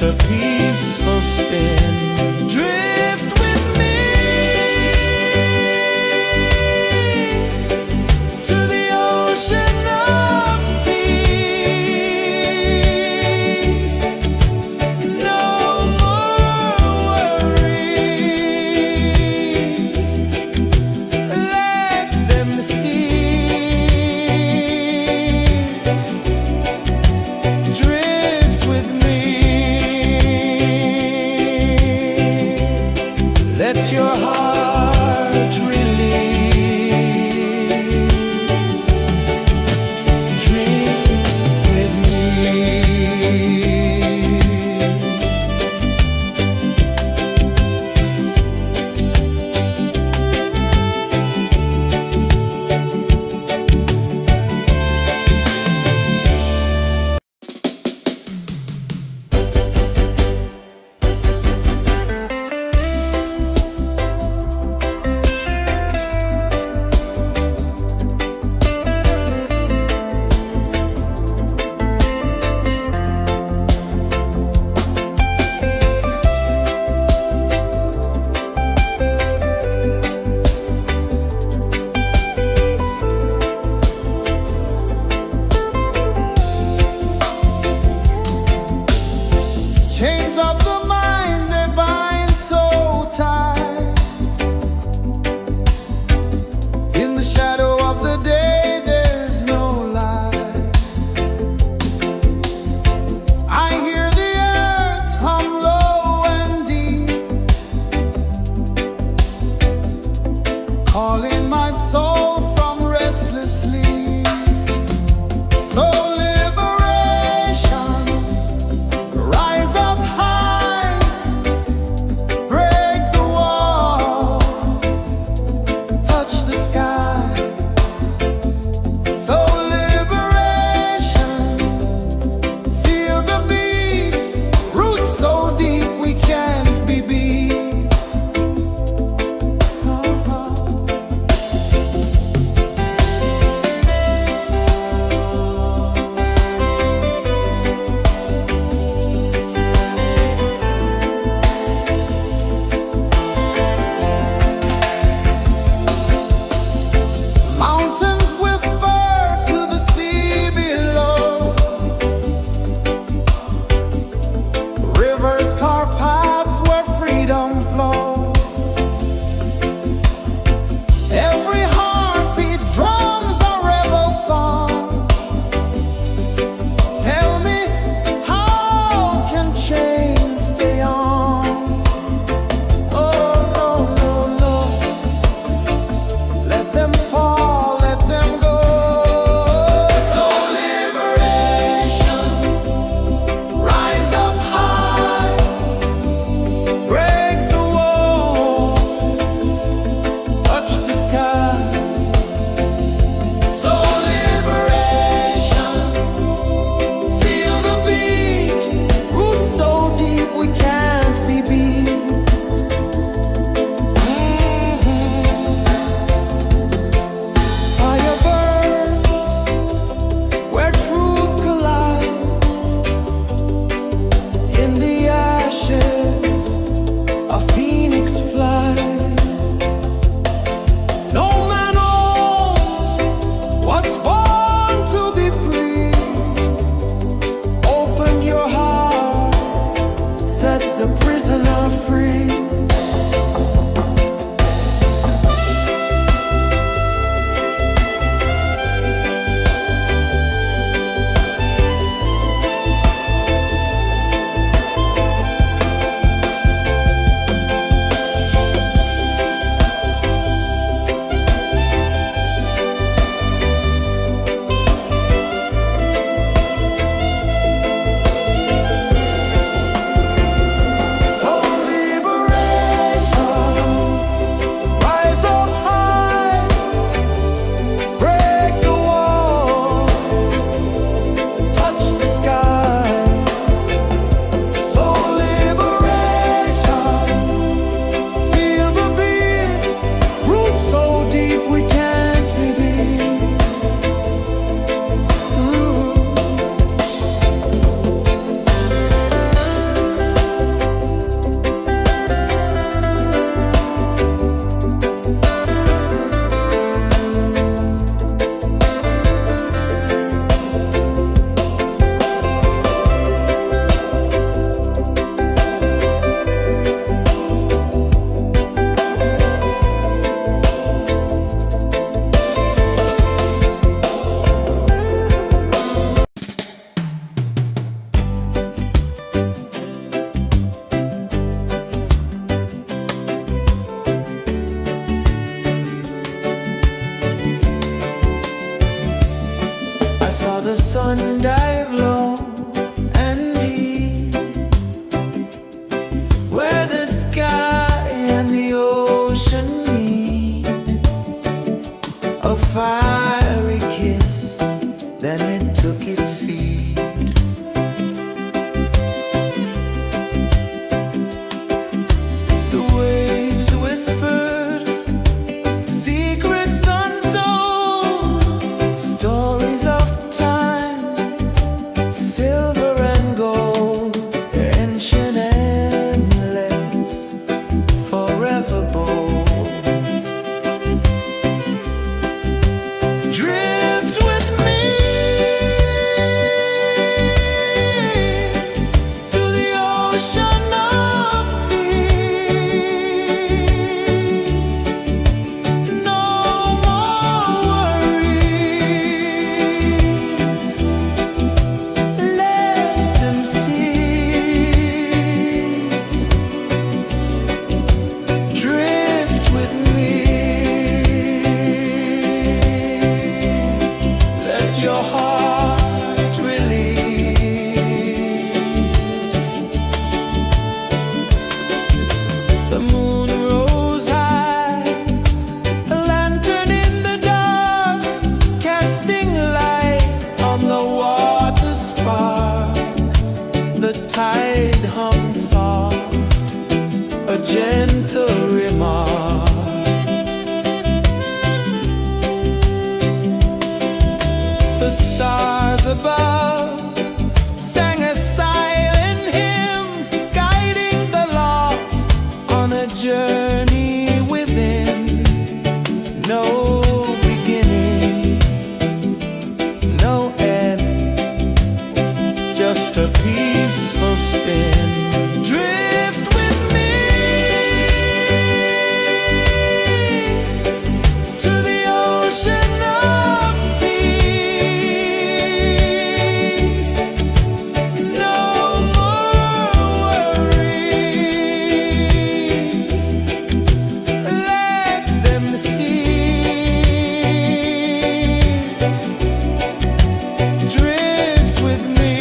a peaceful spin. Drift with me to the ocean of peace. No more worries, let them cease. Drift with me. a peaceful spin. Drift with me to the ocean of peace. No more worries. Let them cease. Drift with me.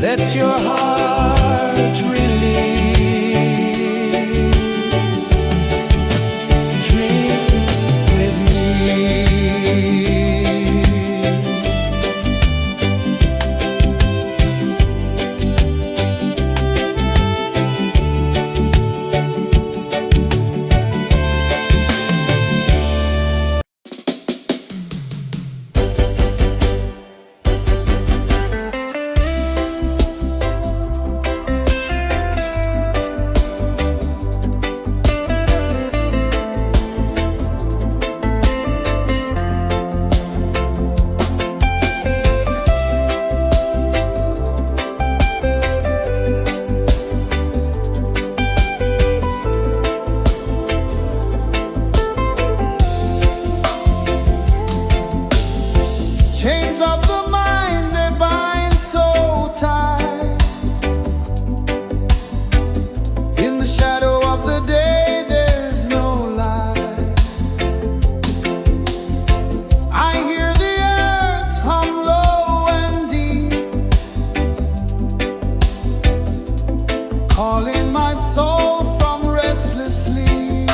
Let your heart release. Dream with me. Chains of the mind, they bind so tight. In the shadow of the day, there's no light. I hear the earth hum low and deep, calling my soul from restless sleep.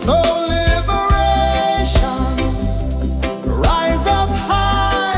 So liberation, rise up high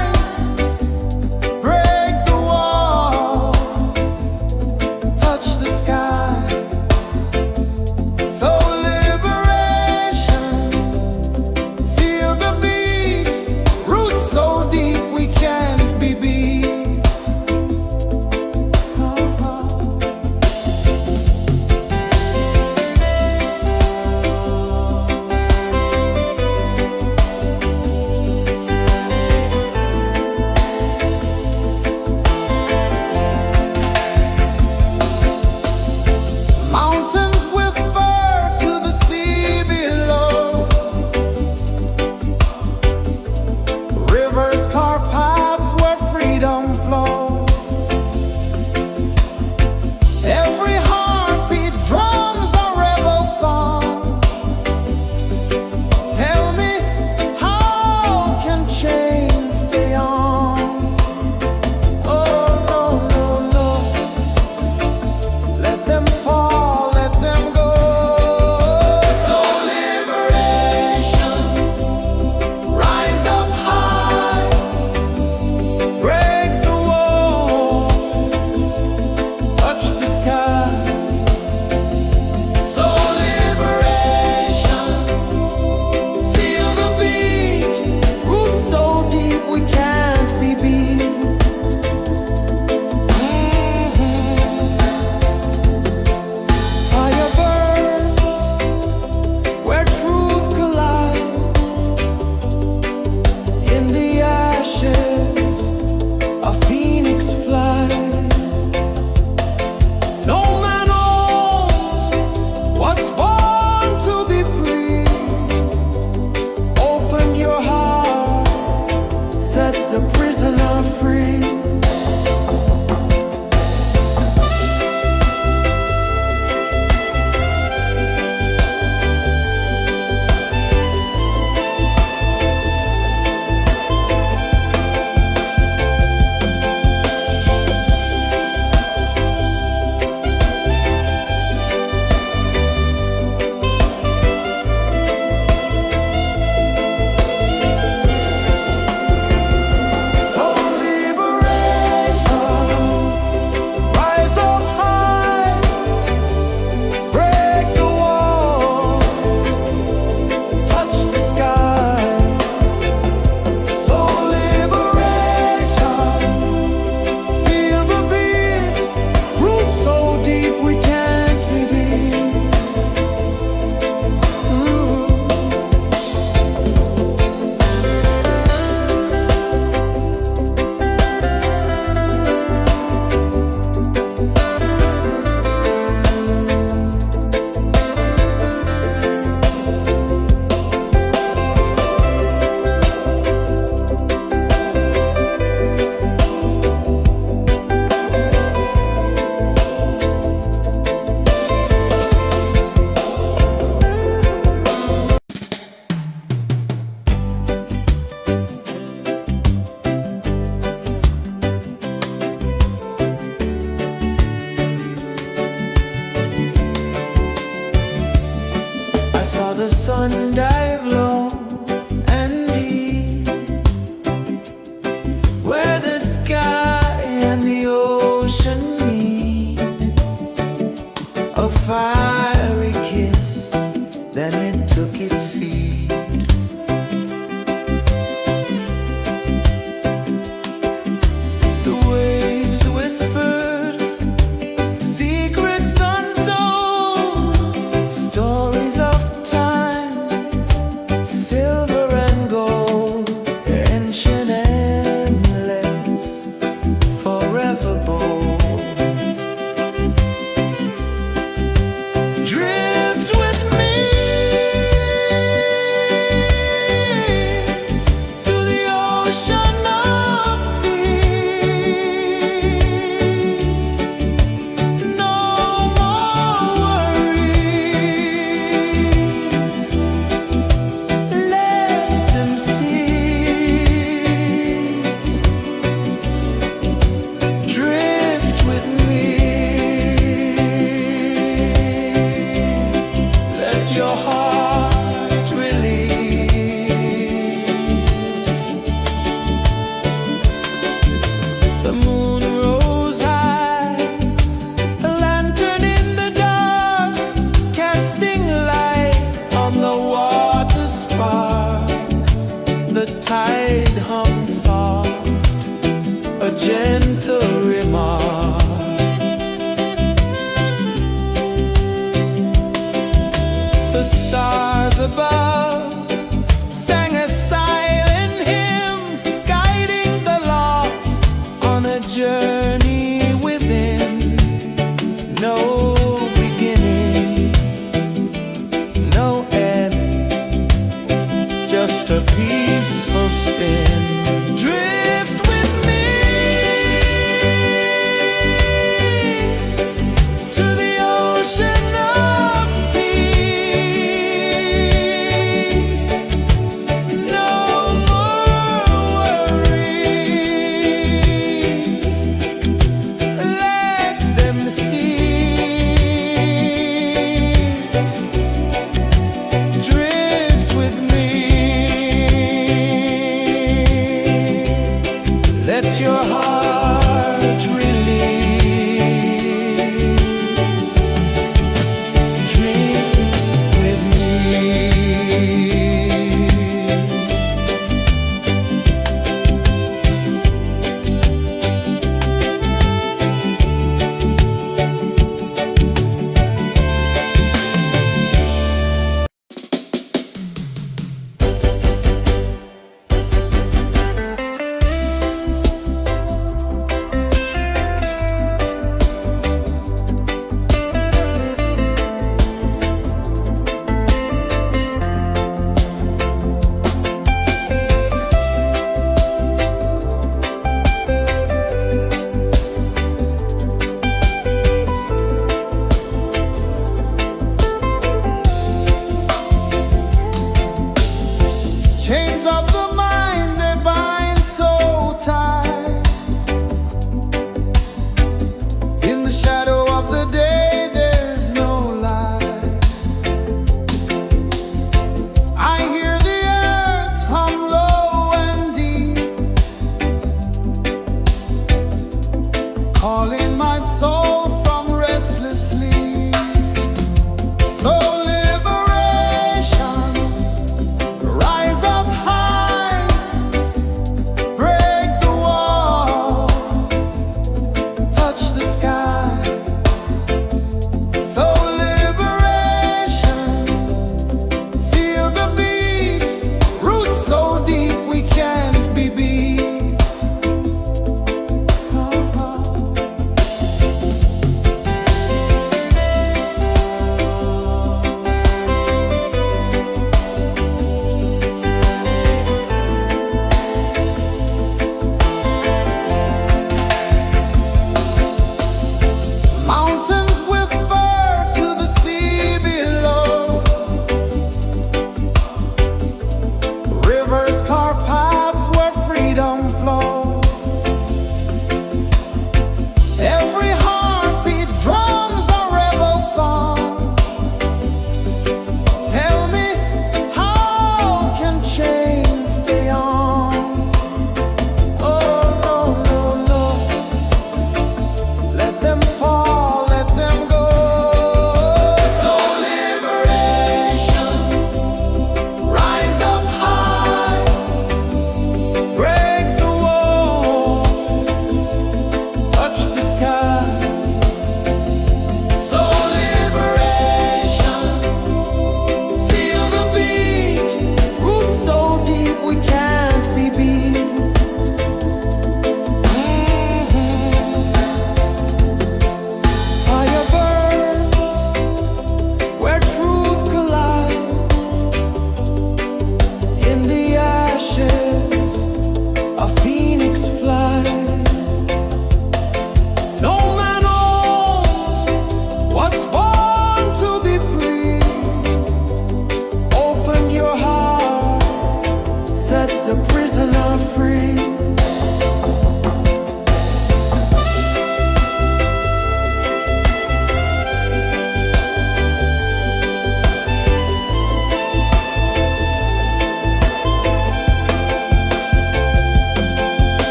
ocean of peace. No more worries. Let them cease. Drift with me. Let your heart release. The moon rose high, a lantern in the dark, casting light on the water spark. The tide hummed soft, a gentle remark. The stars above sang a silent hymn, guiding the lost on a journey within. No beginning, no end, just a peaceful spin. Drift with me to the ocean of peace. No more worries. Let them cease. Drift with me. Let your heart release. Dream with me.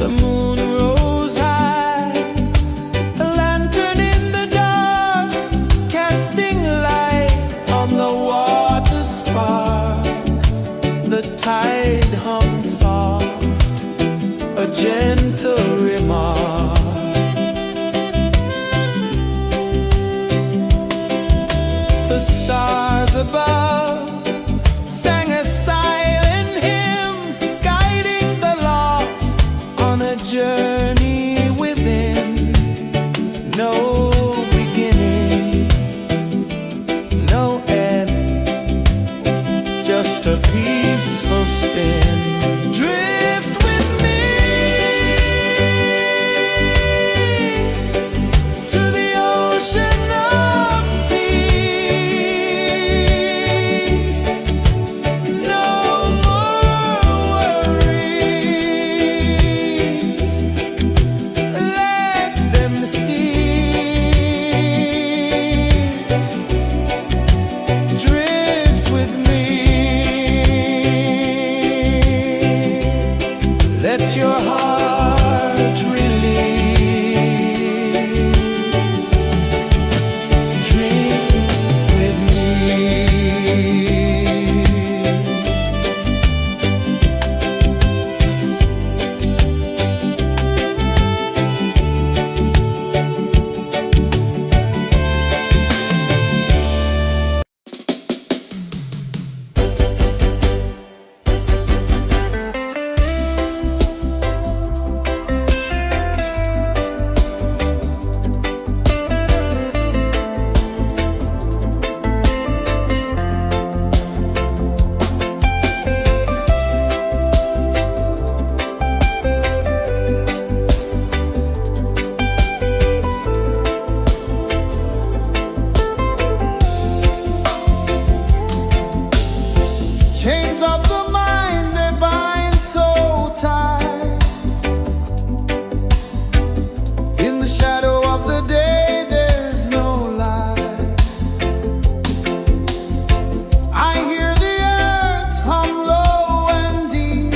The moon rose high, a lantern in the dark, casting light on the water spark. The tide hummed soft, a gentle remark. The stars above sang a silent hymn, guiding the lost on a journey within. No beginning, no end, just a peaceful spin. Drift with me to the ocean of peace. No more worries, let them cease. Drift with me, let your heart release. Dream with me. Chains of the mind, they bind so tight. In the shadow of the day, there's no light. I hear the earth hum low and deep,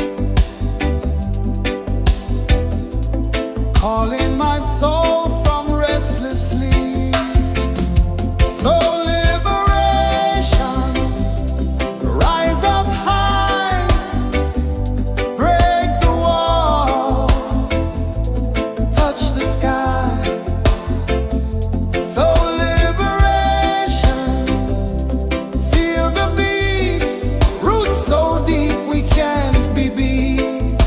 calling my soul from restless sleep. So liberation, rise up high, break the walls, touch the sky. So liberation, feel the beat, roots so deep we can't be beat.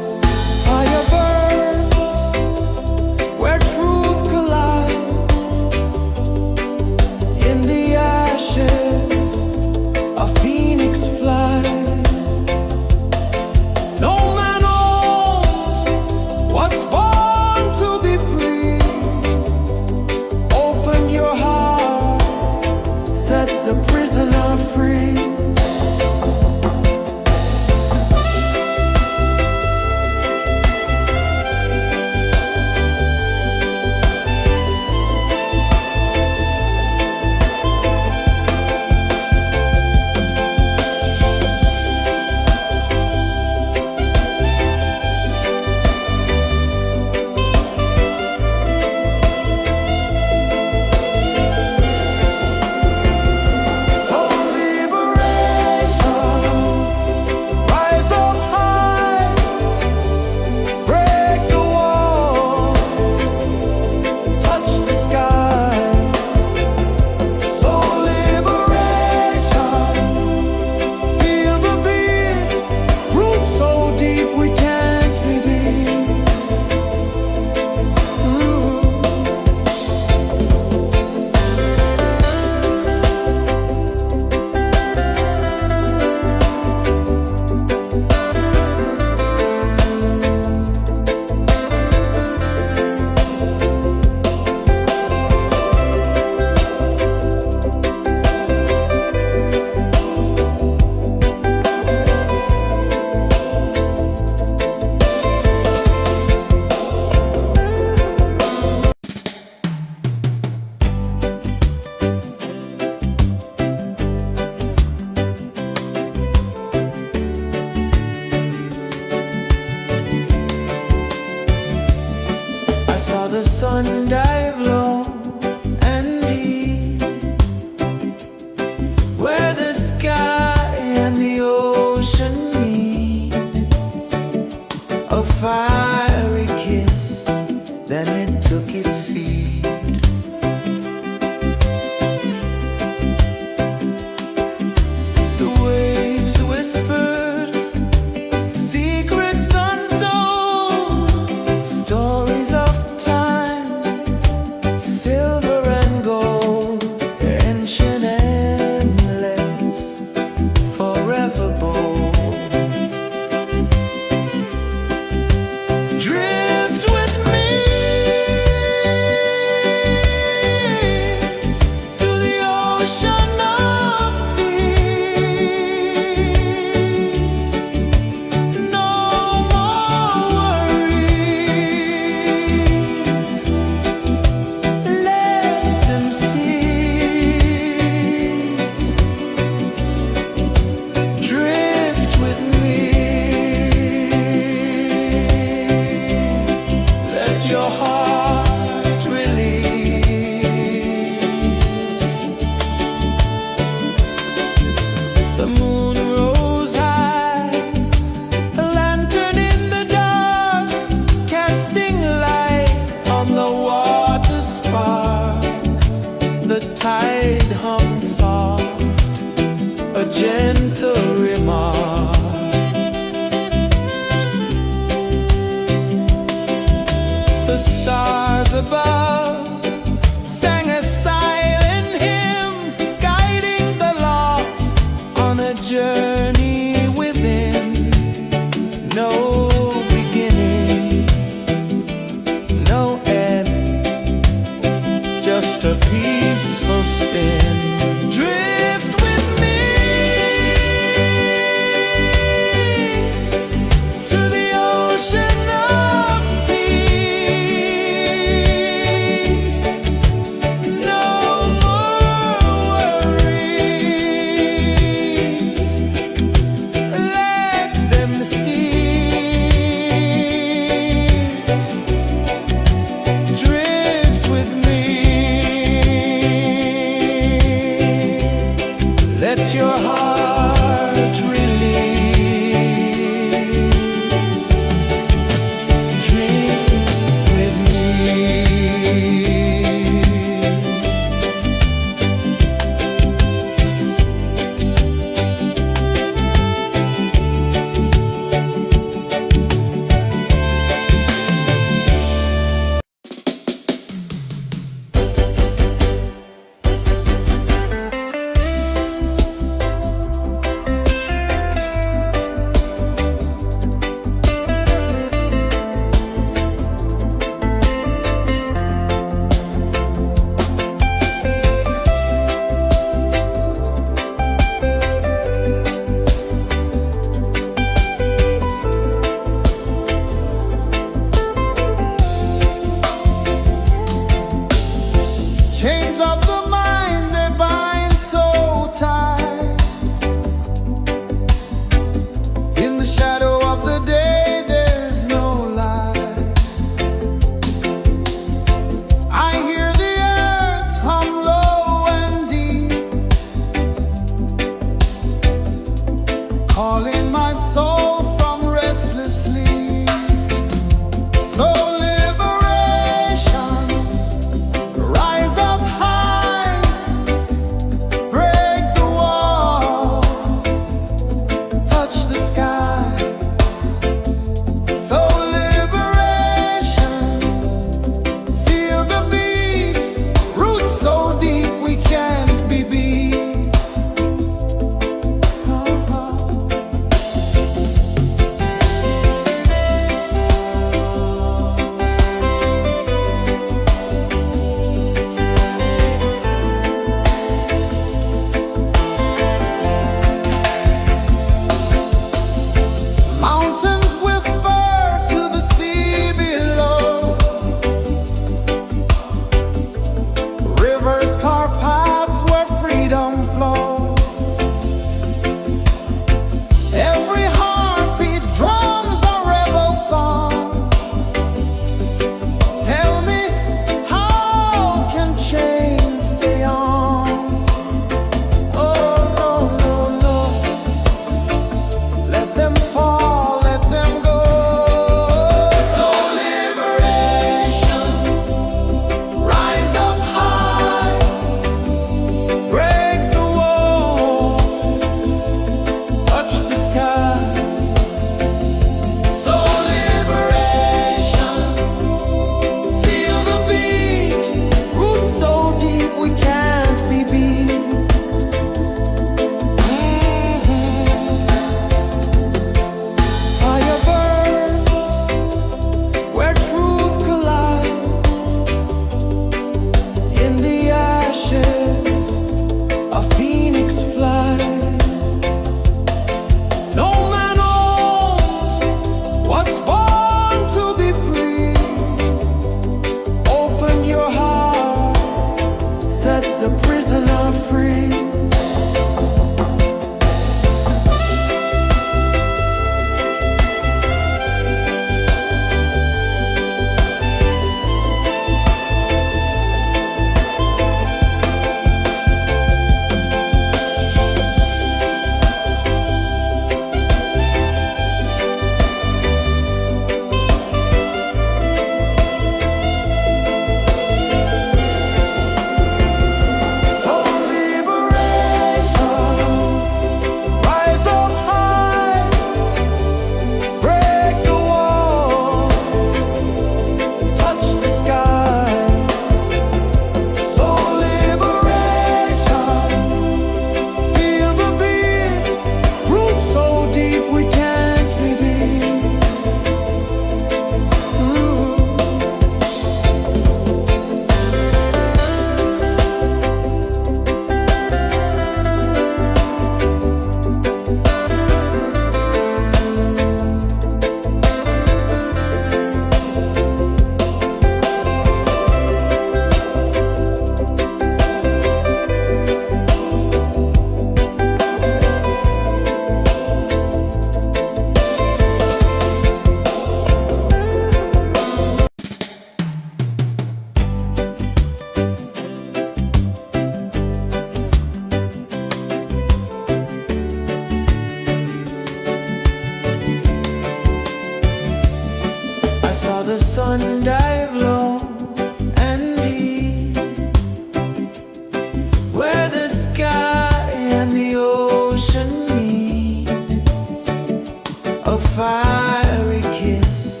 fiery kiss,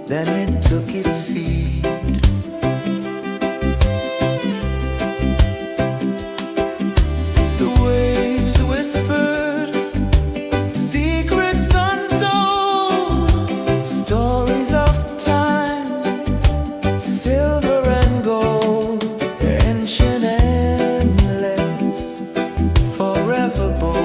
then it took its seed. The waves whispered secrets untold, stories of time, silver and gold, ancient, endless, forever bold.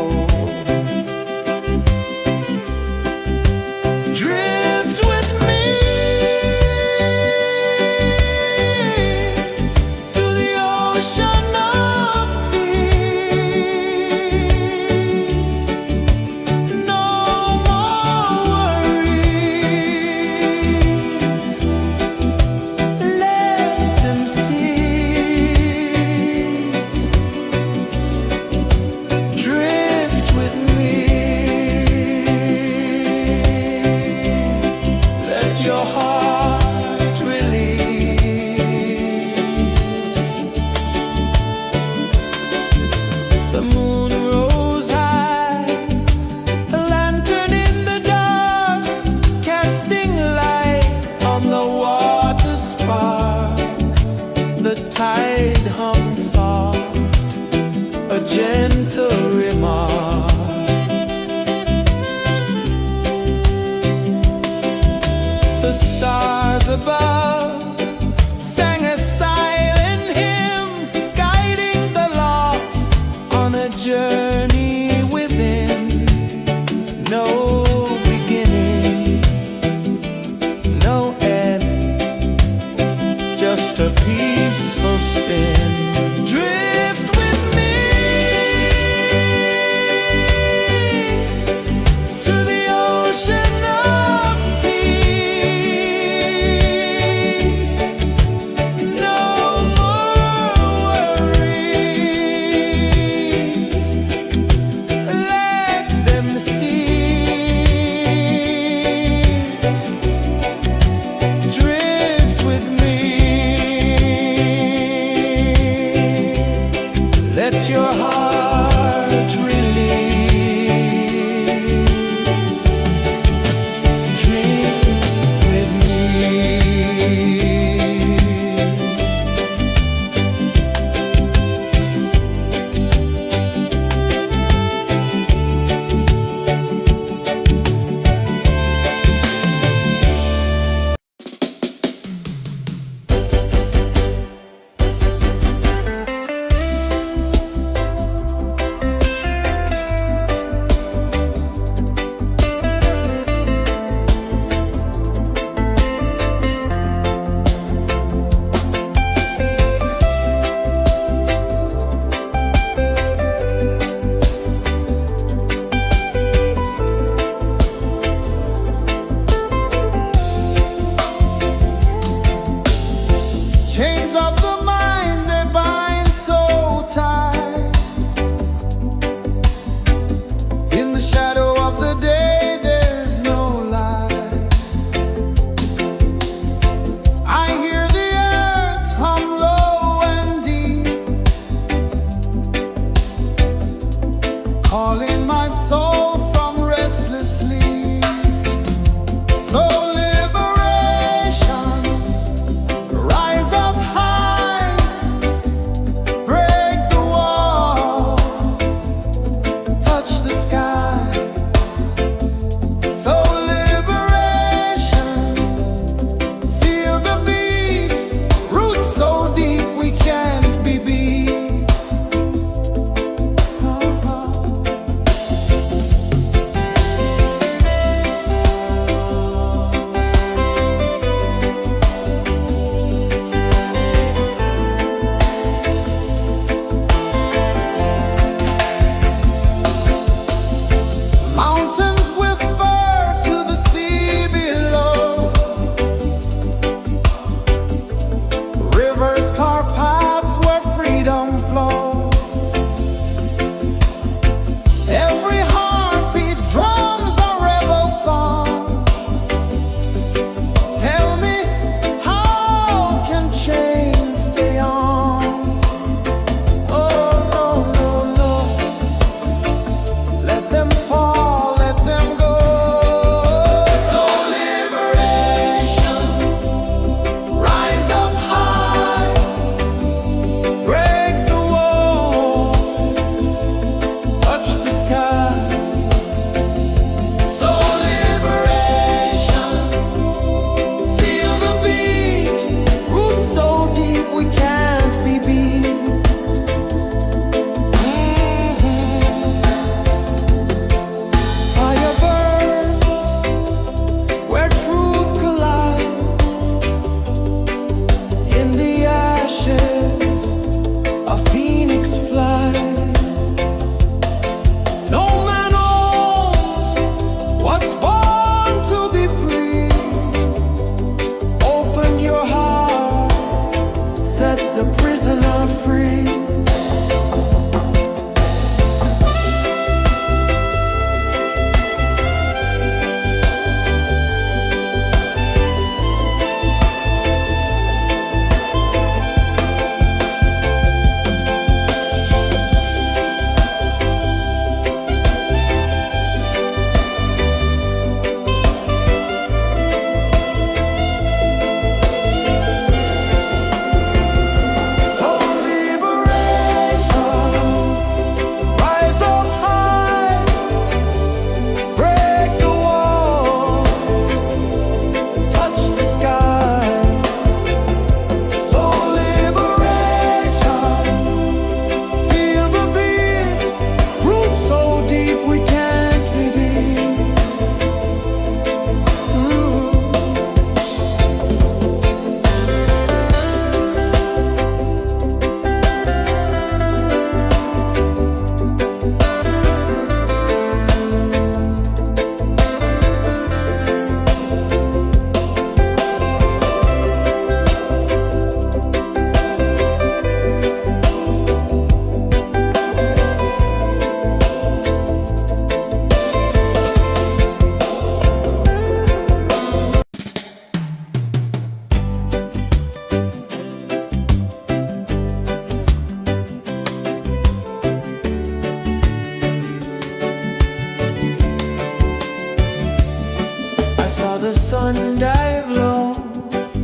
I saw the sun dive low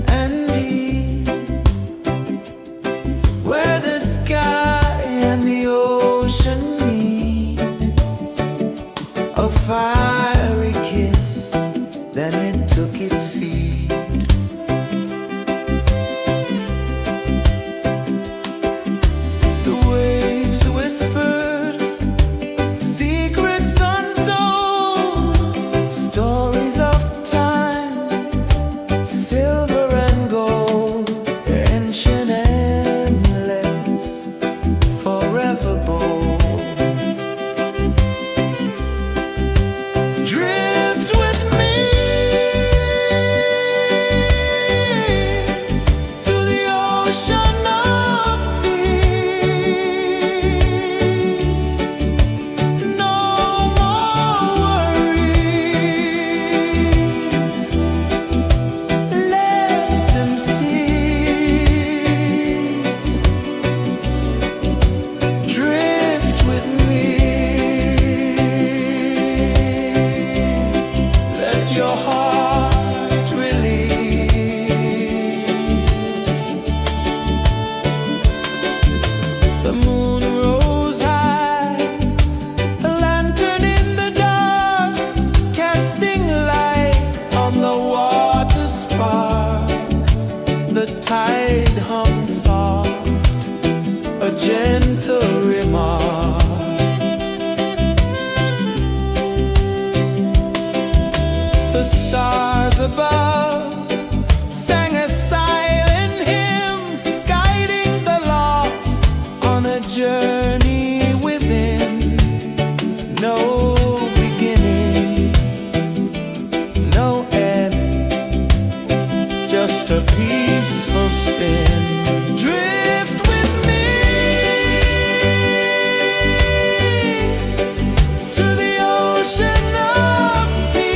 and deep, where the sky and the ocean meet. A fiery kiss, then it took its seed. The waves whispered secrets untold, stories of time, silver and gold, ancient, endless, forever bold. Drift with me to the ocean of peace. No more worries, let them cease. Drift with me, let your heart release. The moon rose high, a lantern in the dark, casting light on the water spark. The tide hummed soft, a gentle remark. The stars above sang a silent hymn, guiding the lost on a journey within. No beginning, no end, just a peaceful spin. Drift with me to the ocean of peace.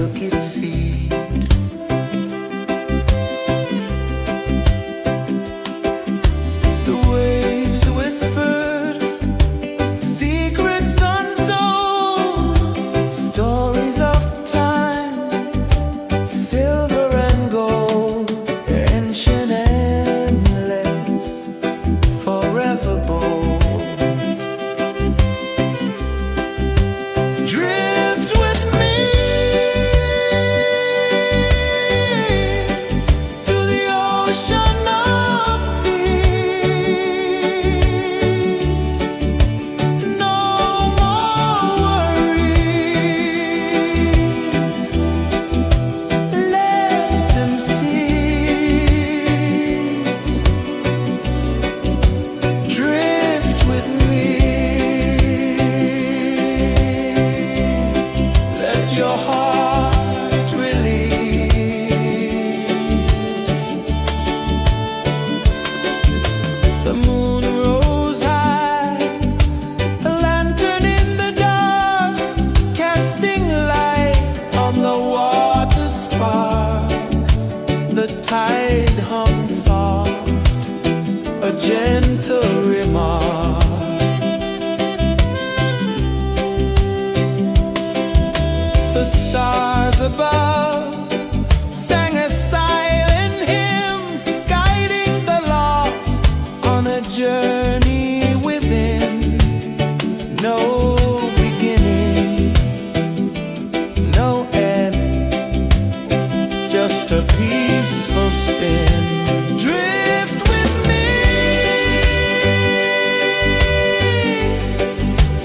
delicate seed. The waves whispered secrets untold, stories of time, silver and gold, ancient, endless, forever bold. Drift with me to the ocean of peace. No more worries, let them cease. Drift with me, let your heart release. The moon rose high, a lantern in the dark, casting light on the water spark. The tide hummed soft, a gentle remark. The stars above sang a silent hymn, guiding the lost on a journey within. No beginning, no end, just a peaceful spin. Drift with me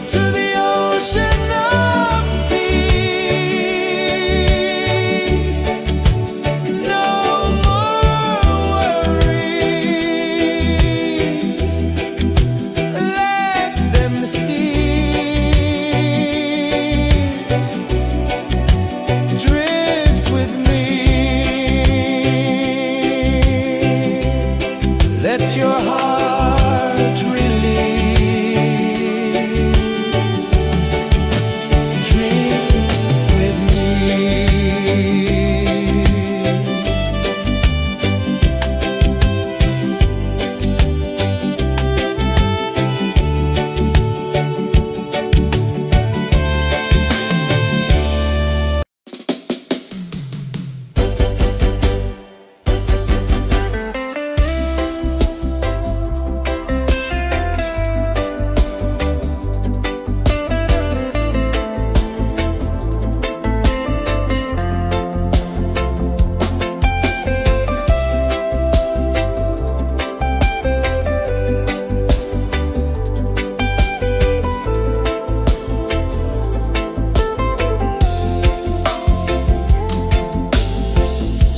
to the ocean of peace. No more worries, let them cease. Drift with me, let your heart release. Drift with me.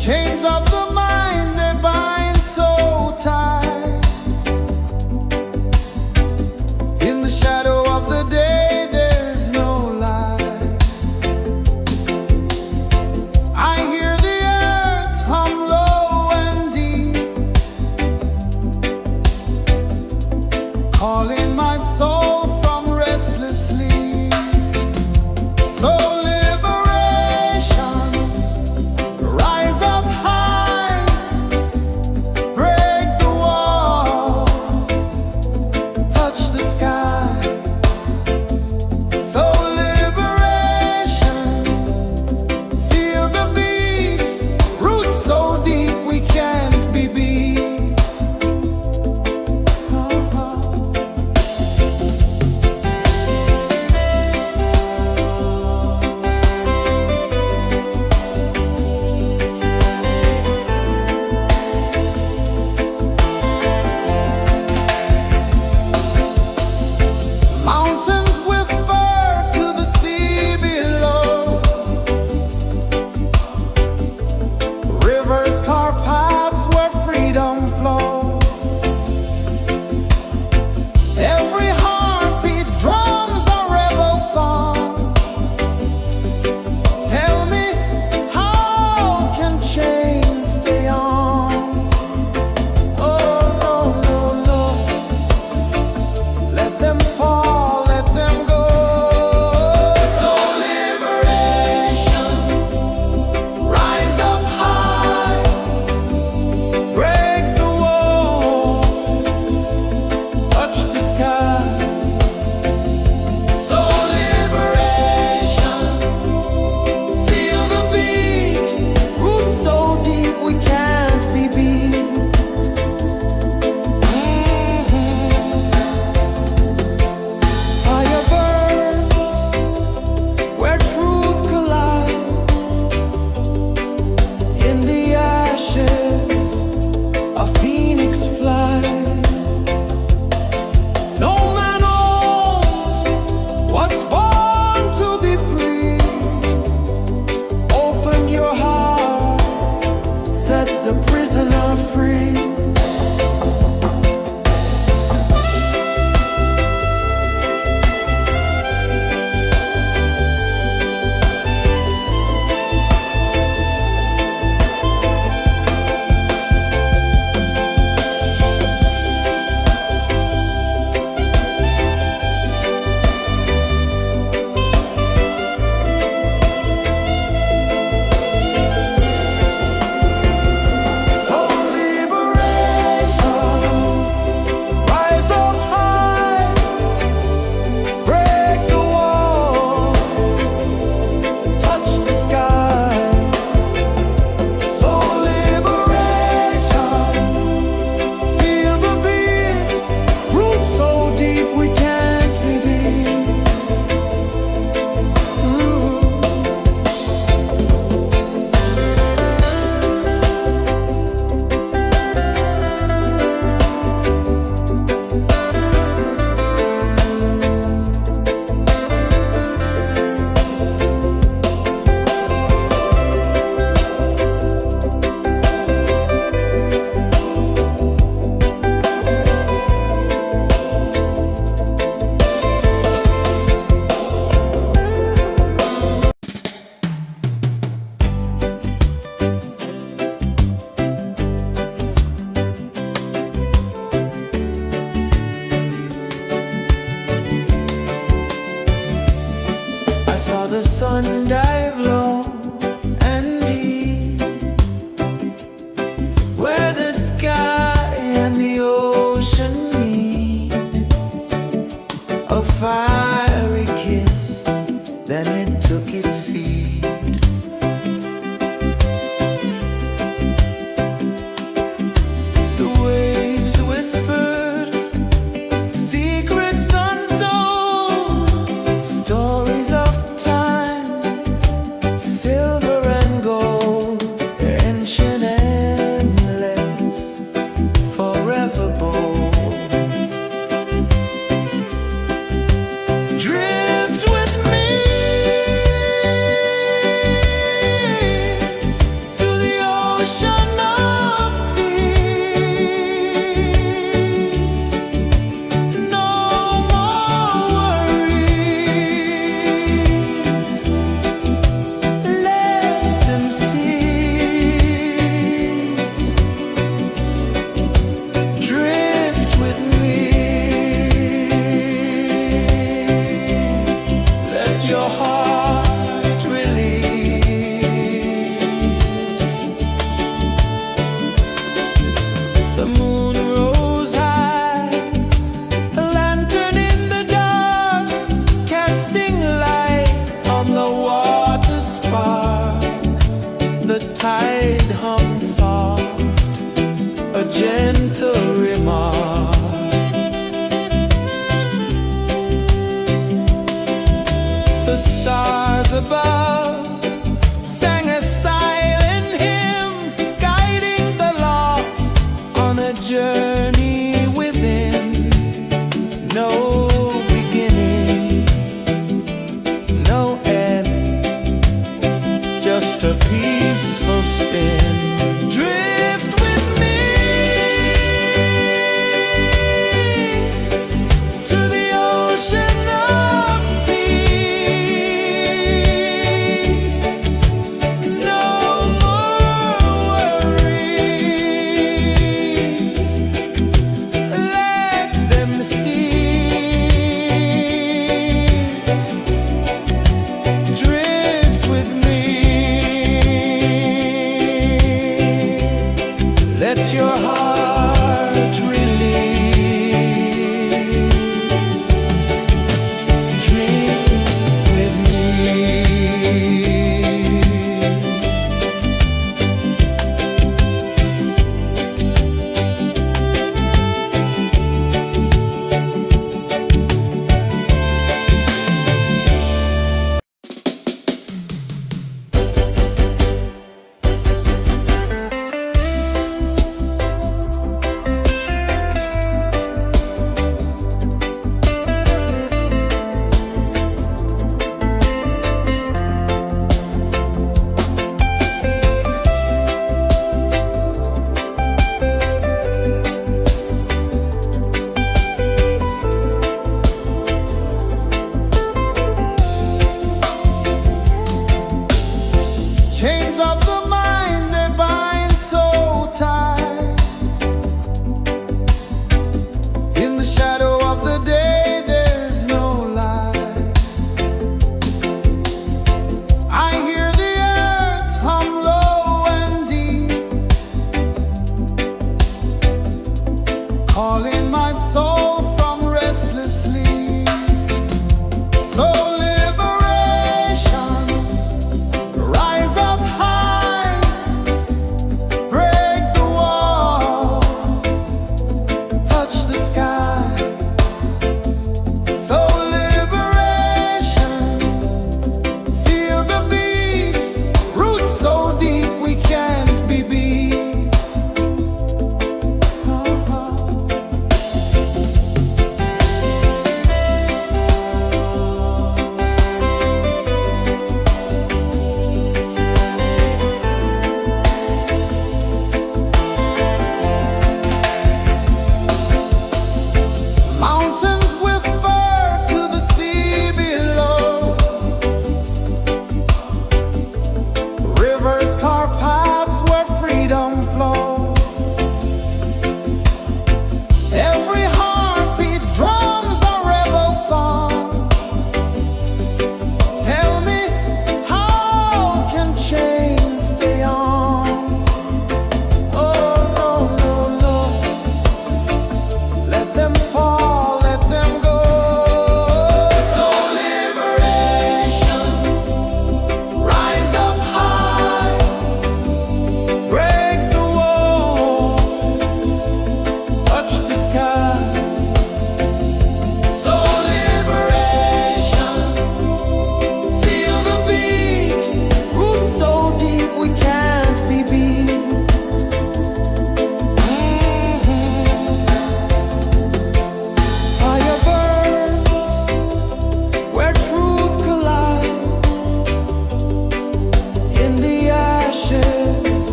Chains of the mind, they bind so tight. In the shadow of the day, there's no light. I hear the earth hum low and deep, calling my soul from restless sleep. So liberation, rise up high. tide hung soft, a gentle remark. The stars above sang a silent hymn, guiding the lost on a journey within. No beginning, no end, just a peaceful spin. Drift with me to the ocean of peace. No more worries, let them cease. Drift with me, let your heart release. Dream with me. Chains of the mind, they bind so tight. In the shadow of the day, there's no light. I hear the earth hum low and deep, calling my soul from restless sleep. So liberation, rise up high, break the walls, touch the sky. So liberation, feel the beat, roots so deep we can't be beat. Mountains whisper to the sea below, rivers carve paths where freedom flows. Every heartbeat drums a rebel song. Tell me, how can chains stay on? Oh no, no, no, let them fall, let them go. So liberation, rise up high, break the walls, touch the sky. So liberation, feel the beat, roots so deep we can't be beat. Fire burns where truth collides. In the ashes,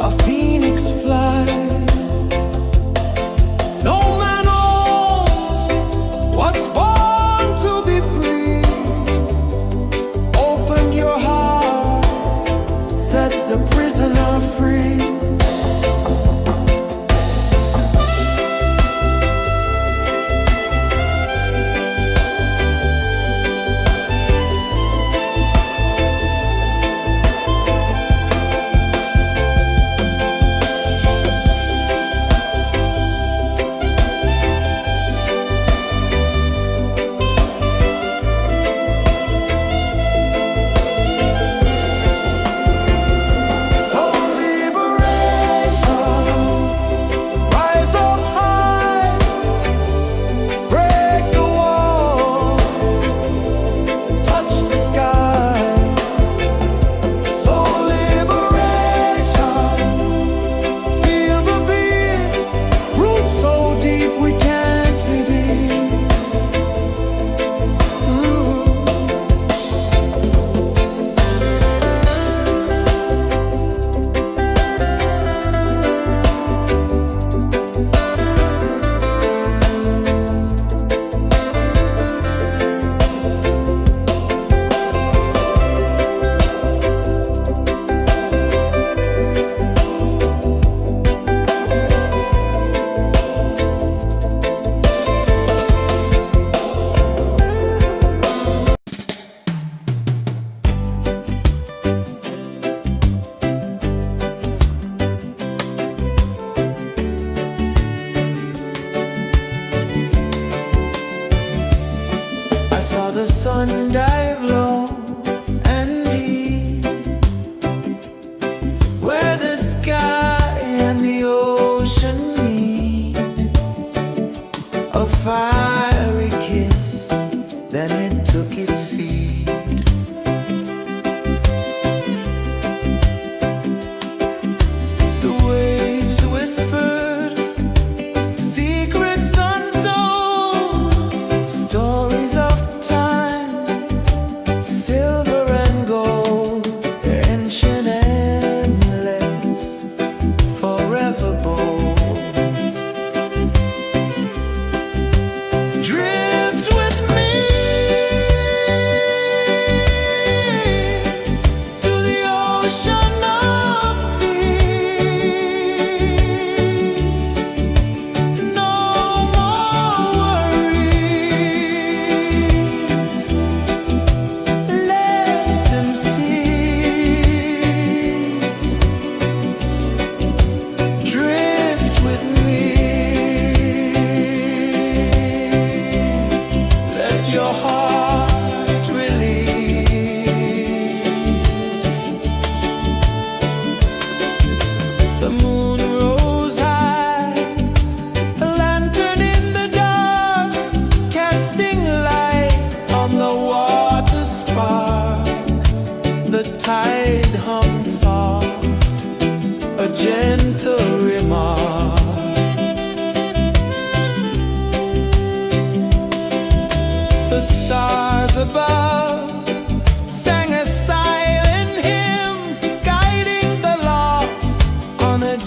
a phoenix flies. No man owns what's born to be free. Open your heart, set the prisoner free.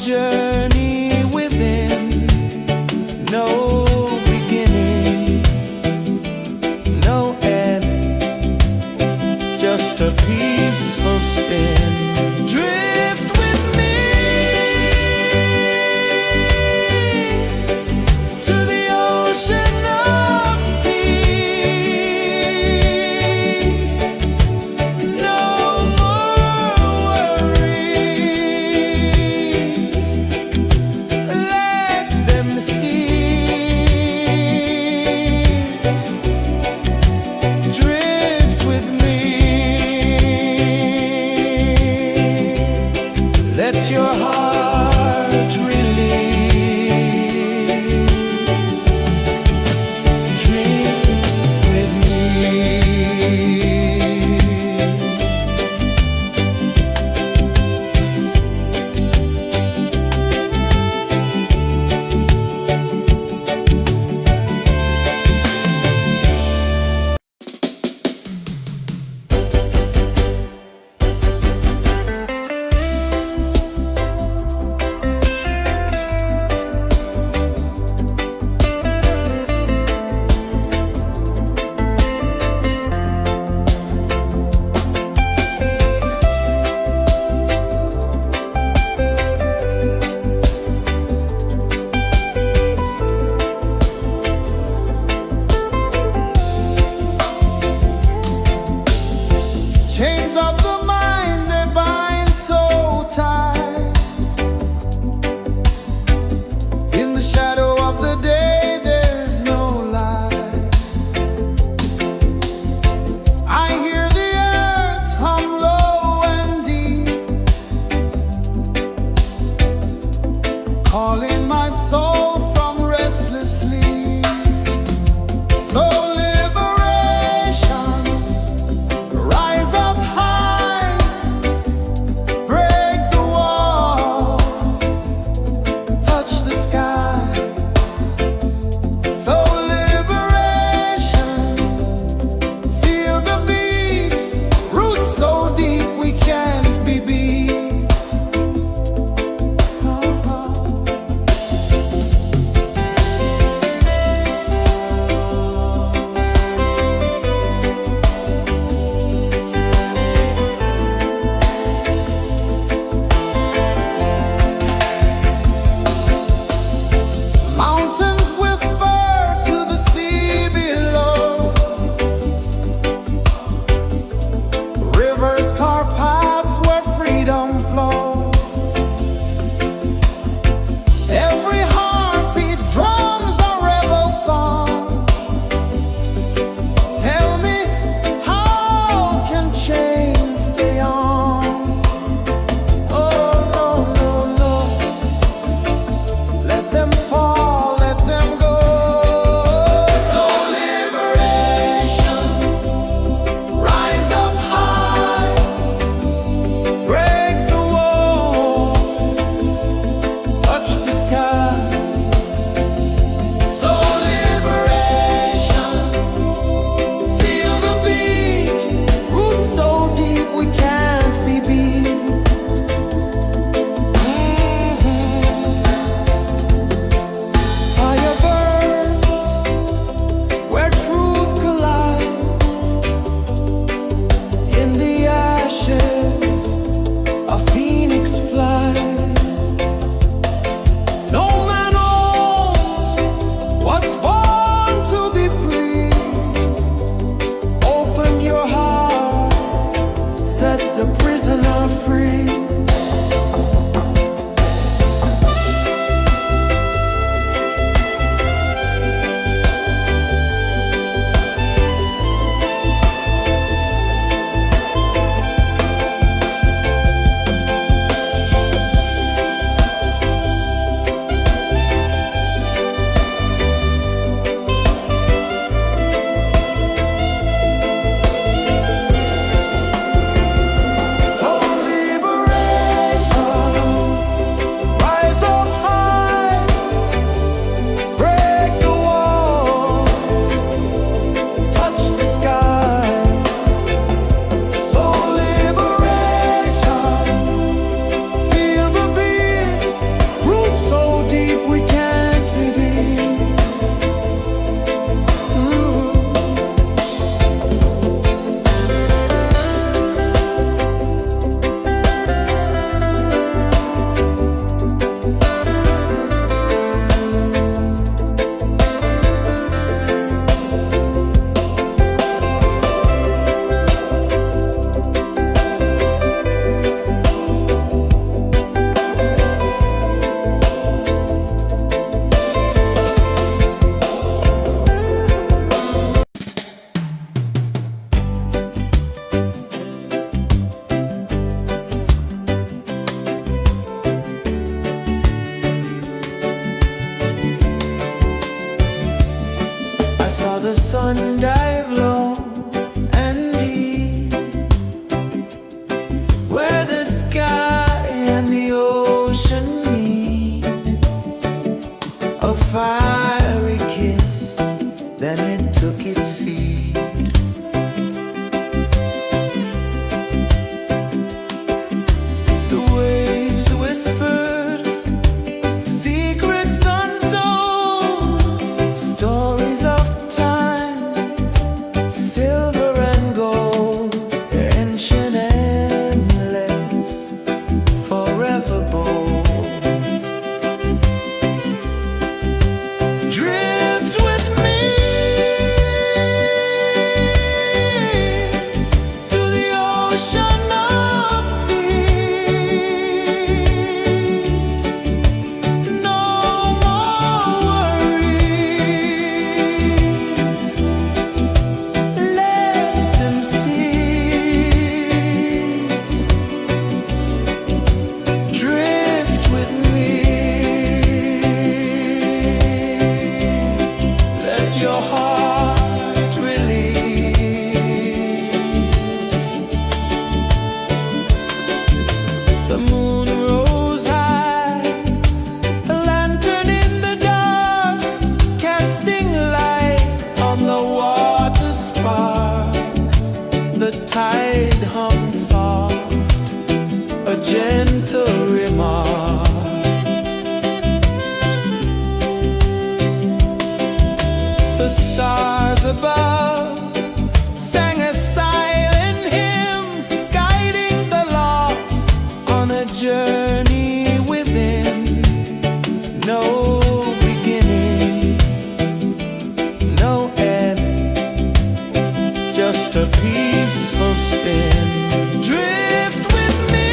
journey within, no beginning, no end, just a peaceful spin. Drift with me to the ocean of peace. No more worries, let them cease. Drift with me. Let your heart release. Dream with me. sun dive low and deep, where the sky and the ocean meet. A fiery kiss, then it took its seat. The waves whispered secrets untold, stories of time, silver and gold, ancient, endless, forever bold. Drift with me to the ocean of peace. No more worries, let them cease. Drift with me, let your heart release. The moon rose high, a lantern in the dark, casting light on the water spark. The tide hummed soft, a gentle remark. The stars above sang a silent hymn, guiding the lost on a journey within. No beginning, no end, just a peaceful spin. Drift with me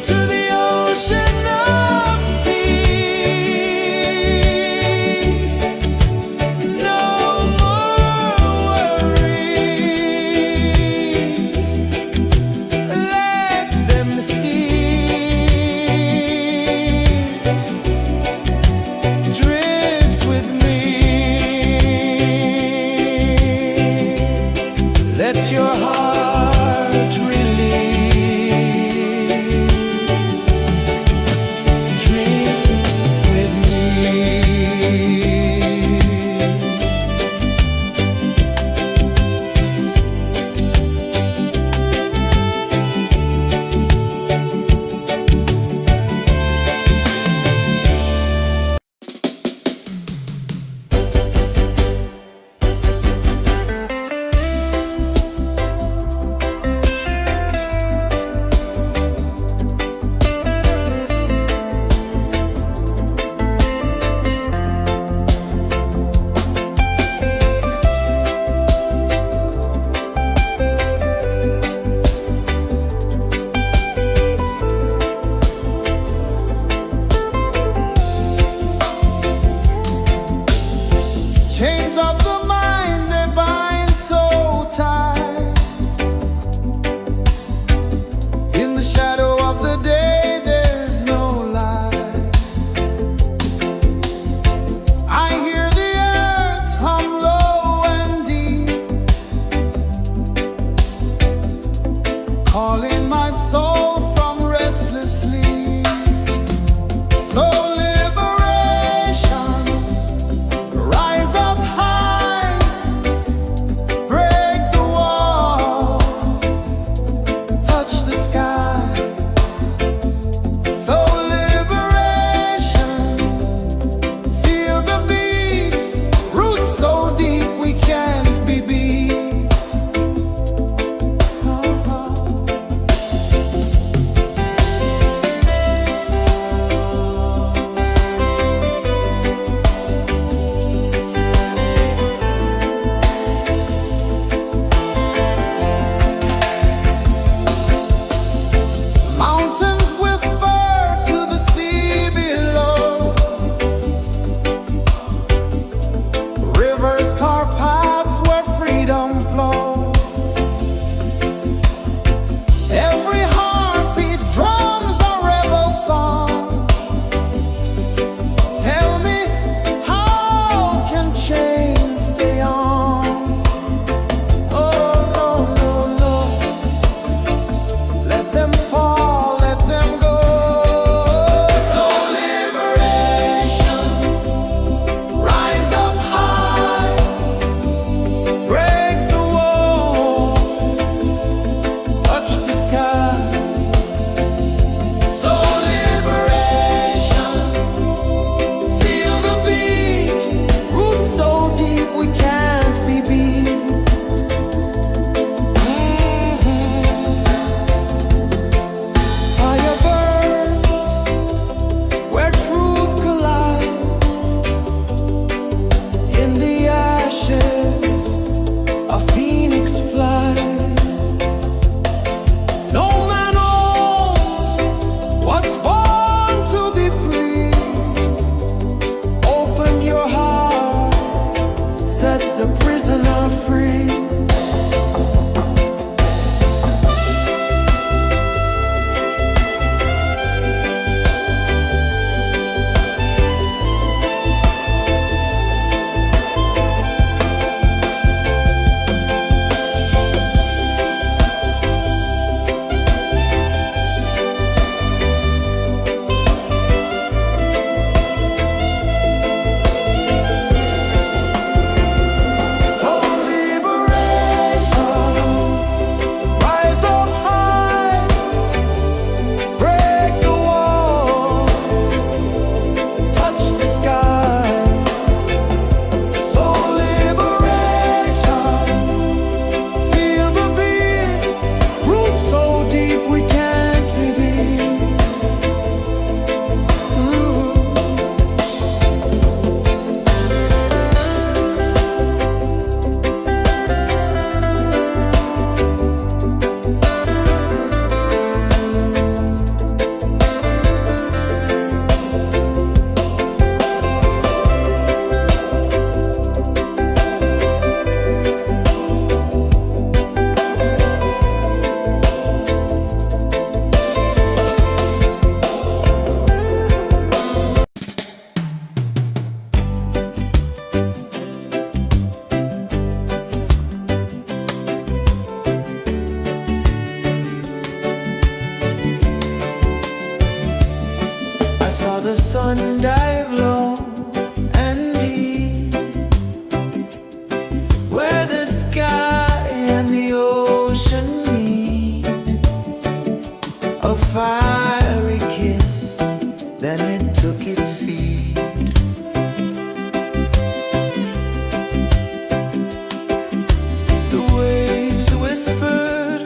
to the ocean of peace. No more worries, let them cease. Drift with me, let your heart release. Dream with me. Chains of the mind, they bind so tight. In the shadow of the day, there's no light. I hear the earth hum low and deep, calling my soul from restless sleep. So liberation, rise up high, break the walls, touch the sky. So liberation, feel the beat, roots so deep we can't be beat. one dive low and deep, where the sky and the ocean meet. A fiery kiss, then it took its seat. The waves whispered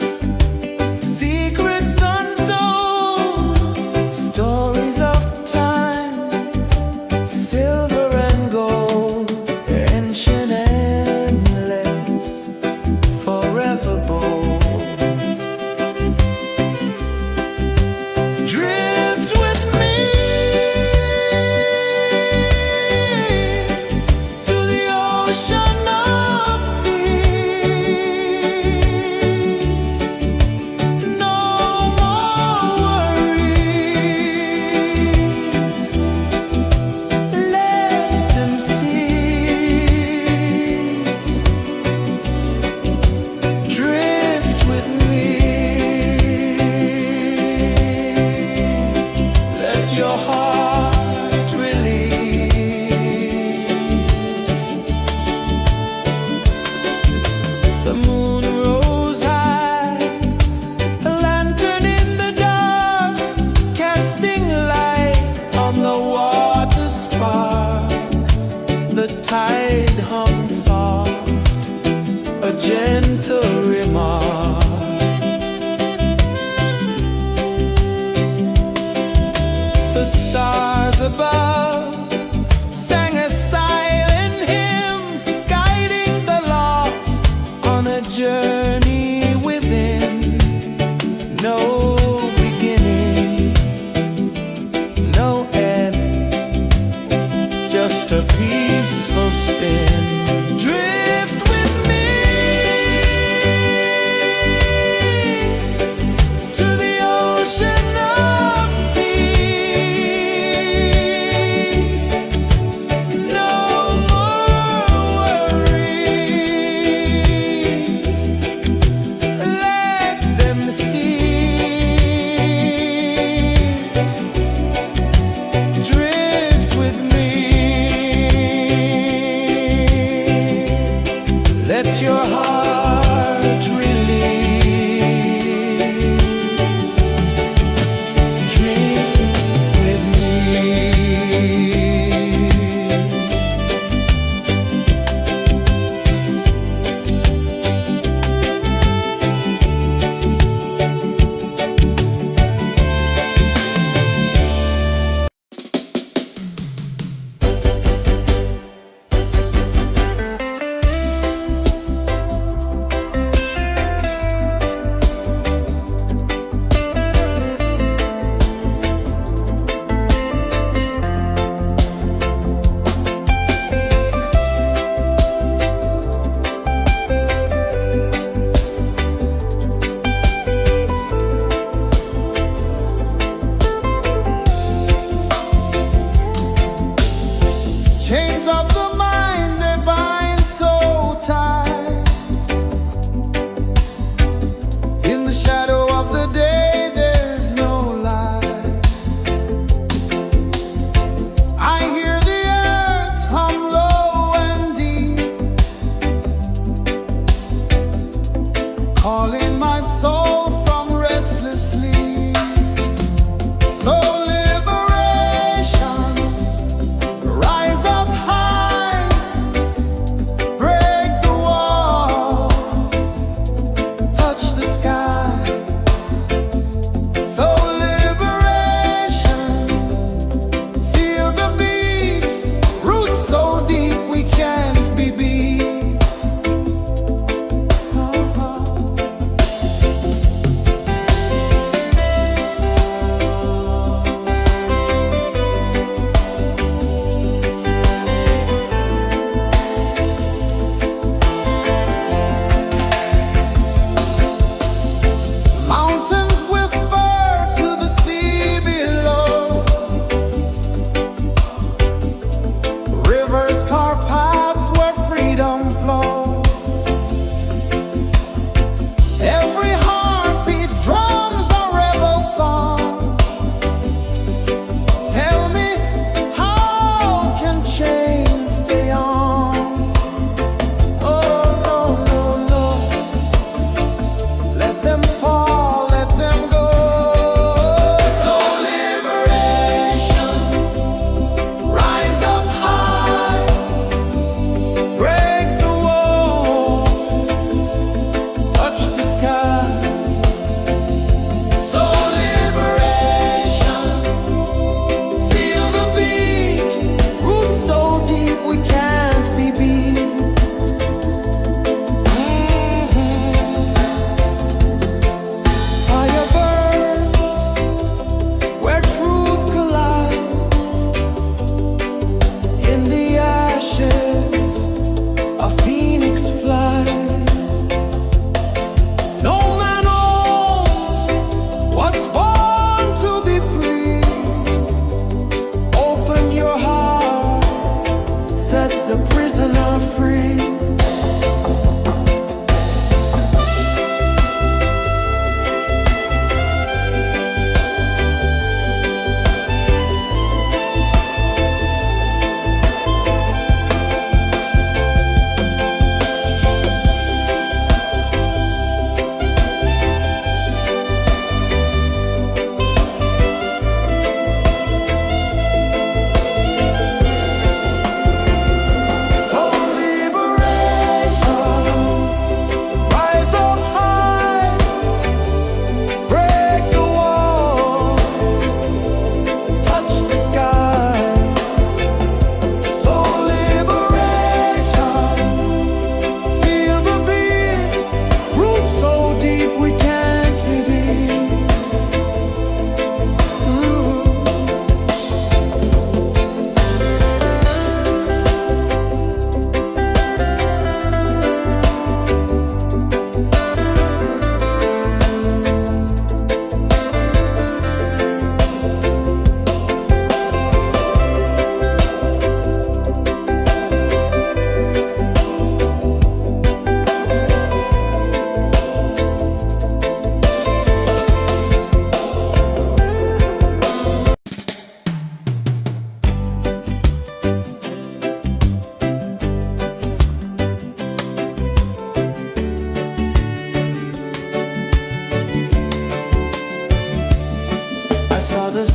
secrets untold, stories of time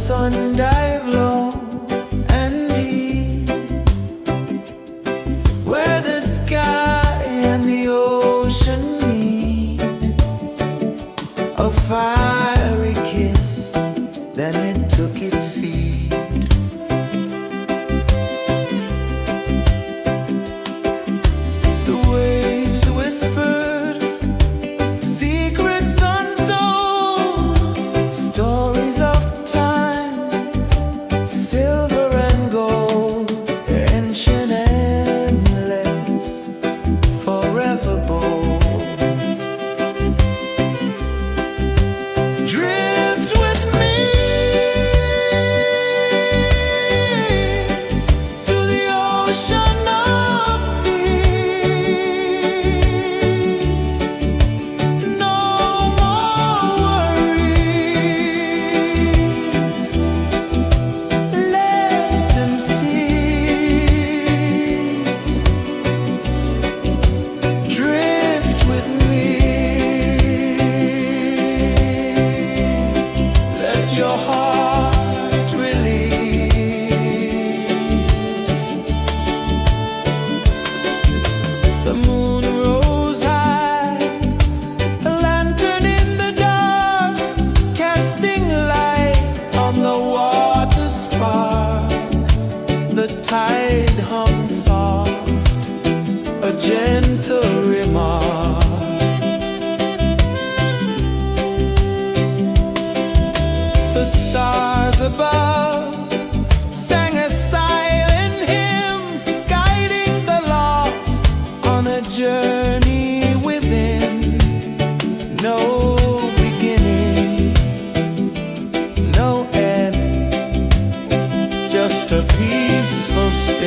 sun dive low and deep, where the sky and the ocean meet, a fiery kiss, then it took its seed. The waves whispered secrets untold, stories of time, silver and gold, ancient, endless, forever bold. Drift with me to the ocean of peace. No more worries, let them cease. Drift with me, let your heart release. The moon rose high, a lantern in the dark, casting light on the water spark. The tide hummed soft, a gentle remark. The stars above sang a silent hymn, guiding the lost on a journey within. No beginning, no end, just a peaceful spirit.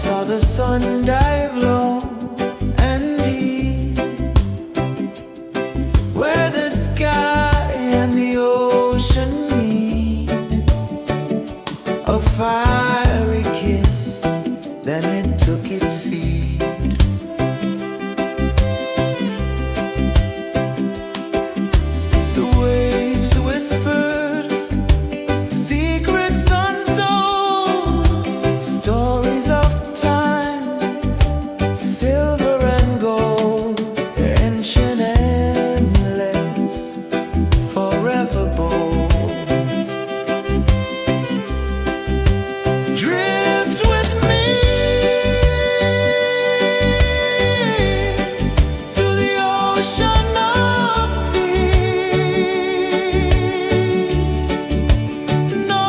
saw the sun dive low and deep, where the sky and the ocean meet. A fiery kiss, then it took its seed. The waves whispered secrets untold, stories of time, silver and gold, ancient, endless, forever bold. Drift with me to the ocean of peace. No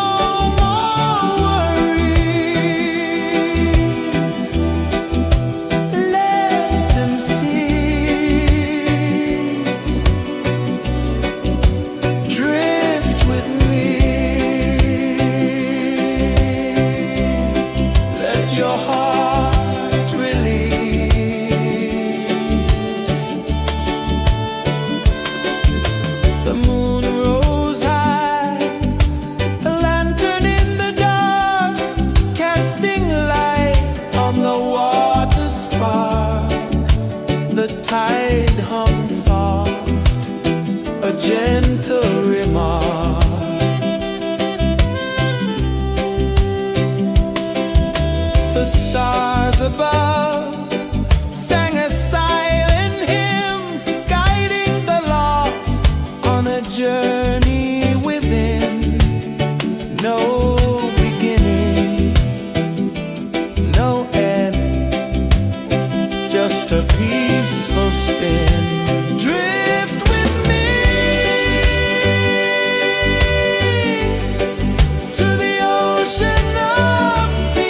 more worries, let them cease. Drift with me, let your heart release. The moon rose high, a lantern in the dark, casting light on the water spark. The tide hummed soft, a gentle remark. The stars above sang a silent hymn, guiding the lost on a journey within. No beginning, no end, just a peaceful spin. Drift with me to the ocean of peace.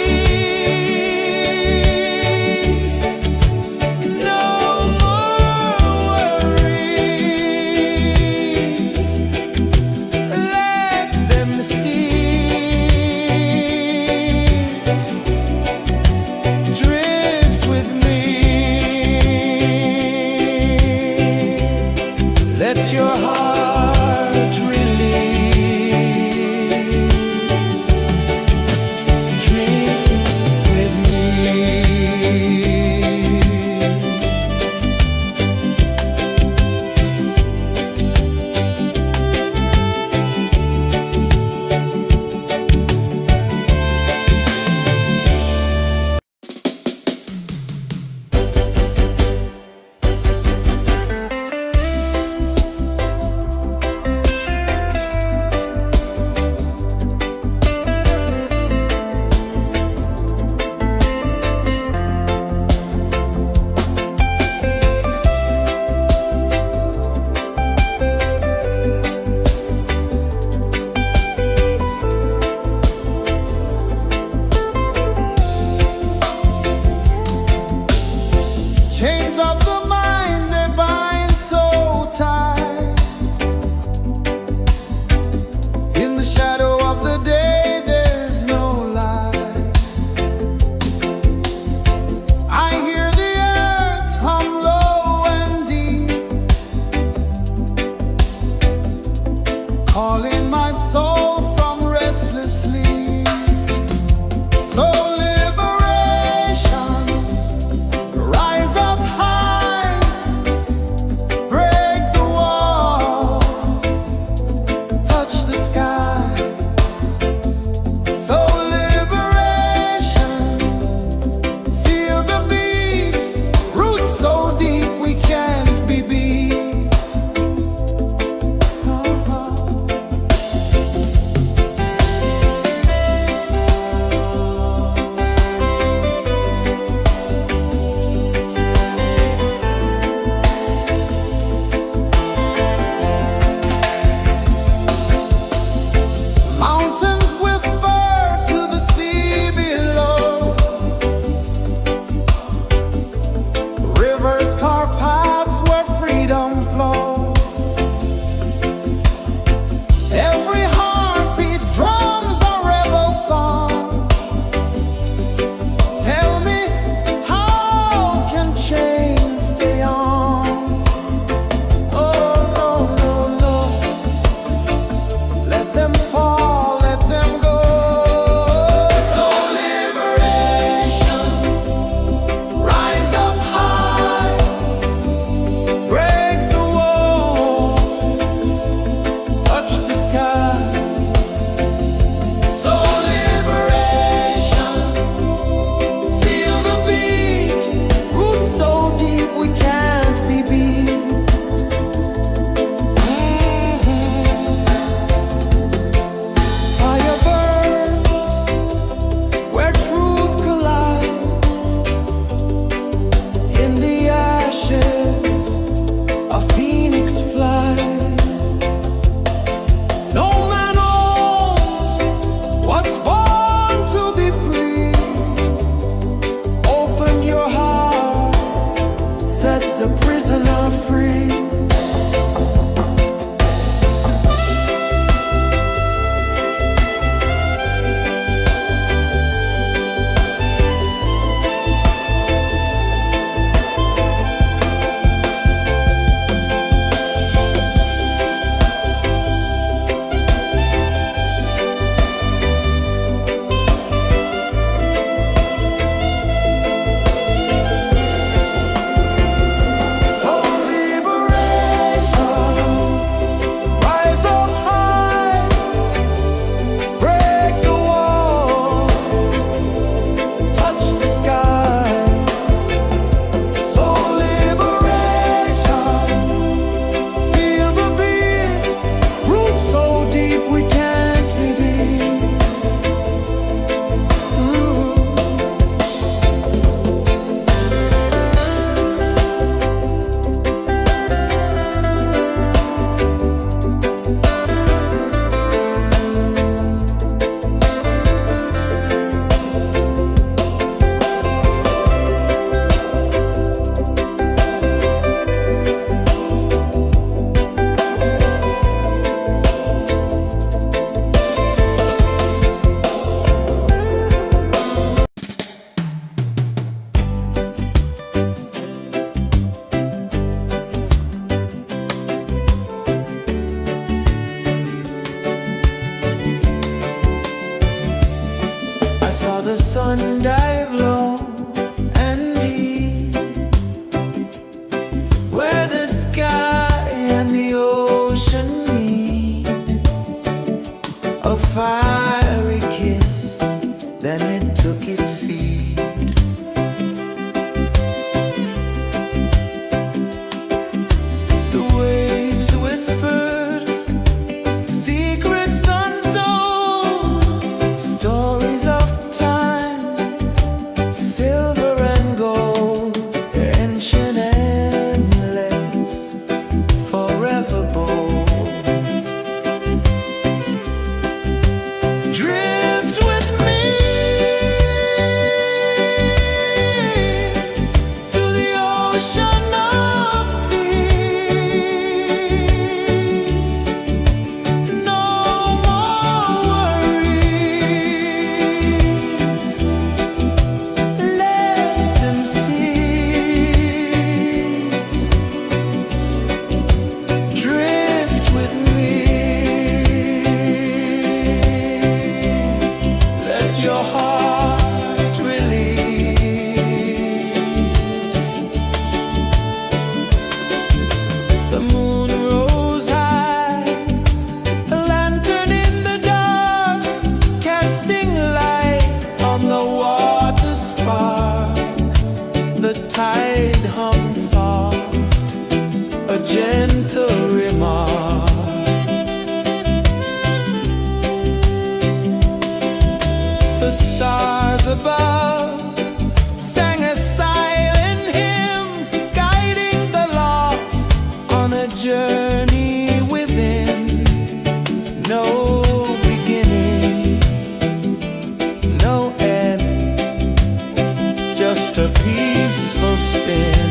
just a peaceful spin.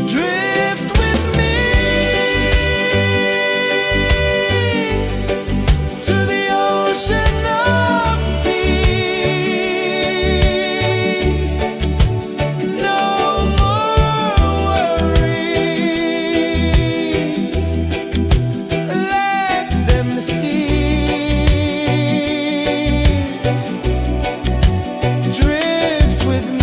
Drift with me to the ocean of peace. No more worries, let them cease. Drift with me.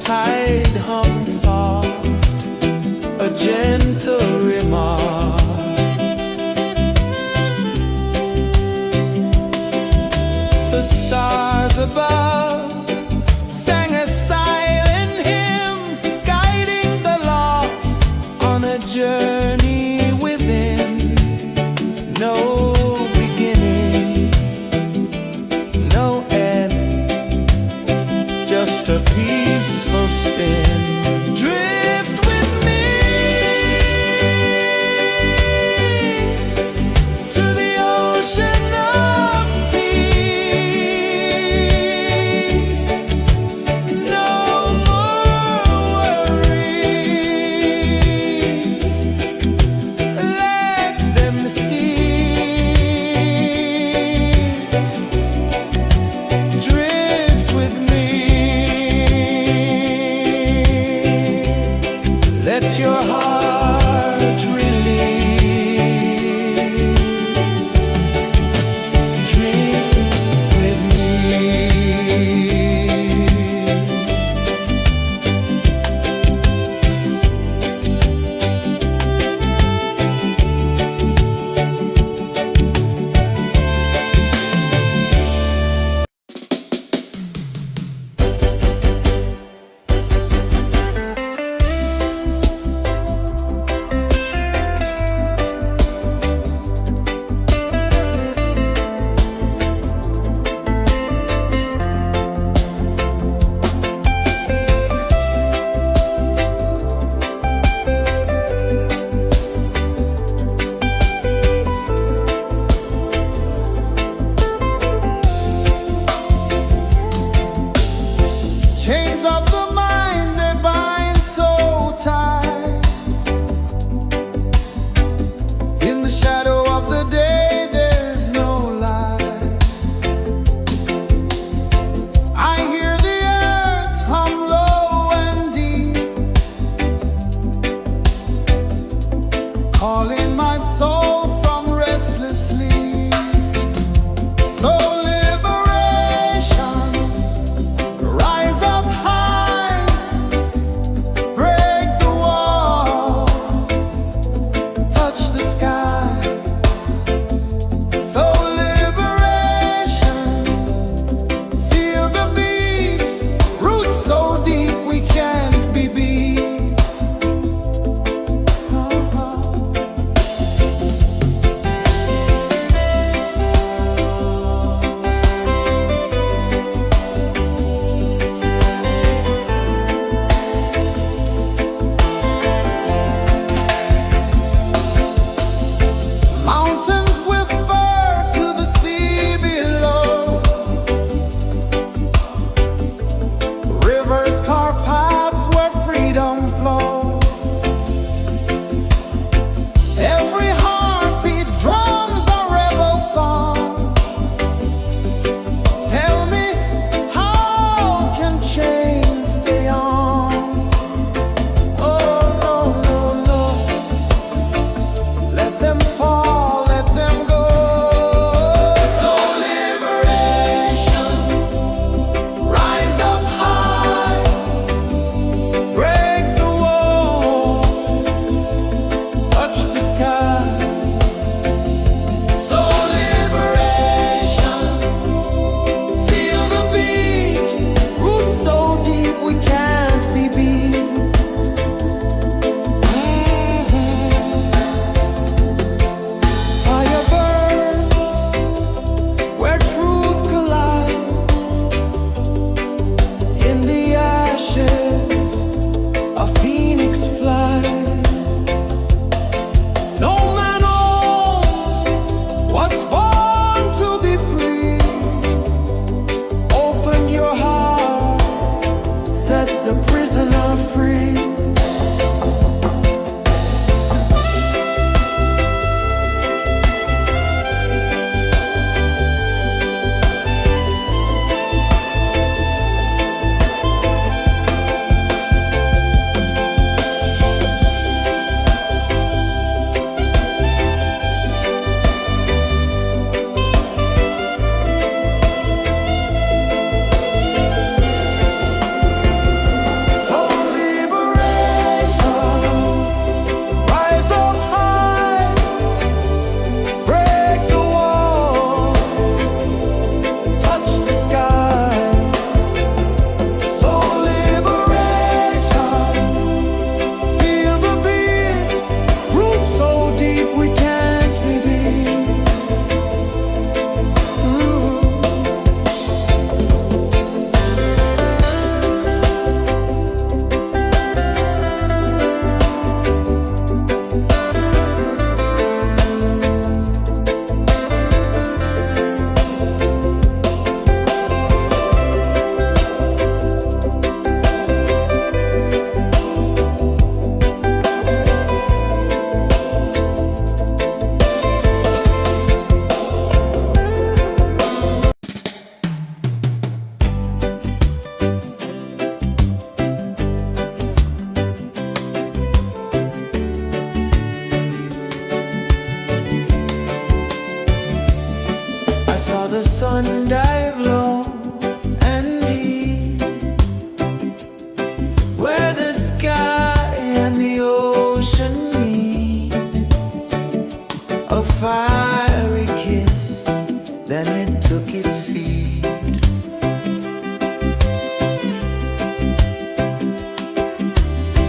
tide hung soft, a gentle remark. The stars above sang a silent hymn, guiding the lost on a journey within. No beginning, no end, just a peaceful spin. Drift with me to the ocean of peace. No more worries,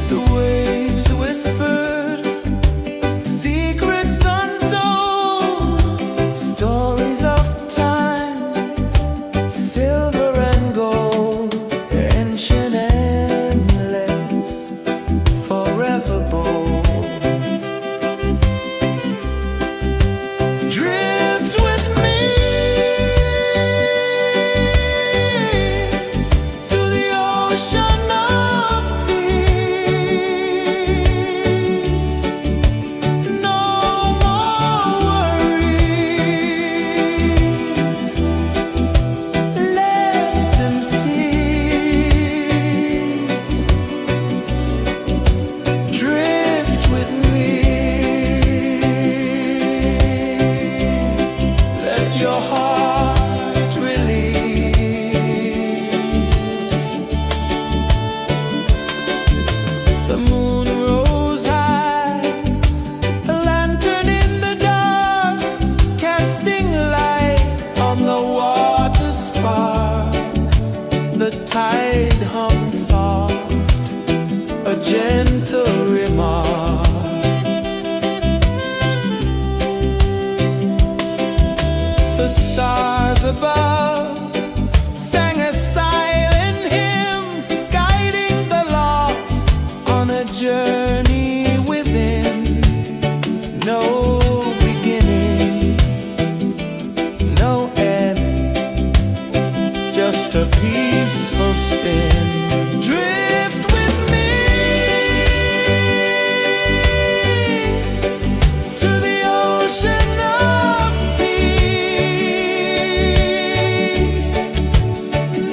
The waves whispered secrets untold, stories of time, silver and gold, ancient, endless, forever bold. Drift with me to the ocean of peace. No more worries. Let them cease. Drift with me. Let your heart release. The moon rose high, a lantern in the dark, casting light on the water spark. The tide hummed soft, a gentle remark. The stars above sang a silent hymn, guiding the lost on a journey within. No beginning, no end, just a peaceful spin. Drift with me to the ocean of peace.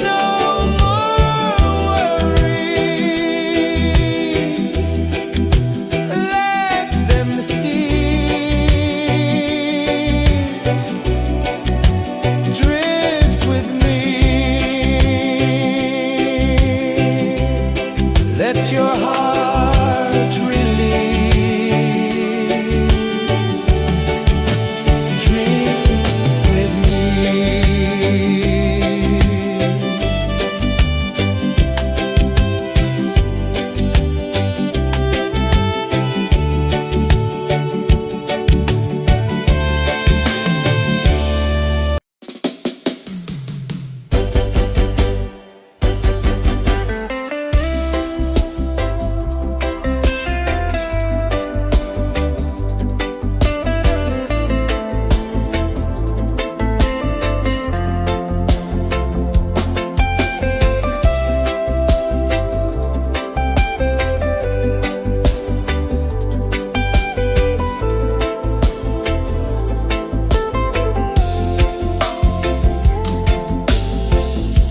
No more worries. Let them cease. Drift with me. Let your heart release. Dream with me.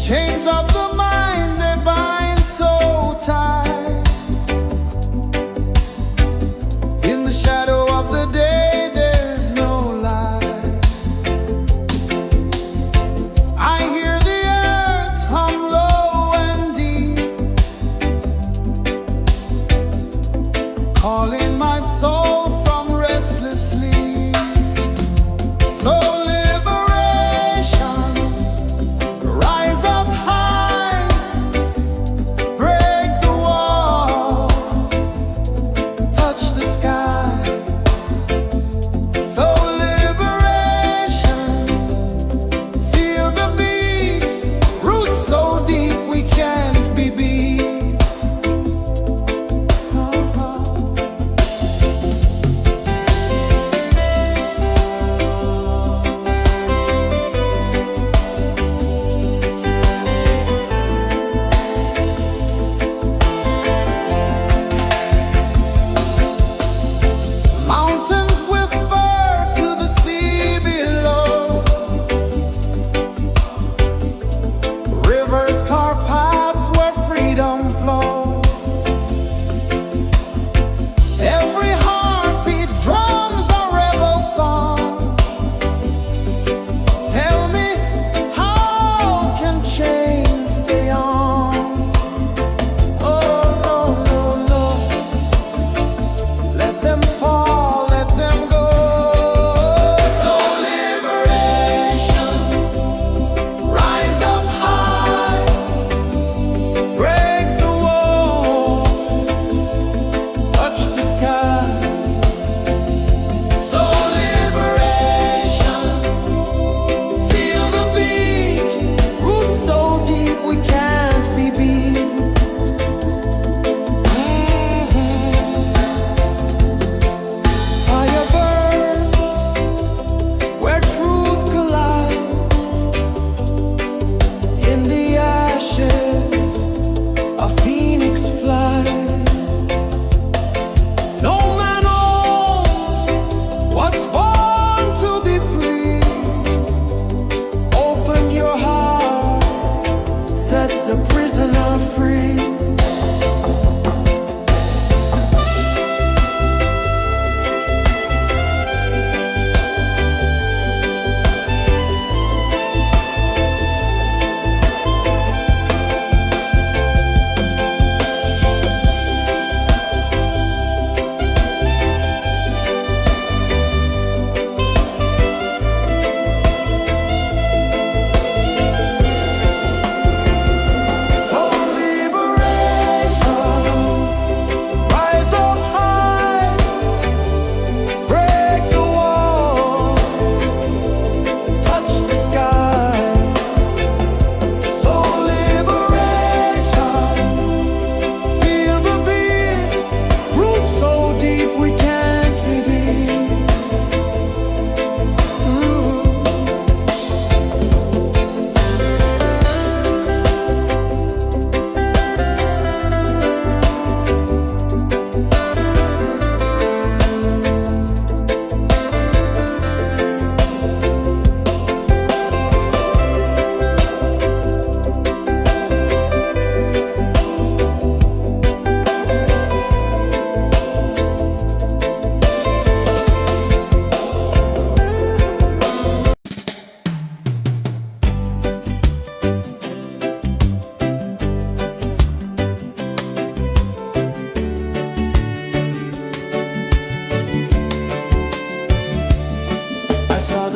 Chains of the mind, they bind so tight. In the shadow of the day, there's no light. I hear the earth hum low and deep, calling my soul from restless sleep. So liberation, rise up high, break the walls, touch the sky. So liberation, feel the beat, roots so deep we can't be beat.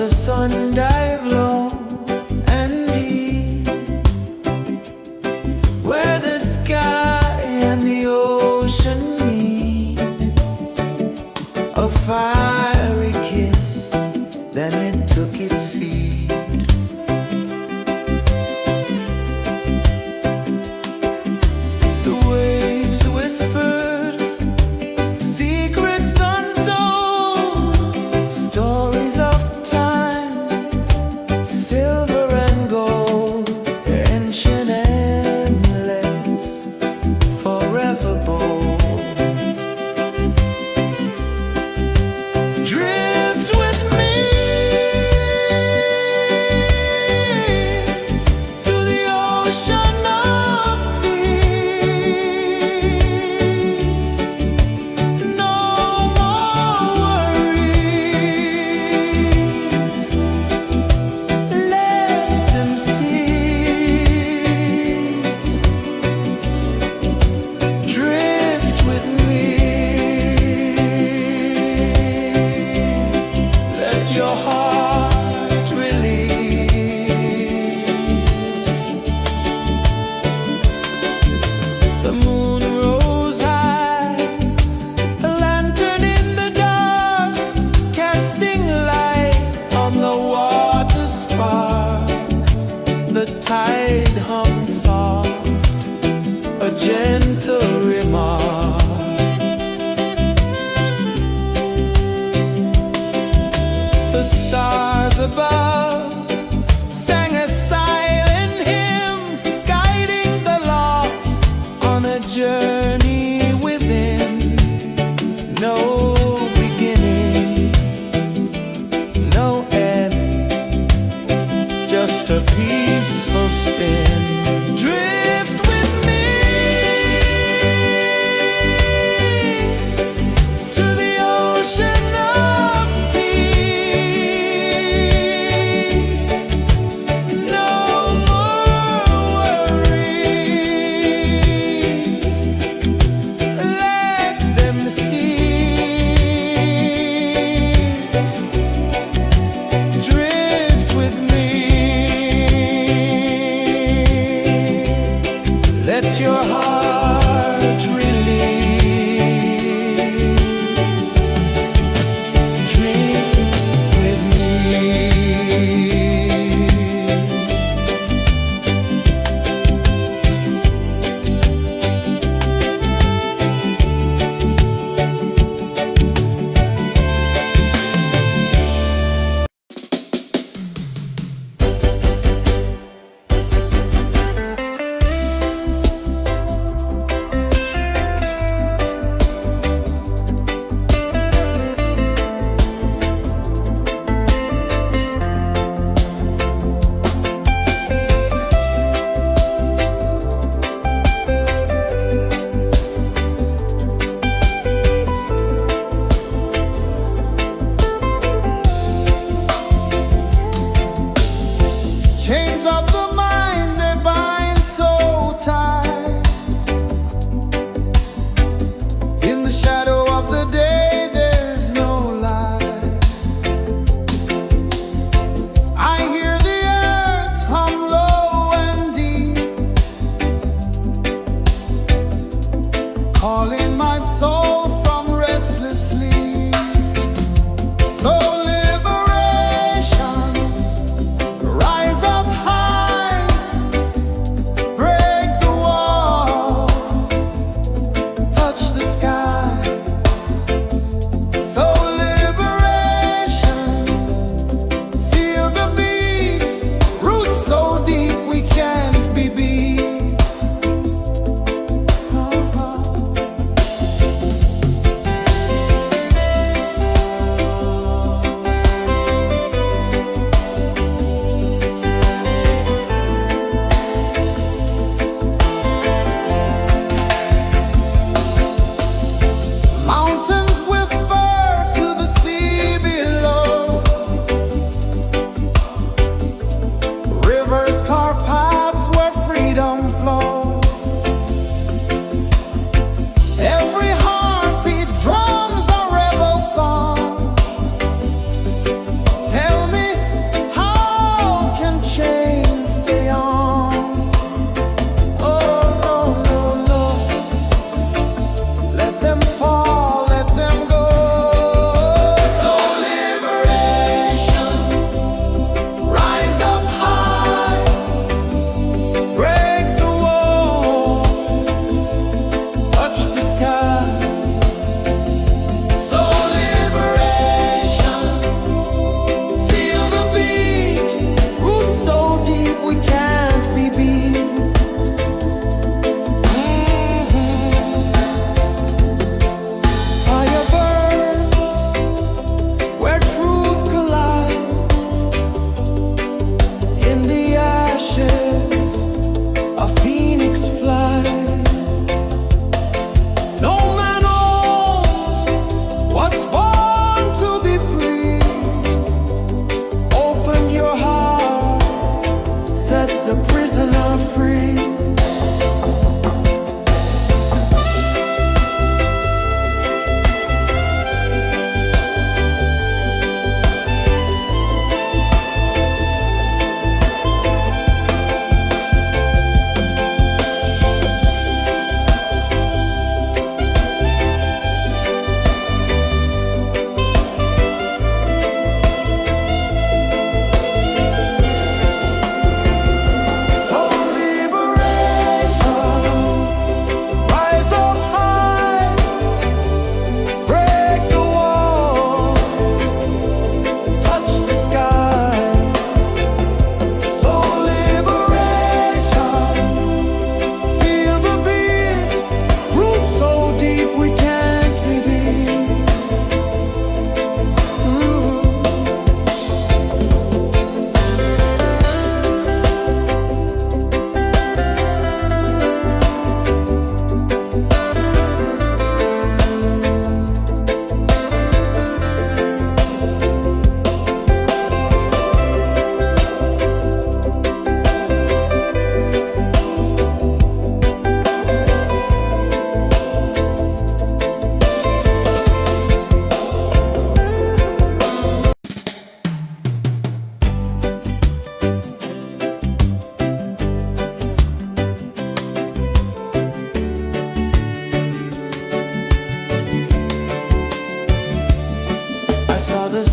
the sun dive low and deep, where the sky and the ocean meet, a fiery kiss, then it took its seed. The waves whispered secrets untold, stories of time, silver and gold, ancient endless, forever bold. Drift with me to the ocean of peace. No more worries, let them cease. Drift with me, let your heart release. The moon rose high, a lantern in the dark, casting light on the water spark. The tide hummed soft, a gentle remark. The stars above sang a silent hymn, guiding the lost on a journey within. No beginning, no end, just a peaceful spin. Drift with me to the ocean of peace. No more worries, let them cease. Drift with me, let your heart release. Drift with me. Chains of the mind, they bind so tight. In the shadow of the day, there's no light. I hear the earth hum low and deep, calling my soul from restless sleep. So liberation, rise up high, break the wall, touch the sky. So liberation, feel the beat, roots so deep we can't be beat.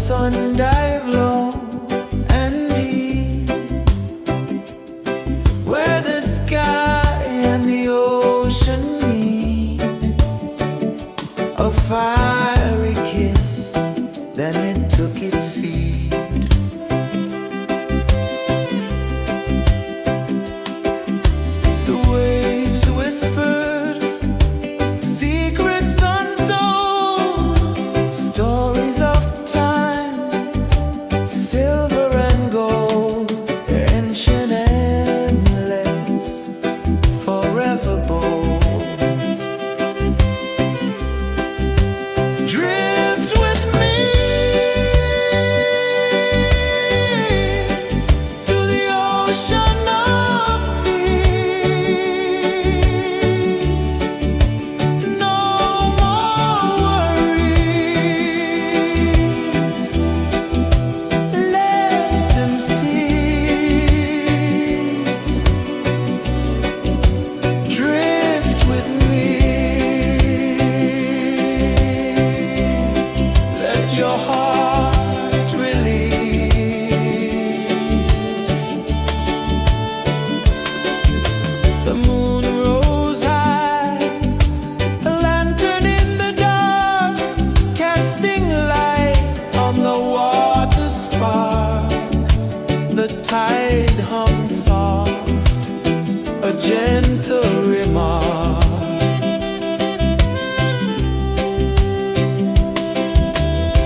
sun dive low and deep, where the sky and the ocean meet. A fiery kiss, then it took its seed. The waves whispered secrets untold, stories of time, silver and gold, ancient, endless, forever bold. Drift with me to the ocean of peace. No more worries. Let them cease. Drift with me. Let your heart release. The moon rose high, a lantern in the dark, casting light on the water spark. The tide hummed soft, a gentle remark.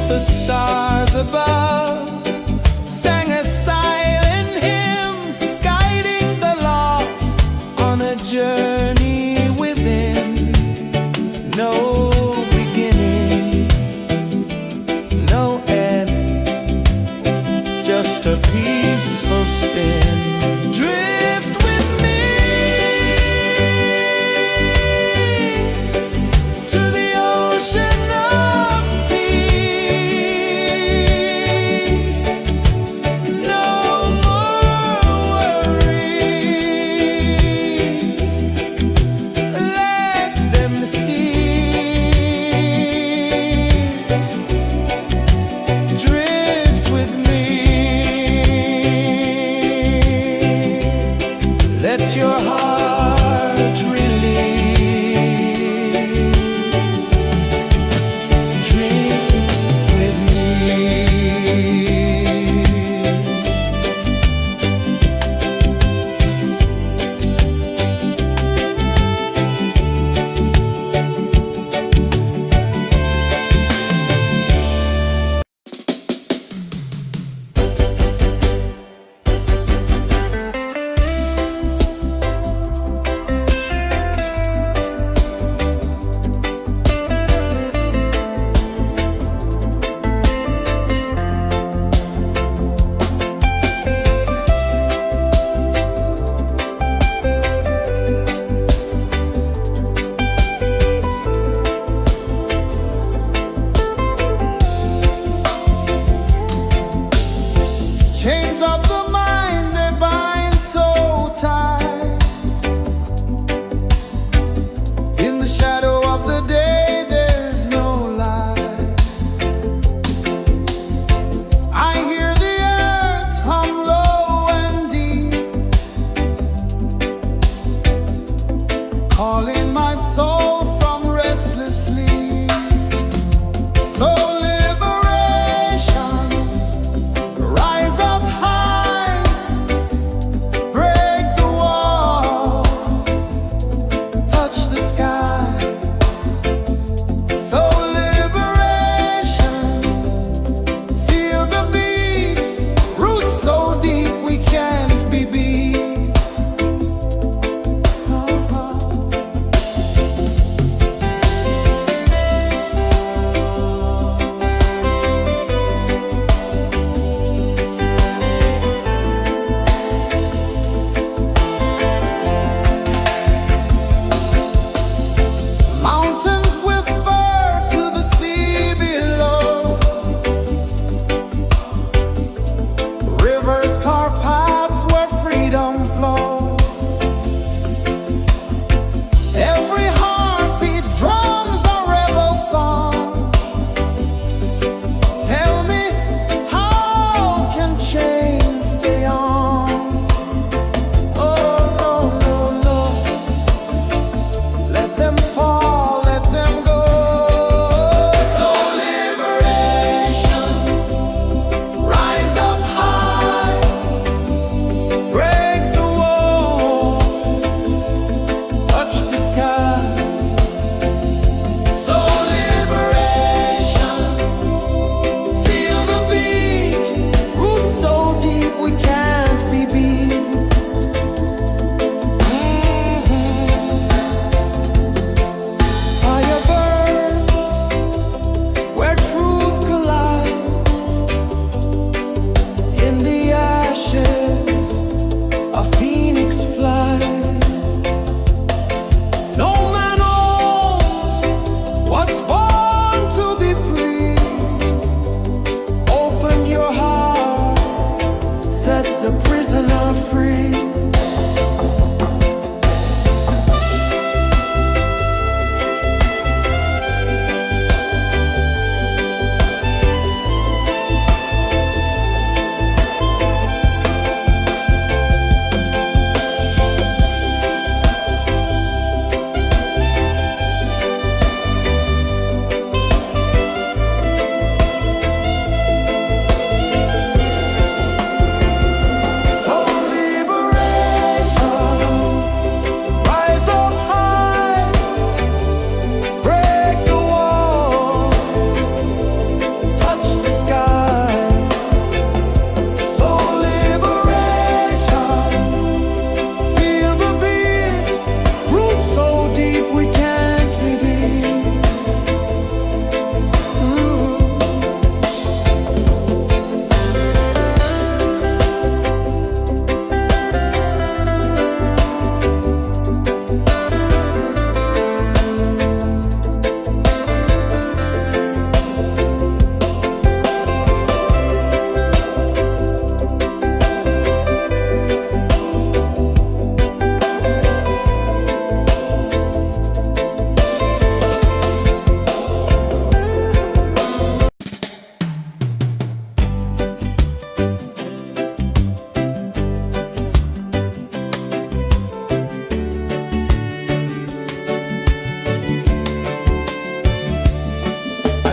The stars above sang a silent hymn, guiding the lost on a journey within. No beginning, no end, just a peaceful spin. Drift with me to the ocean of peace. No more worries. Let them cease.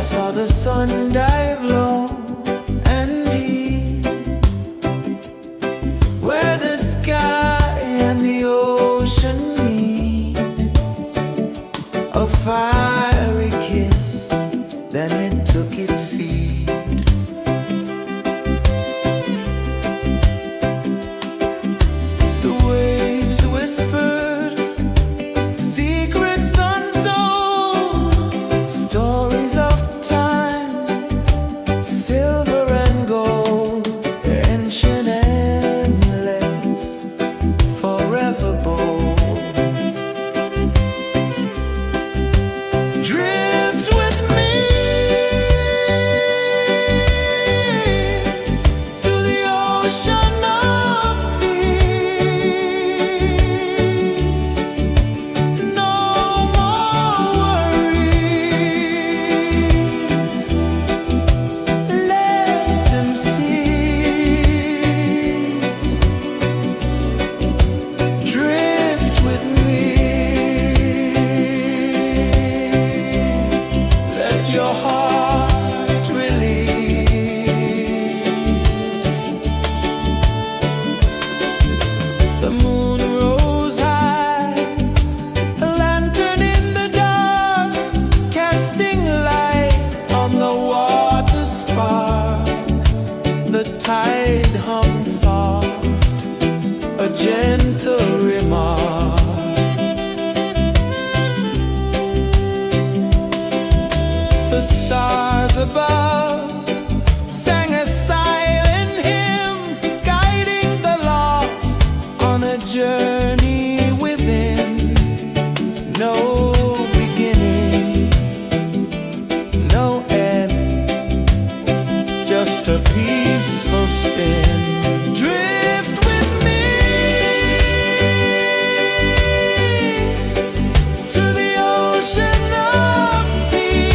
saw the sun dive low and deep, where the sky and the ocean meet. A fiery kiss, then it took its seat. The waves whispered secrets untold, stories of time, silver and gold, ancient, endless, forever bold. Drift with me to the ocean of peace. No more worries, let them cease. Drift with me, let your heart release. The moon rose high, a lantern in the dark, casting light on the water spark. The tide hummed soft, a gentle remark. The stars above sang a silent hymn, guiding the lost on a journey within. No beginning, no end, just a peaceful spin. Drift with me to the ocean of peace.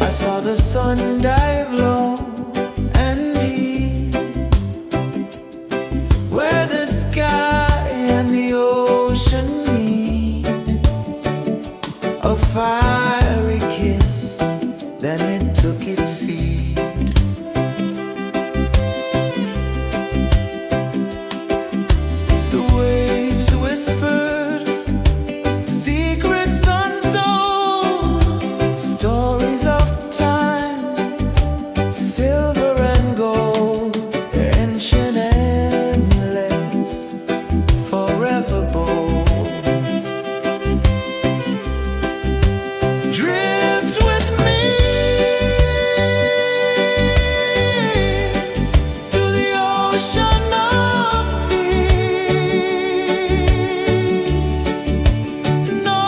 I saw the sun dive low and deep, where the sky and the ocean meet. A fiery kiss, then it took its seed. The waves whispered secrets untold, stories of time, silver and gold, ancient endless, forever bold. Drift with me to the ocean of peace. No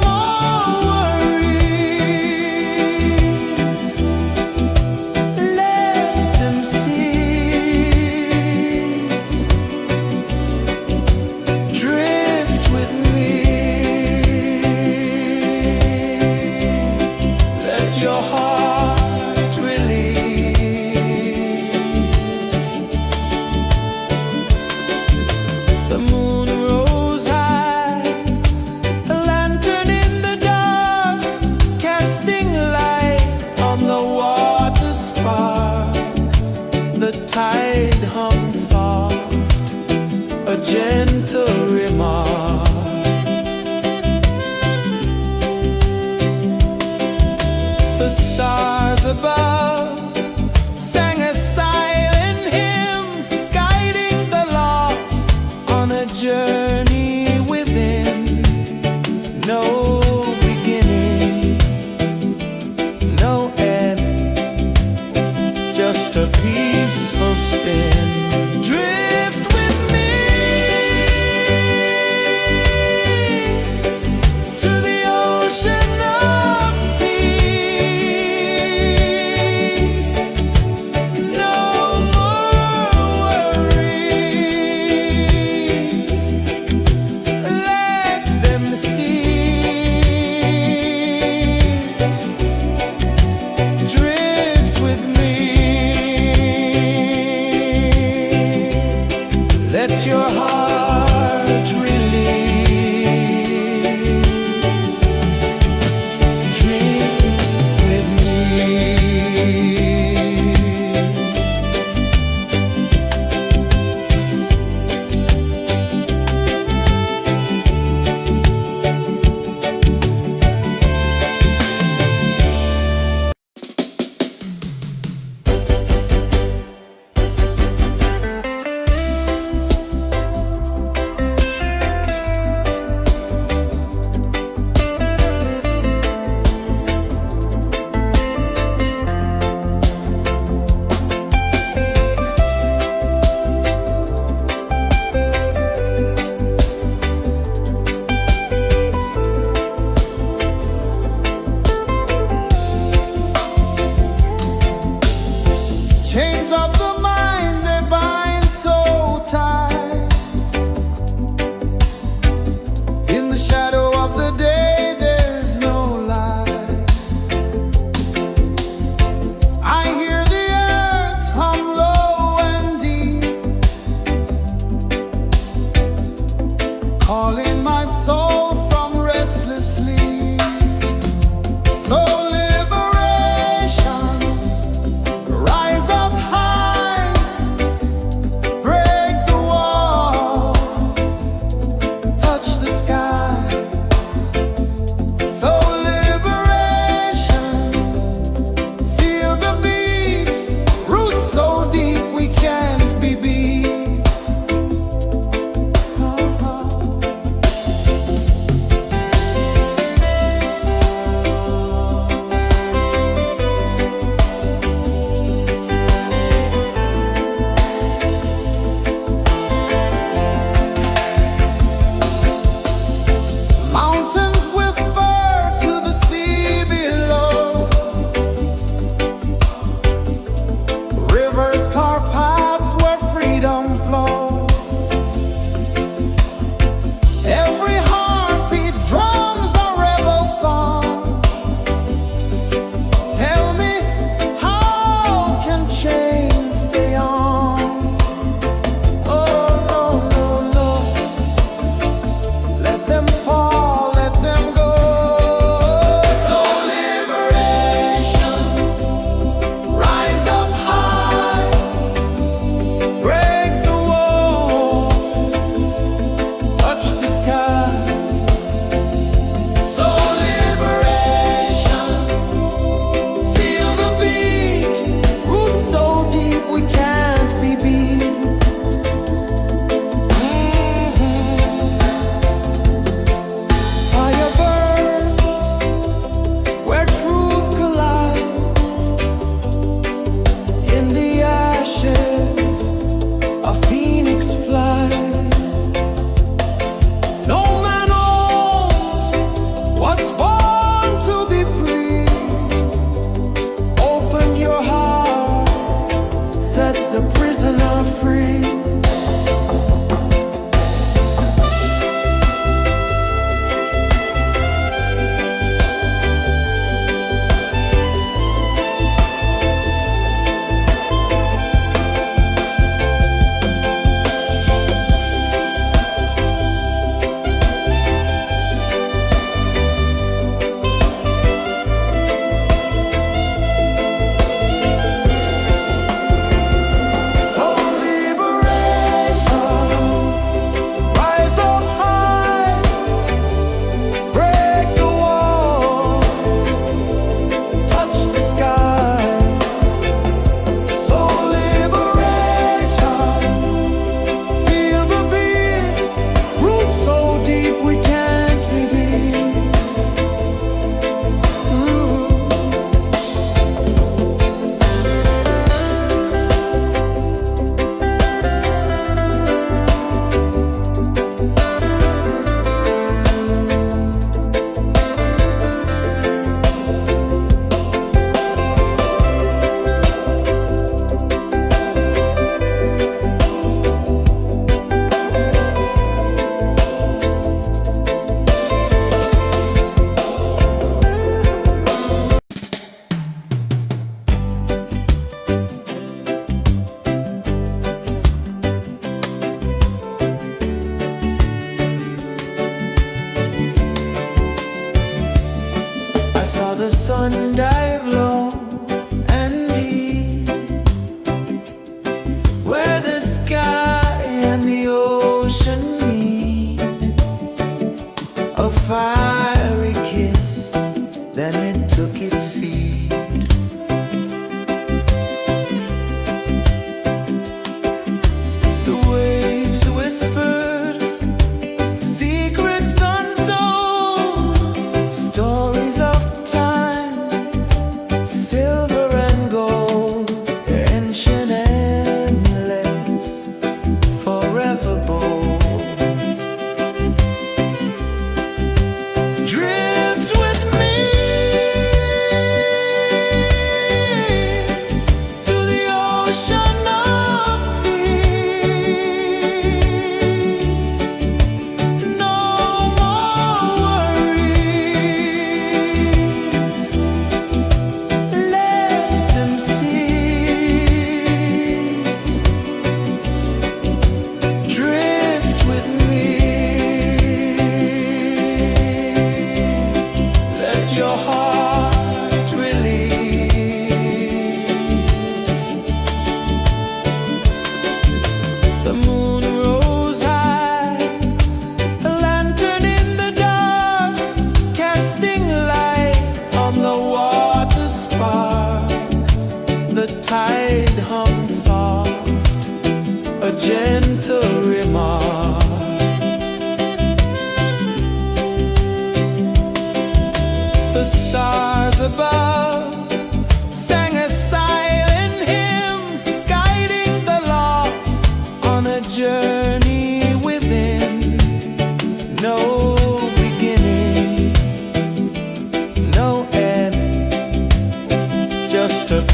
more worries, let them cease. Drift with me, let your heart release. The moon rose high, a lantern in the dark, casting light on the water spark. The tide hummed soft, a gentle remark. The stars above sang a silent hymn, guiding the lost on a journey within. No beginning, no end, just a peaceful spin. Drift with me to the ocean of peace. No more worries, let them cease. Drift with me, let your heart release. Dream with me.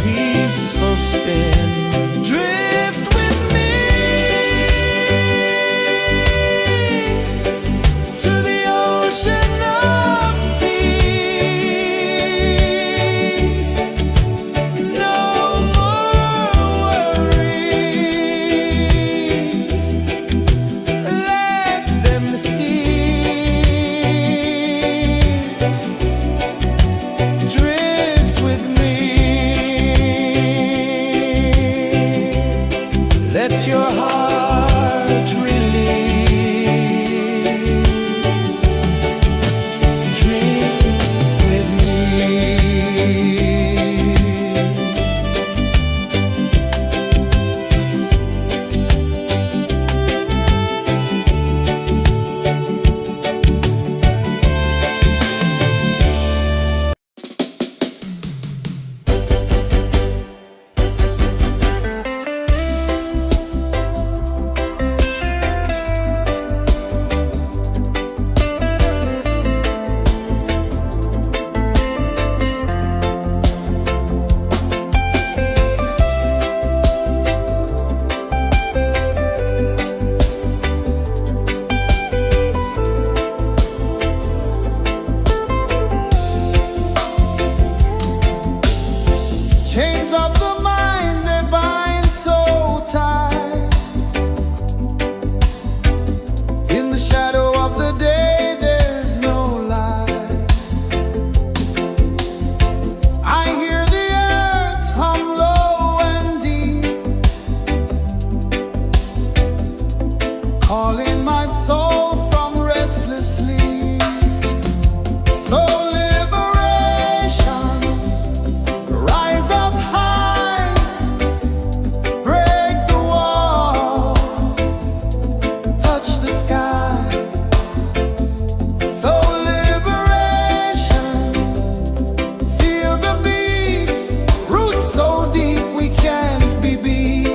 peaceful spin. Drift with me to the ocean of peace. No more worries. Let them cease. Drift with me. Let your heart release. Drift with me. Chains of the mind, they bind so tight. In the shadow of the day, there's no light. I hear the earth hum low and deep, calling my soul from restless sleep. So liberation, rise up high, break the wall, touch the sky. So liberation, feel the beat, roots so deep we can't be beat.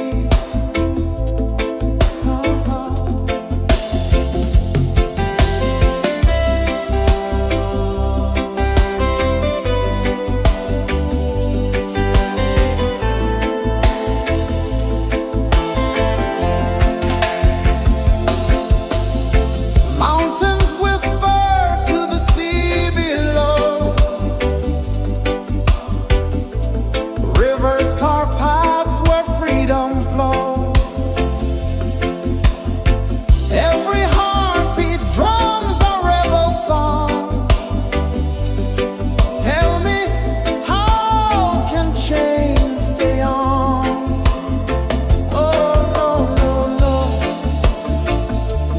Mountains whisper to the sea below. Rivers carve paths where freedom flows. Every heartbeat drums a rebel song. Tell me, how can chains stay on? Oh, no, no, no.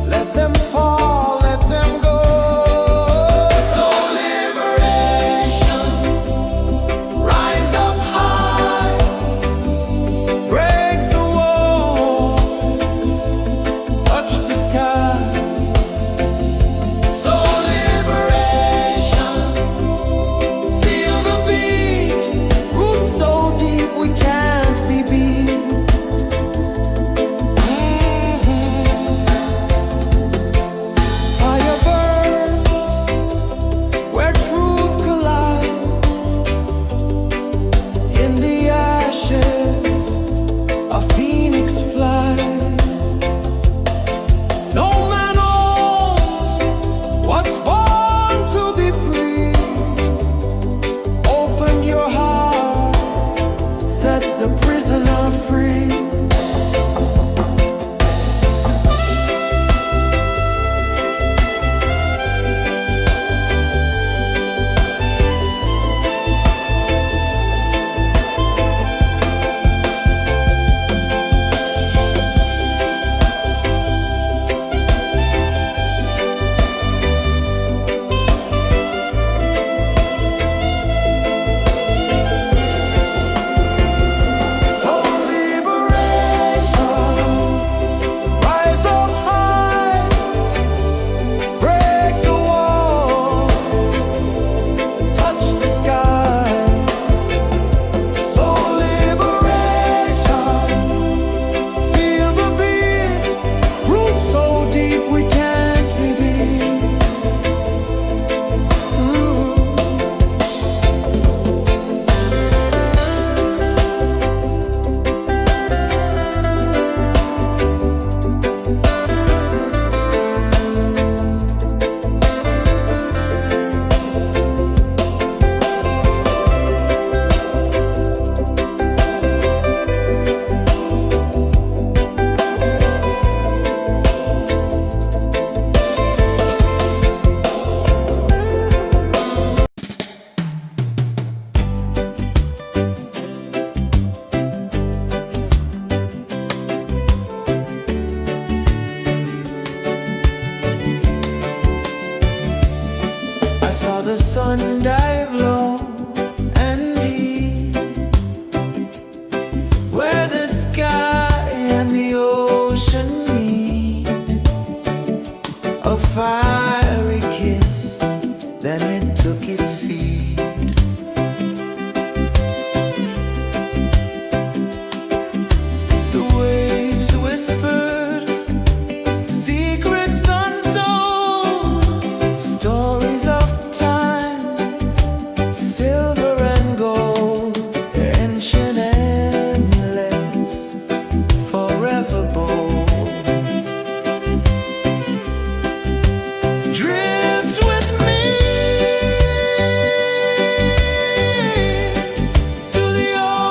Let them fall, let them go. So liberation, rise up high,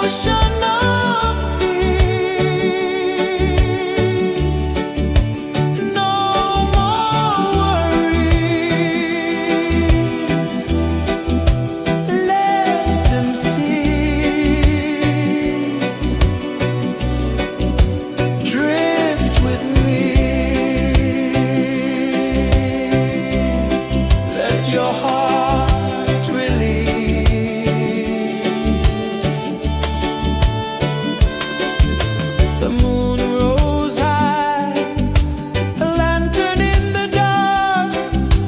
ocean of peace. No more worries. Let them cease. Drift with me. Let your heart release. The moon rose high, a lantern in the dark,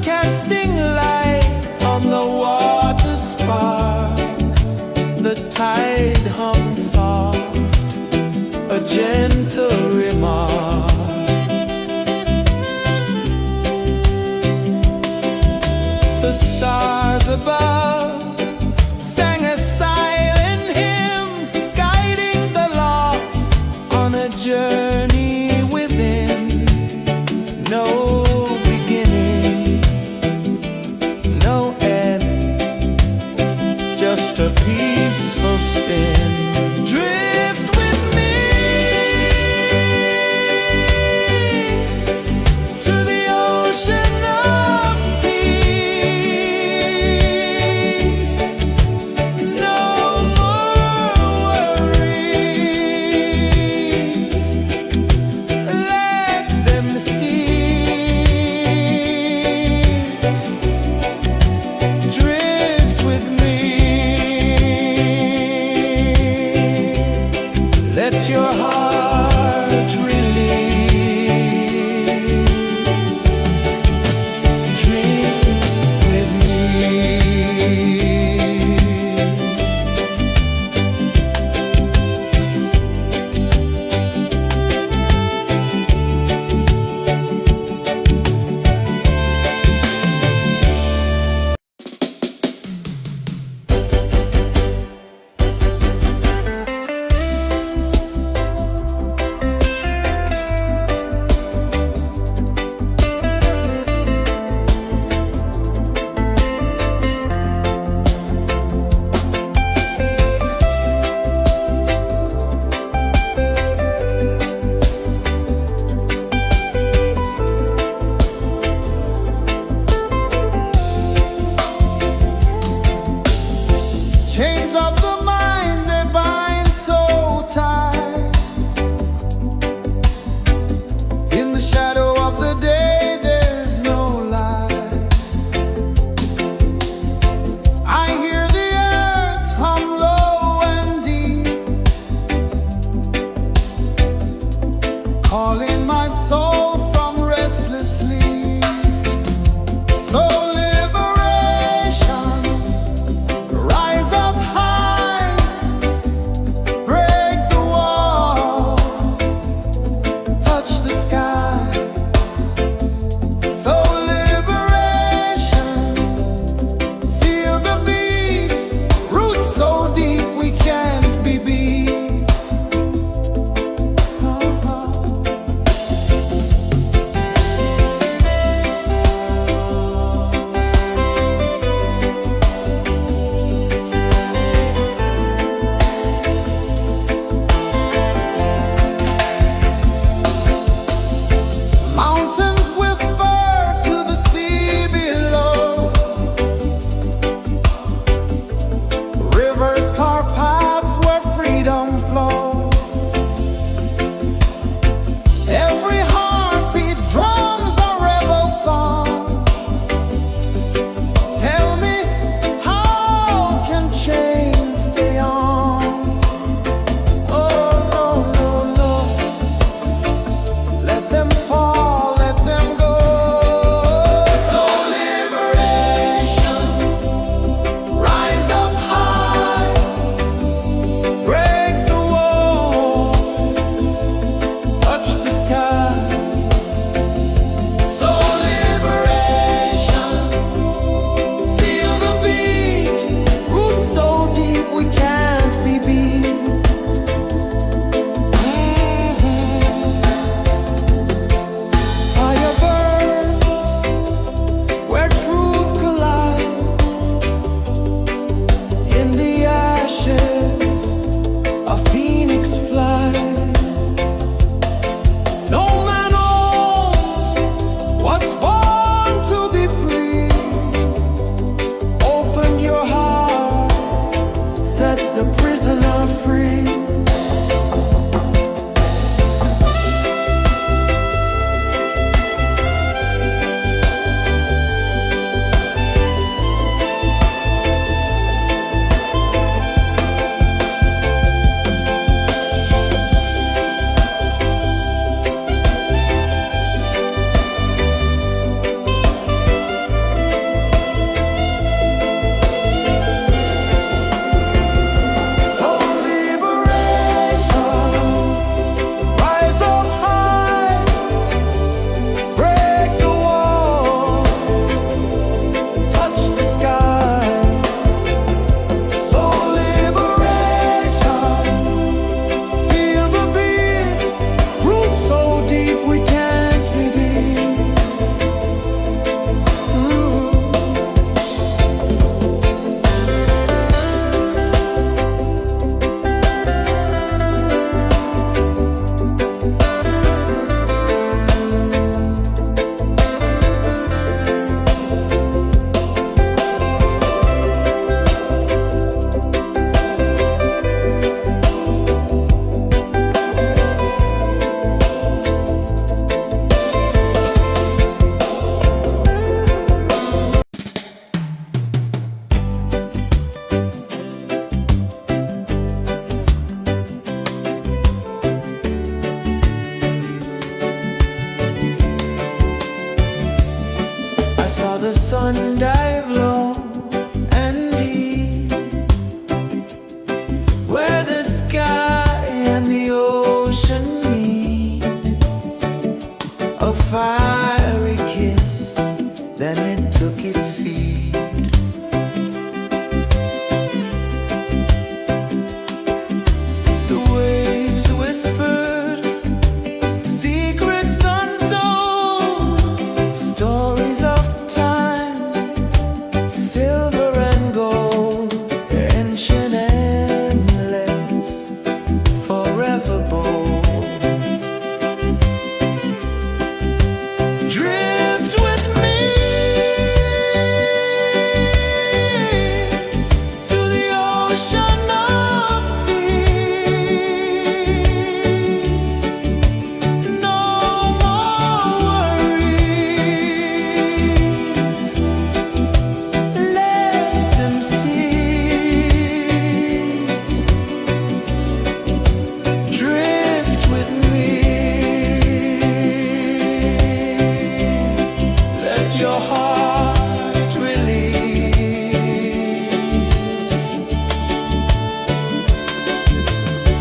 casting light on the water spark. The tide hummed soft, a gentle remark. The stars above sang a silent hymn, guiding the lost on a journey within. No beginning, no end, just a peaceful spin. Drift with me to the ocean of peace. No more worries. Let them cease. Drift with me. Let your heart release. Dream with me.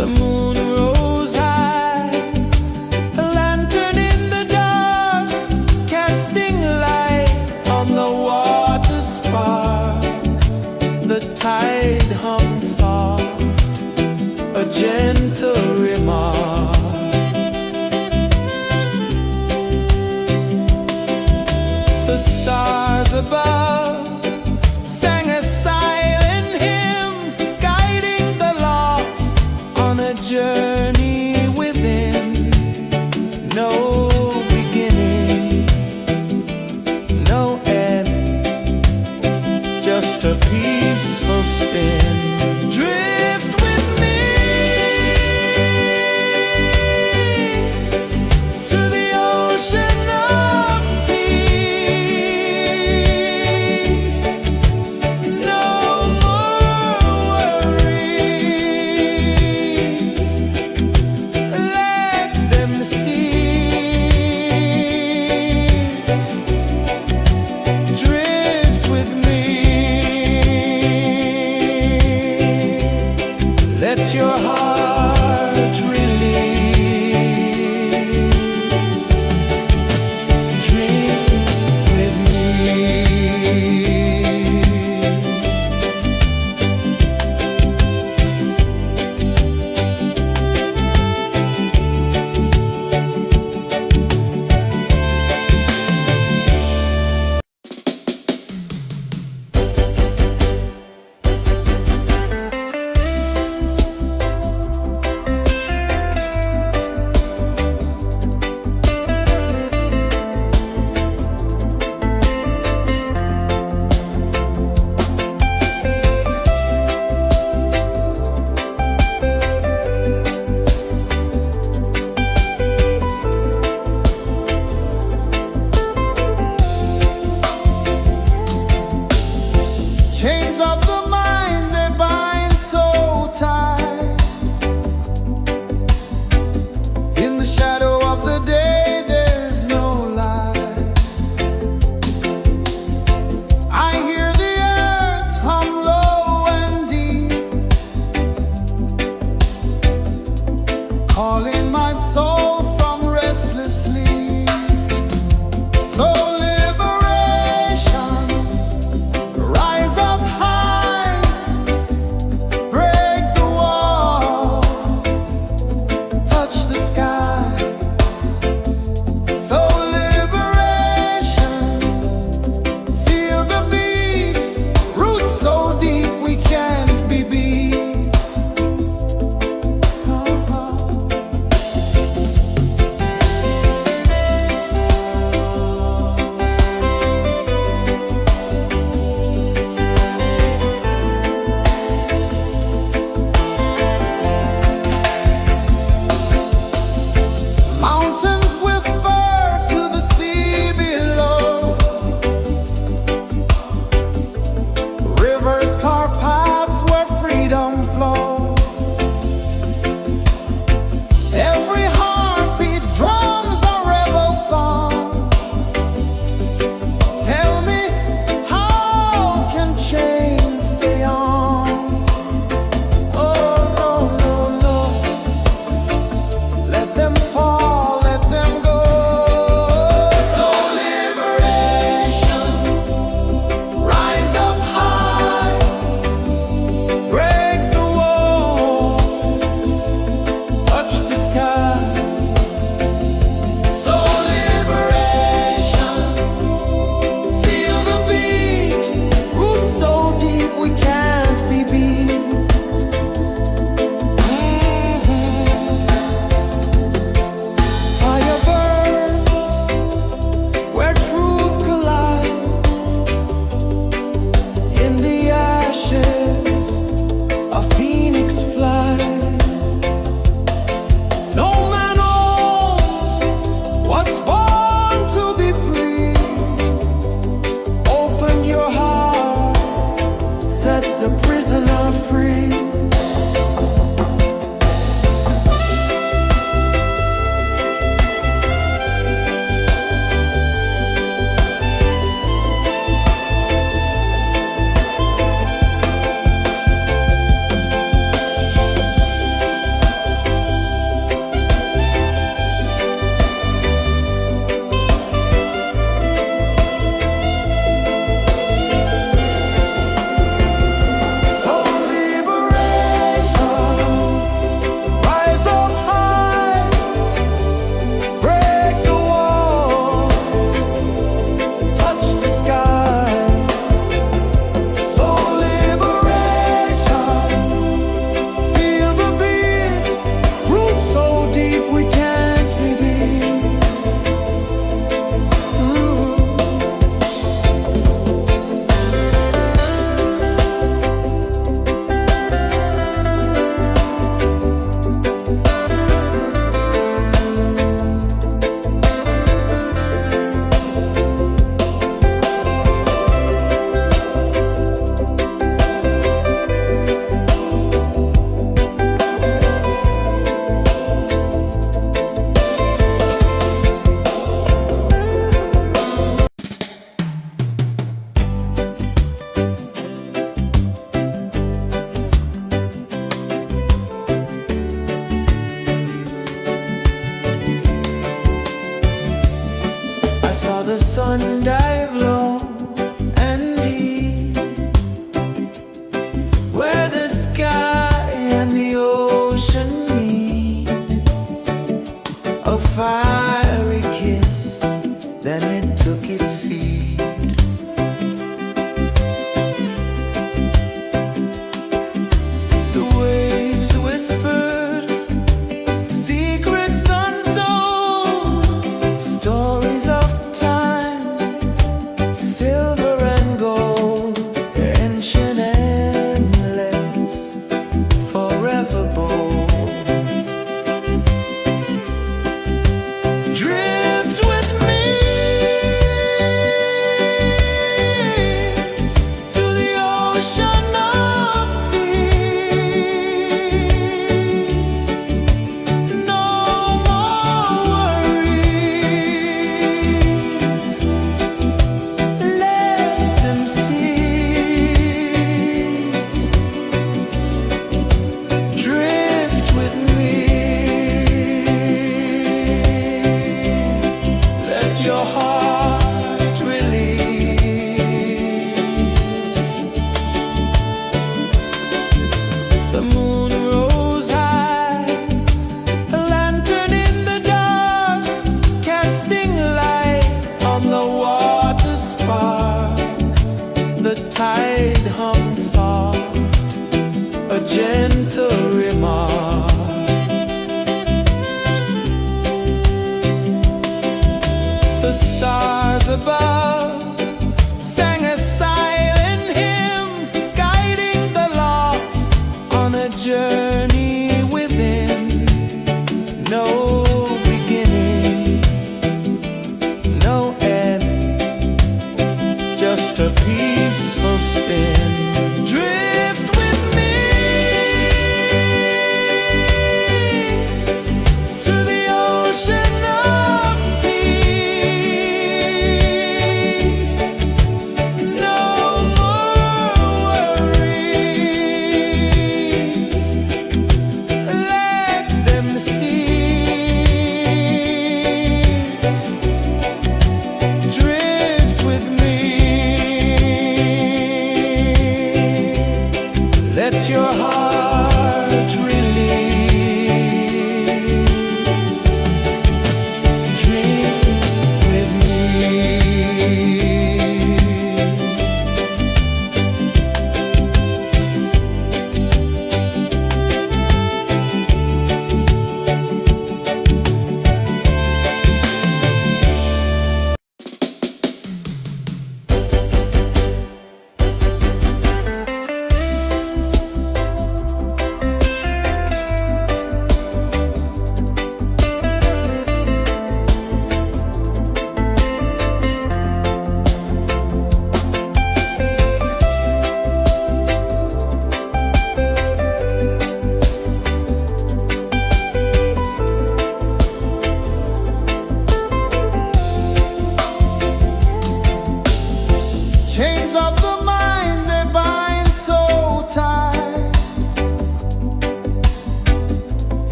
The moon rose high, a lantern in the dark, casting light on the water spark. The tide hummed soft, a gentle remark. The stars above sang a silent hymn, guiding the lost on a journey within. No beginning, no end, just a peaceful spin. Drift with me to the ocean of peace.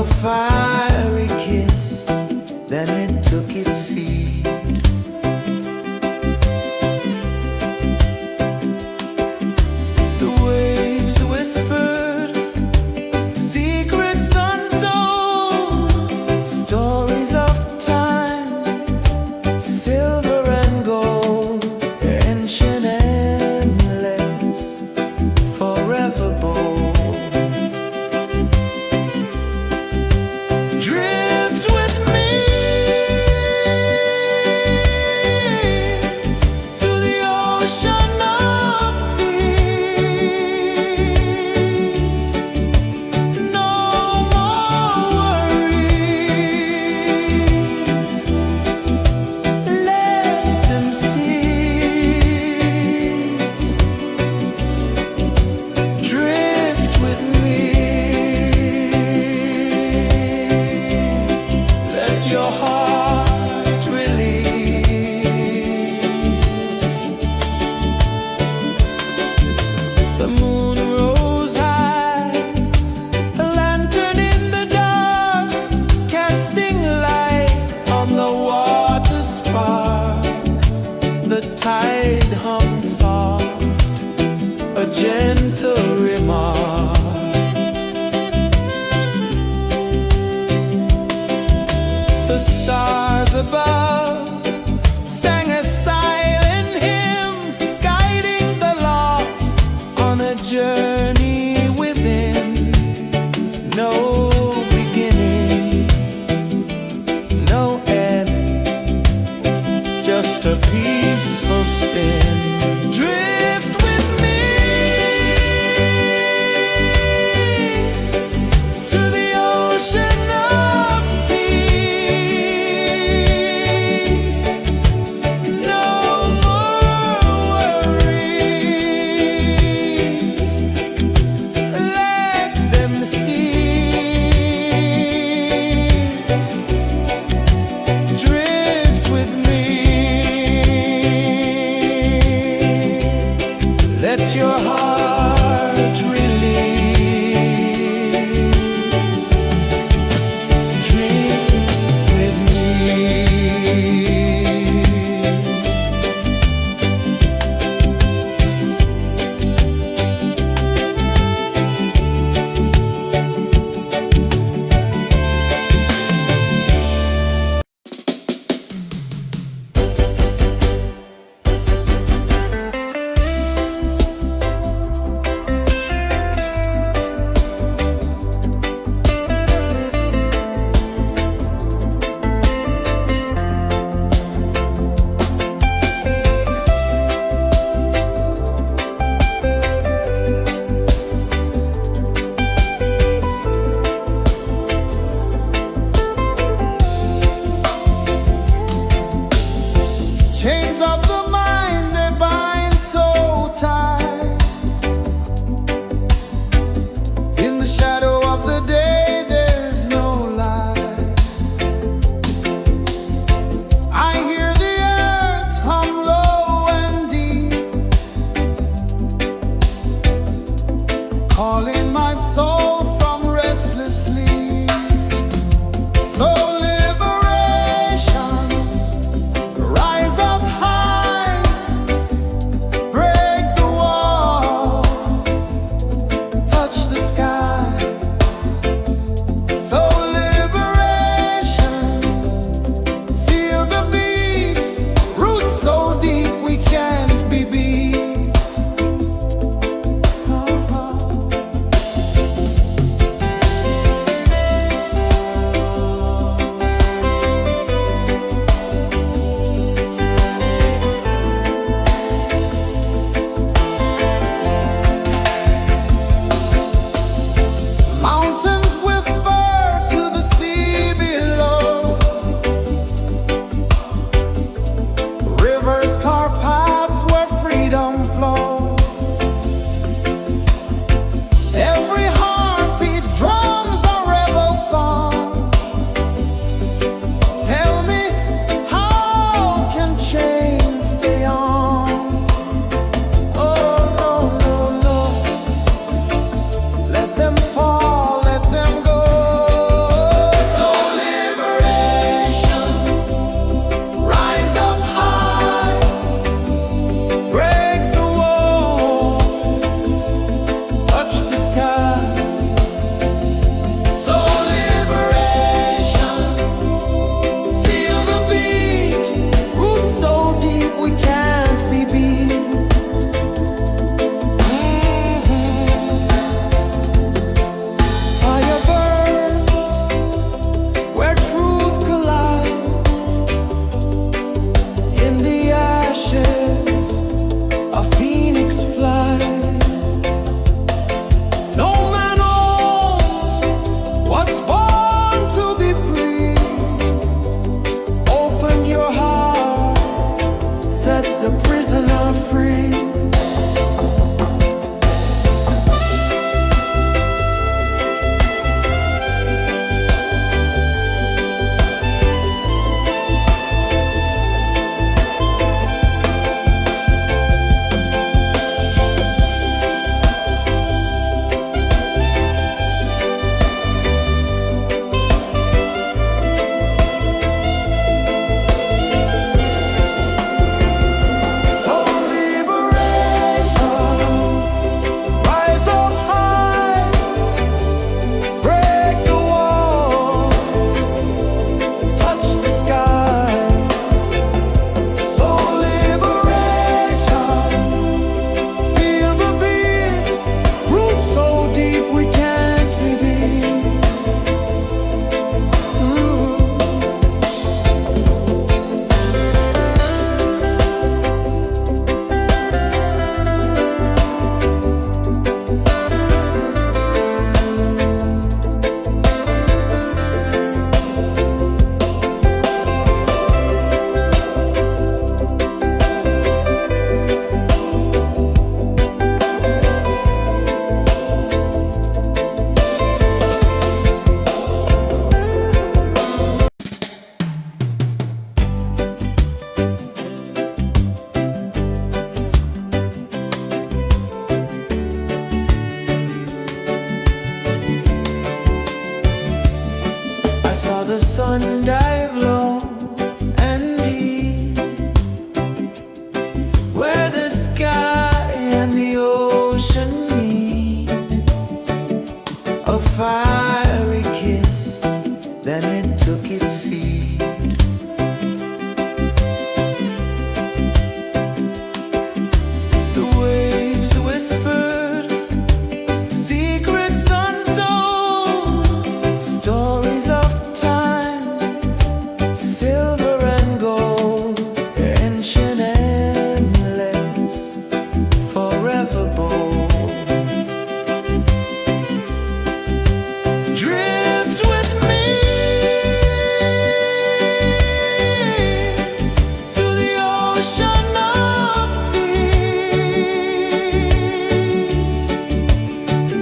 a fiery kiss, then it took its seed. The waves whispered secrets untold, stories of time, silver and gold, ancient, endless, forever bold. Drift with me to the ocean of peace. No more worries, let them cease. Drift with me, let your heart release. The moon rose high, a lantern in the dark, casting light on the water spark. The tide hummed soft, a gentle remark. The stars above sang a silent hymn, guiding the lost on a journey within. No beginning, no end, just a peaceful spin. Drift with me to the ocean of peace. saw the sun dive low and deep, where the sky and the ocean meet. A fiery kiss, then it took its seed. The waves whispered secrets untold, stories of time, silver and gold, ancient, endless, forever bold. Drift with me to the ocean of peace.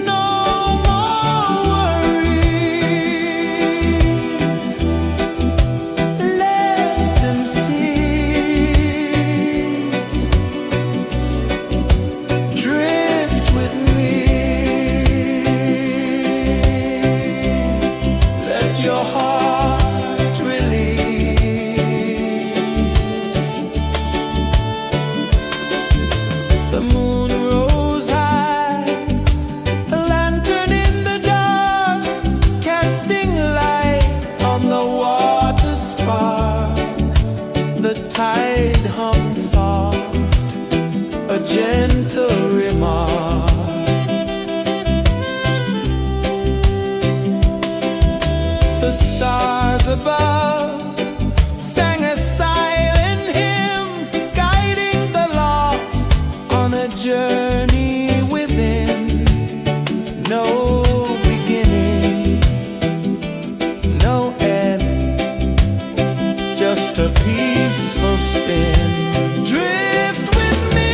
No more worries, let them cease. Drift with me, let your heart release. The moon rose high, a lantern in the dark, casting light on the water spark. The tide hummed soft, a gentle remark. The stars above sang a silent hymn, guiding the lost on a journey within. No beginning, no end, just a peaceful spin. Drift with me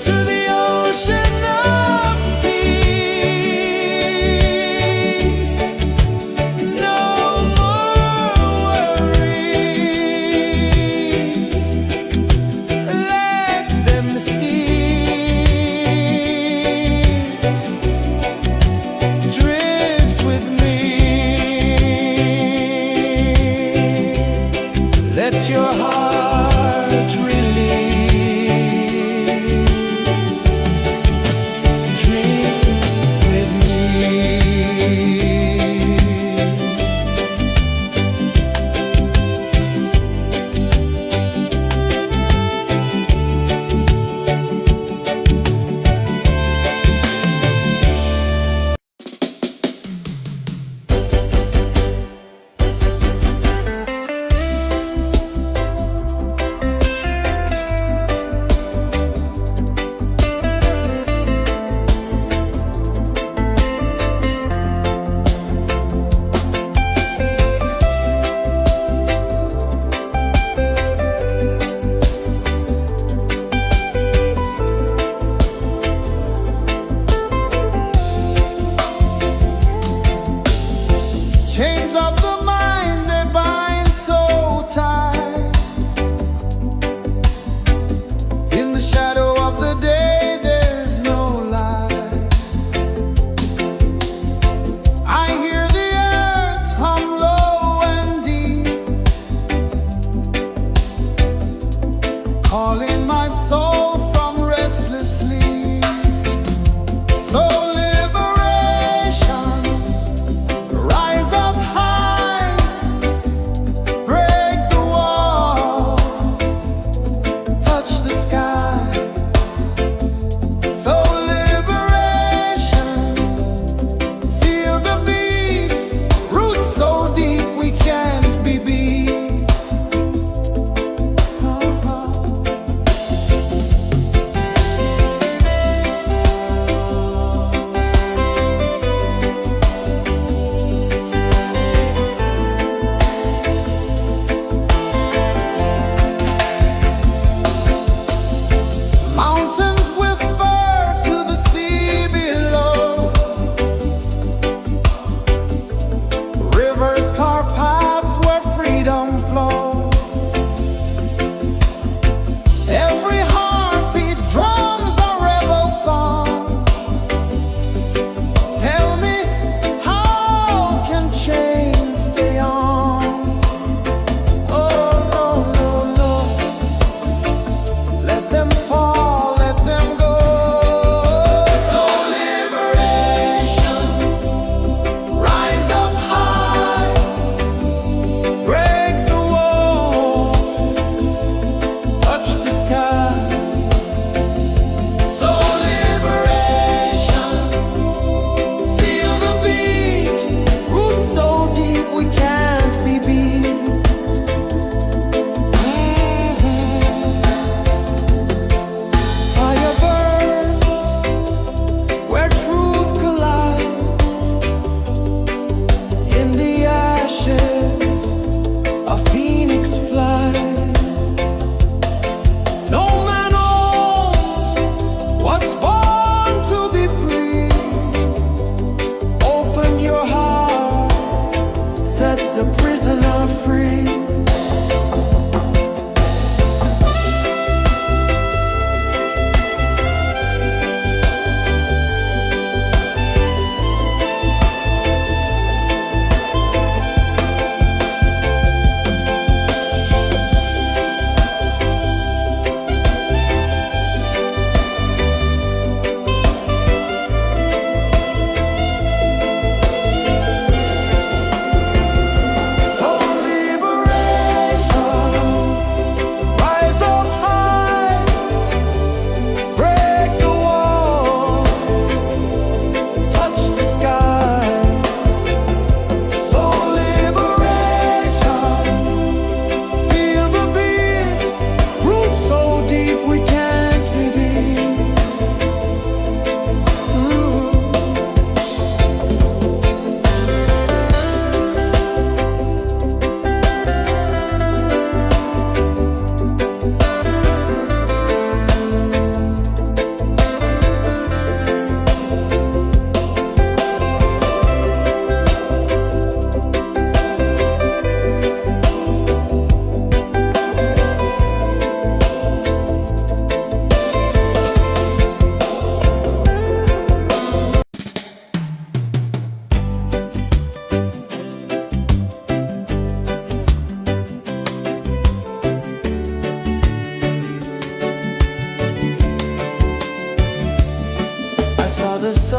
to the ocean of peace.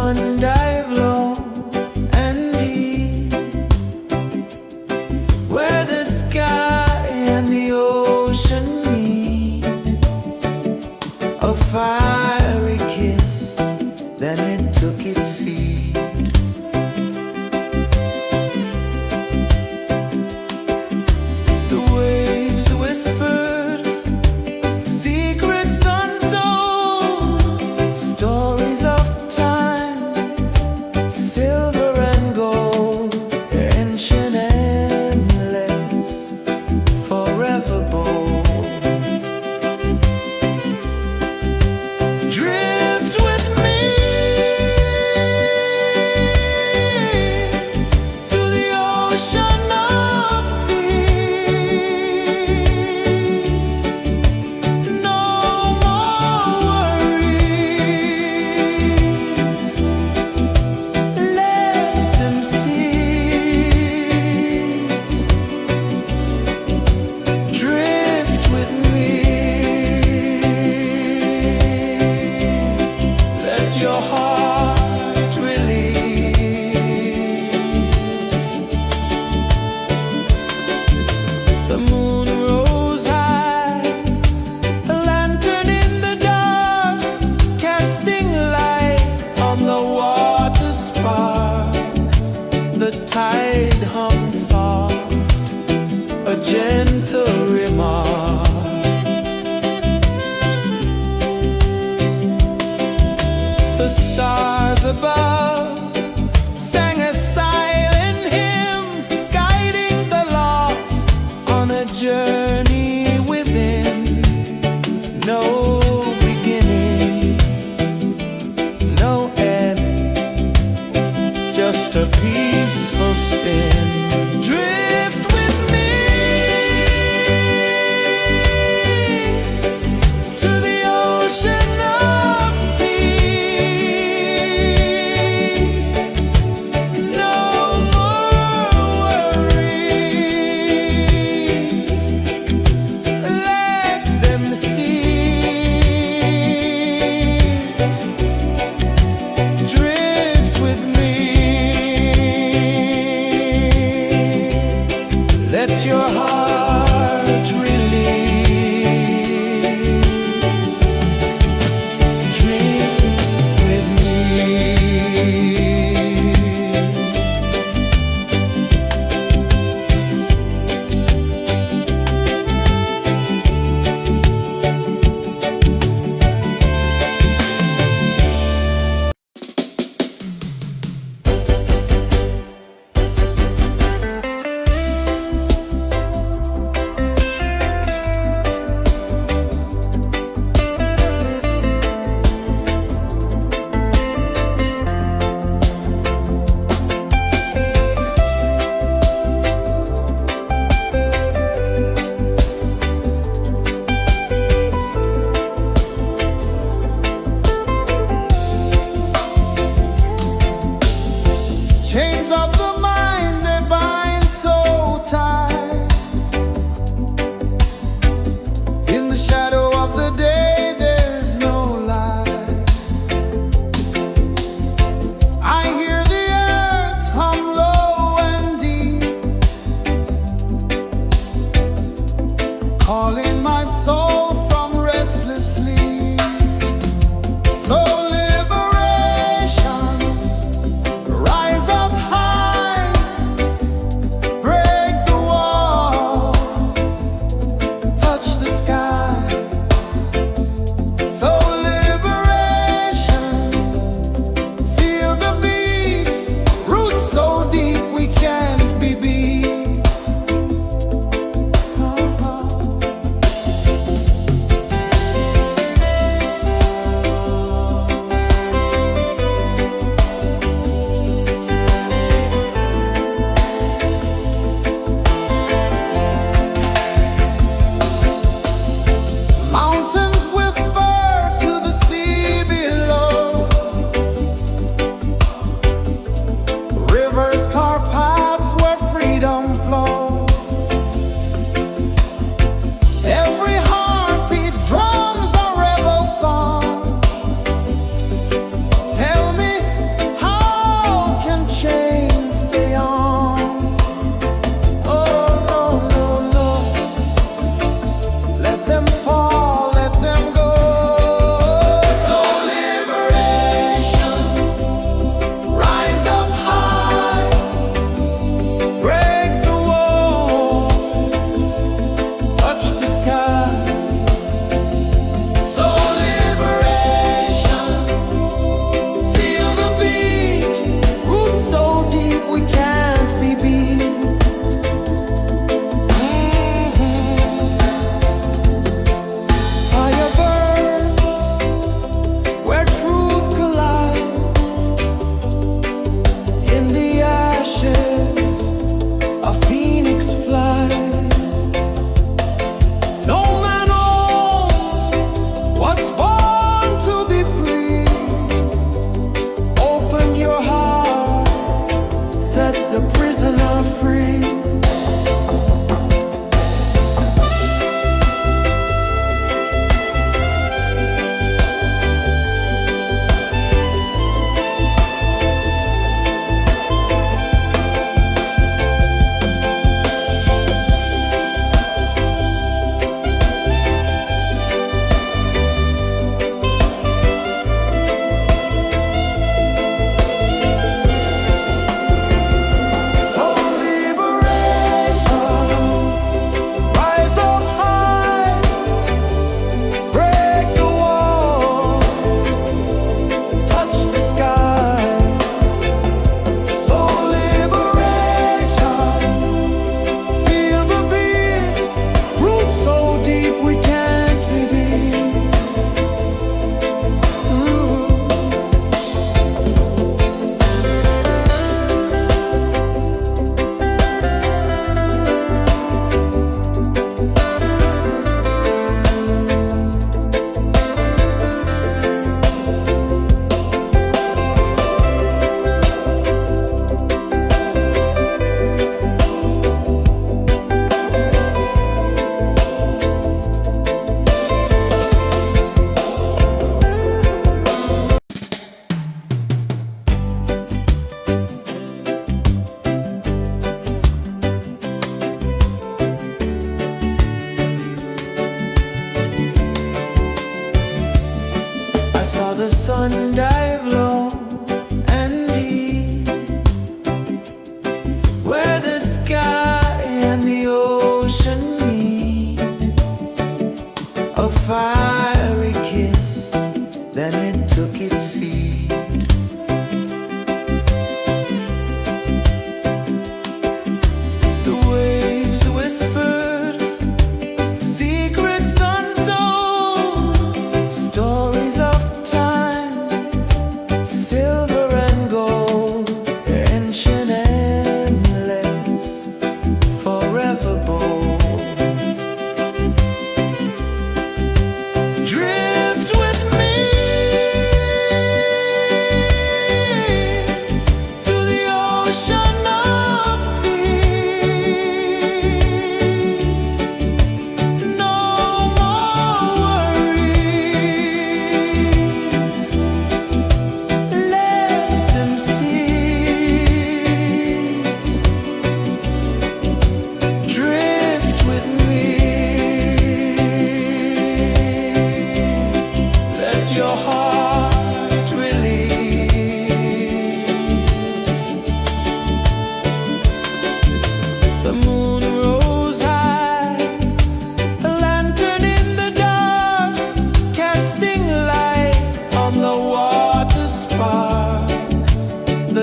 sun dive low and deep, where the sky and the ocean meet, a fiery kiss, then it took its seat. The waves whispered secrets untold, stories of time, silver and gold, ancient, endless, forever bold. Drift with me to the ocean of peace. No more worries, let them cease. Drift with me, let your heart release. The moon rose high, a lantern in the dark, casting light on the water spark. The tide hummed soft, a gentle remark. The stars above sang a silent hymn, guiding the lost on a journey within. No beginning, no end, just a peaceful spin. Drift with me to the ocean of peace. No more worries, let them cease. Drift with me.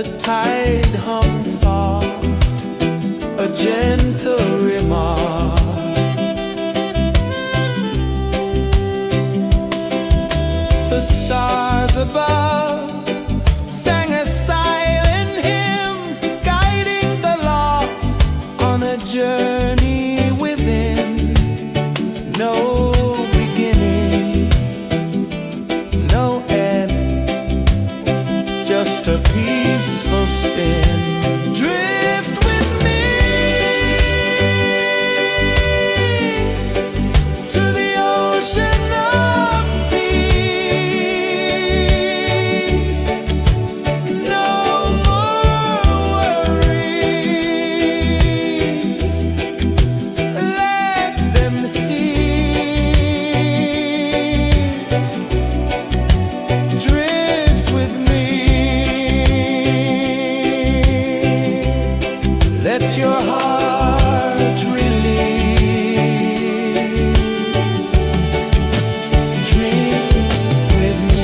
the tide hung soft, a gentle remark. The stars above sang a silent hymn, guiding the lost on a journey within. No beginning, no end, just a peaceful spin. Drift with me to the ocean of peace. No more worries, let them cease. Drift with me, let your heart release. Dream with me.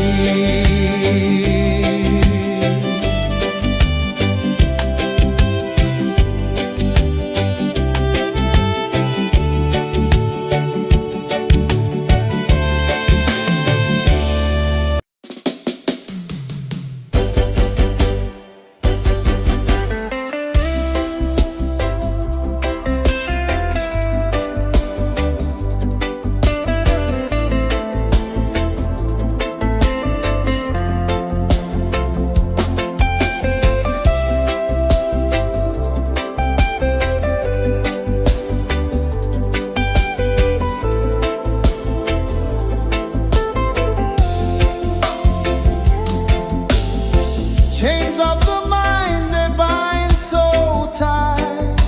Chains of the mind, they bind so tight.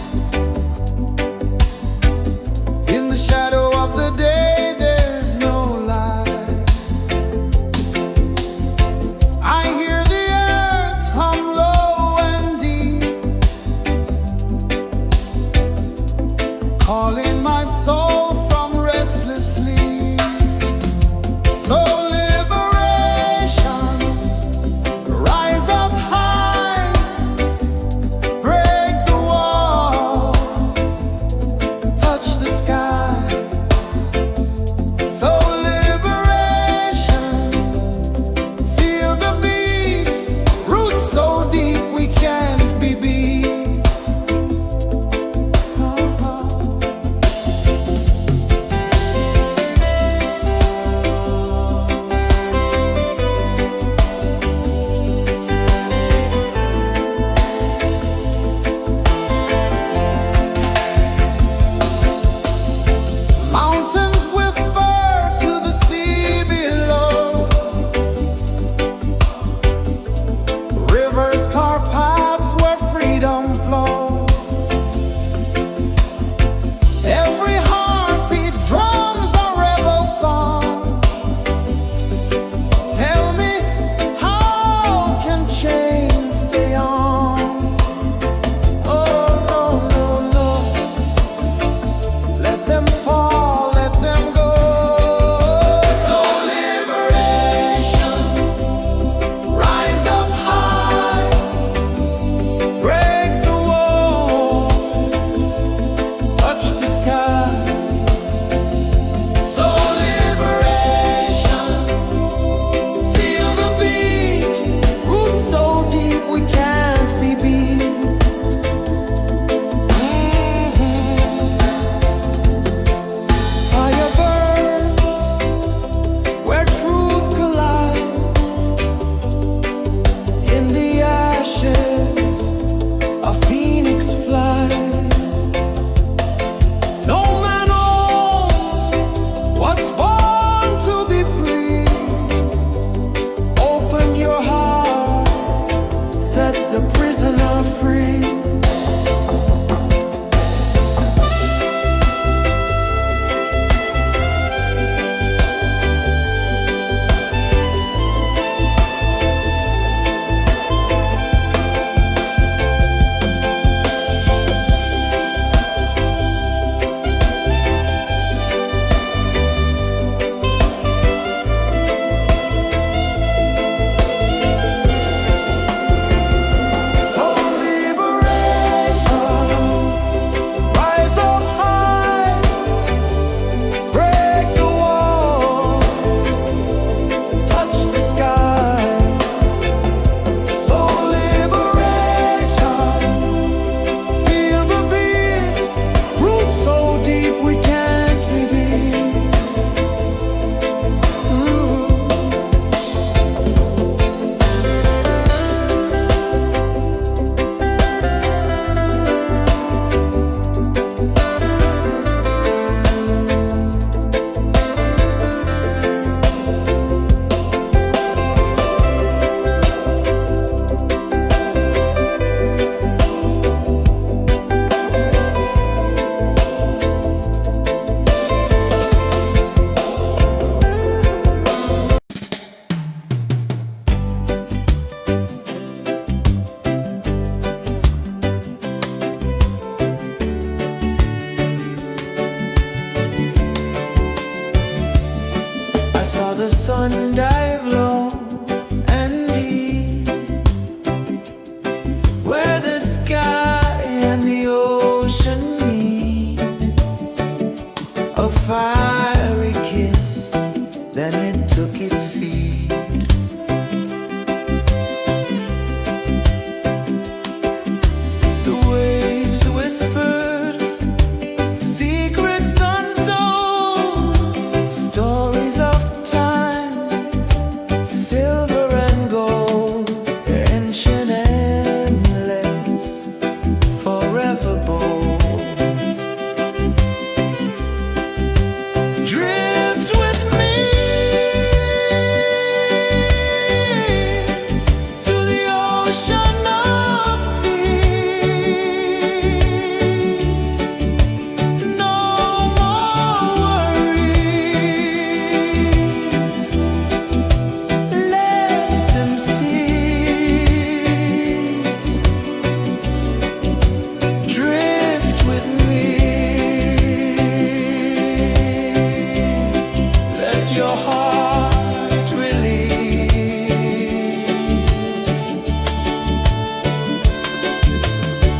In the shadow of the day, there's no light. I hear the earth hum low and deep, calling my soul from restless sleep. So liberation, rise up high, break the walls, touch the sky. So liberation, feel the beat, roots so deep we can't be beat. Mountains whisper to the sea below, rivers carve paths where freedom flows. Every heartbeat drums a rebel song. Tell me, how can chains stay on? Oh no, no, no, let them fall, let them go. So liberation, rise up high, break the walls, touch the sky. So liberation, feel the beat, roots so deep we can't be beat. Fire burns where truth collides. In the ashes, a phoenix flies. No man owns what's born to be free. Open your heart, set the prisoner free.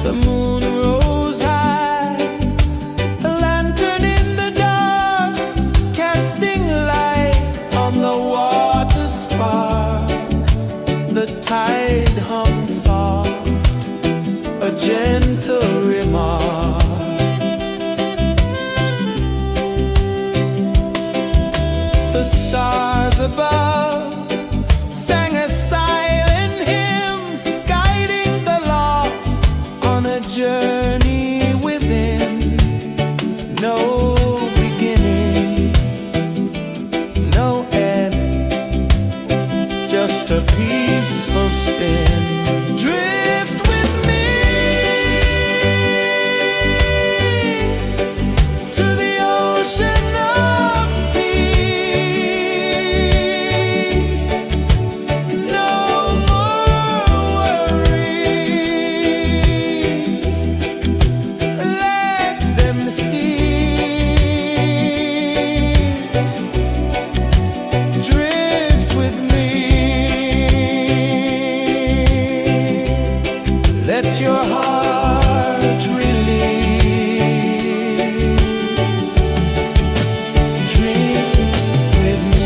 The moon rose high, a lantern in the dark, casting light on the water spark. The tide hummed soft, a gentle remark. The stars above sang a silent hymn, guiding the lost on a journey within. No beginning, no end, just a peaceful spin. Drift with me to the ocean of peace. No more worries, let them cease. Drift with me, let your heart release. Dream with me.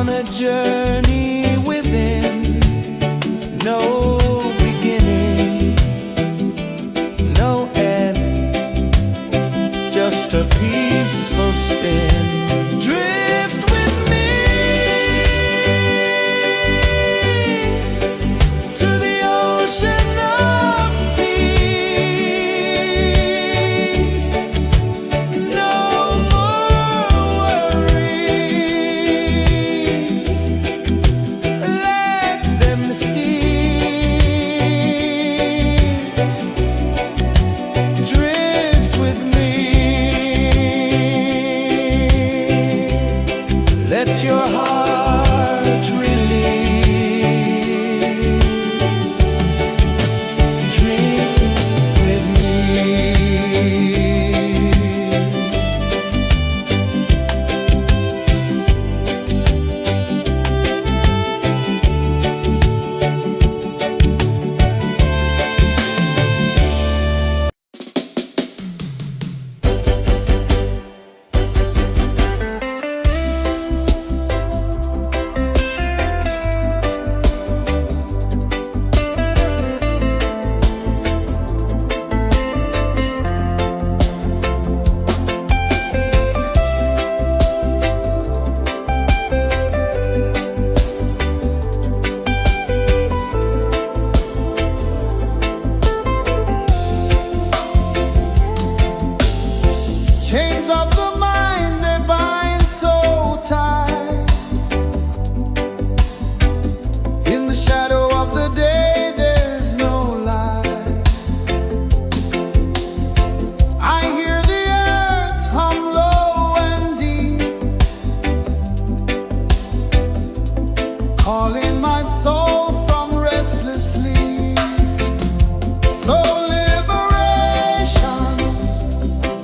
on a journey within, no beginning, no end, just a peaceful spin. Drift with me to the ocean of peace. No more worries, let them cease. Drift with me, let your heart release. Dream with me. Chains of the mind, they bind so tight. In the shadow of the day, there's no light. I hear the earth hum low and deep, calling my soul from restless sleep. So liberation,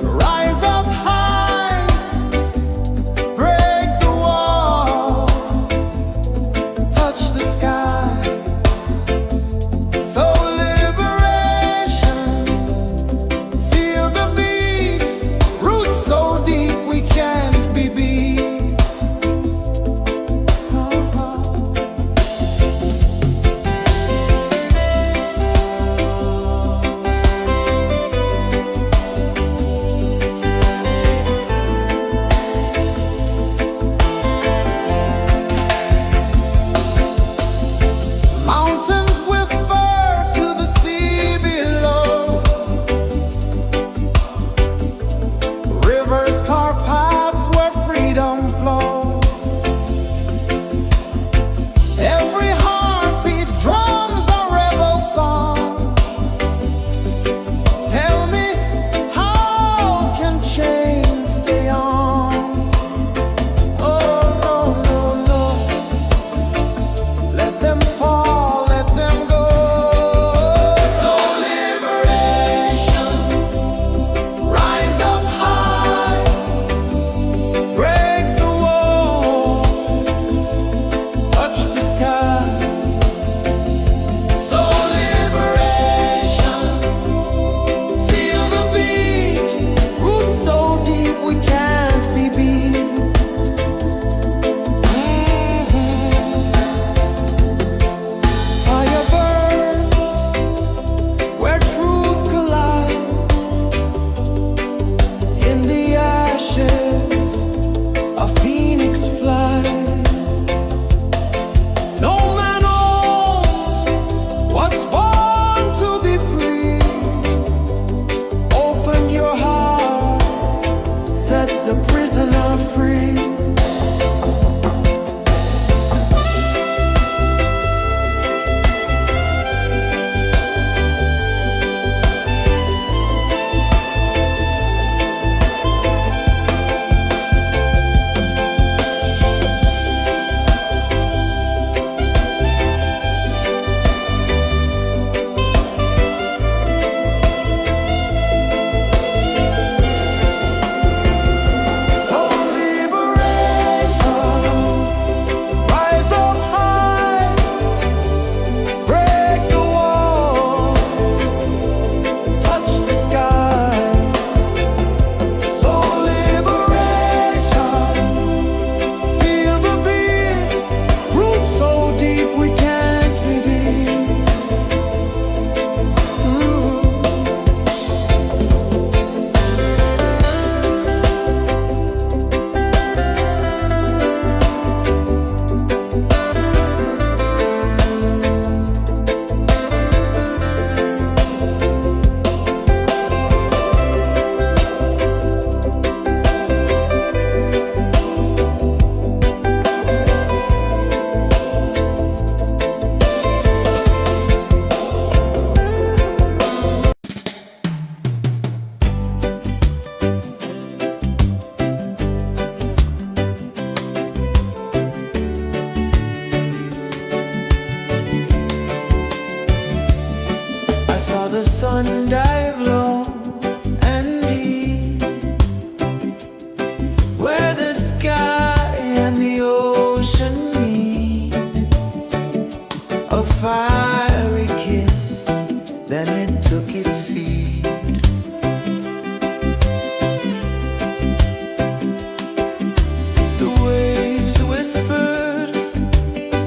rise up high, break the walls, touch the sky. So liberation, feel the beat, roots so deep we can't be beat. one dive low and deep, where the sky and the ocean meet. A fiery kiss, then it took its seat. The waves whispered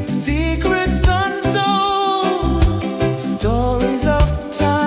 secrets untold, stories of time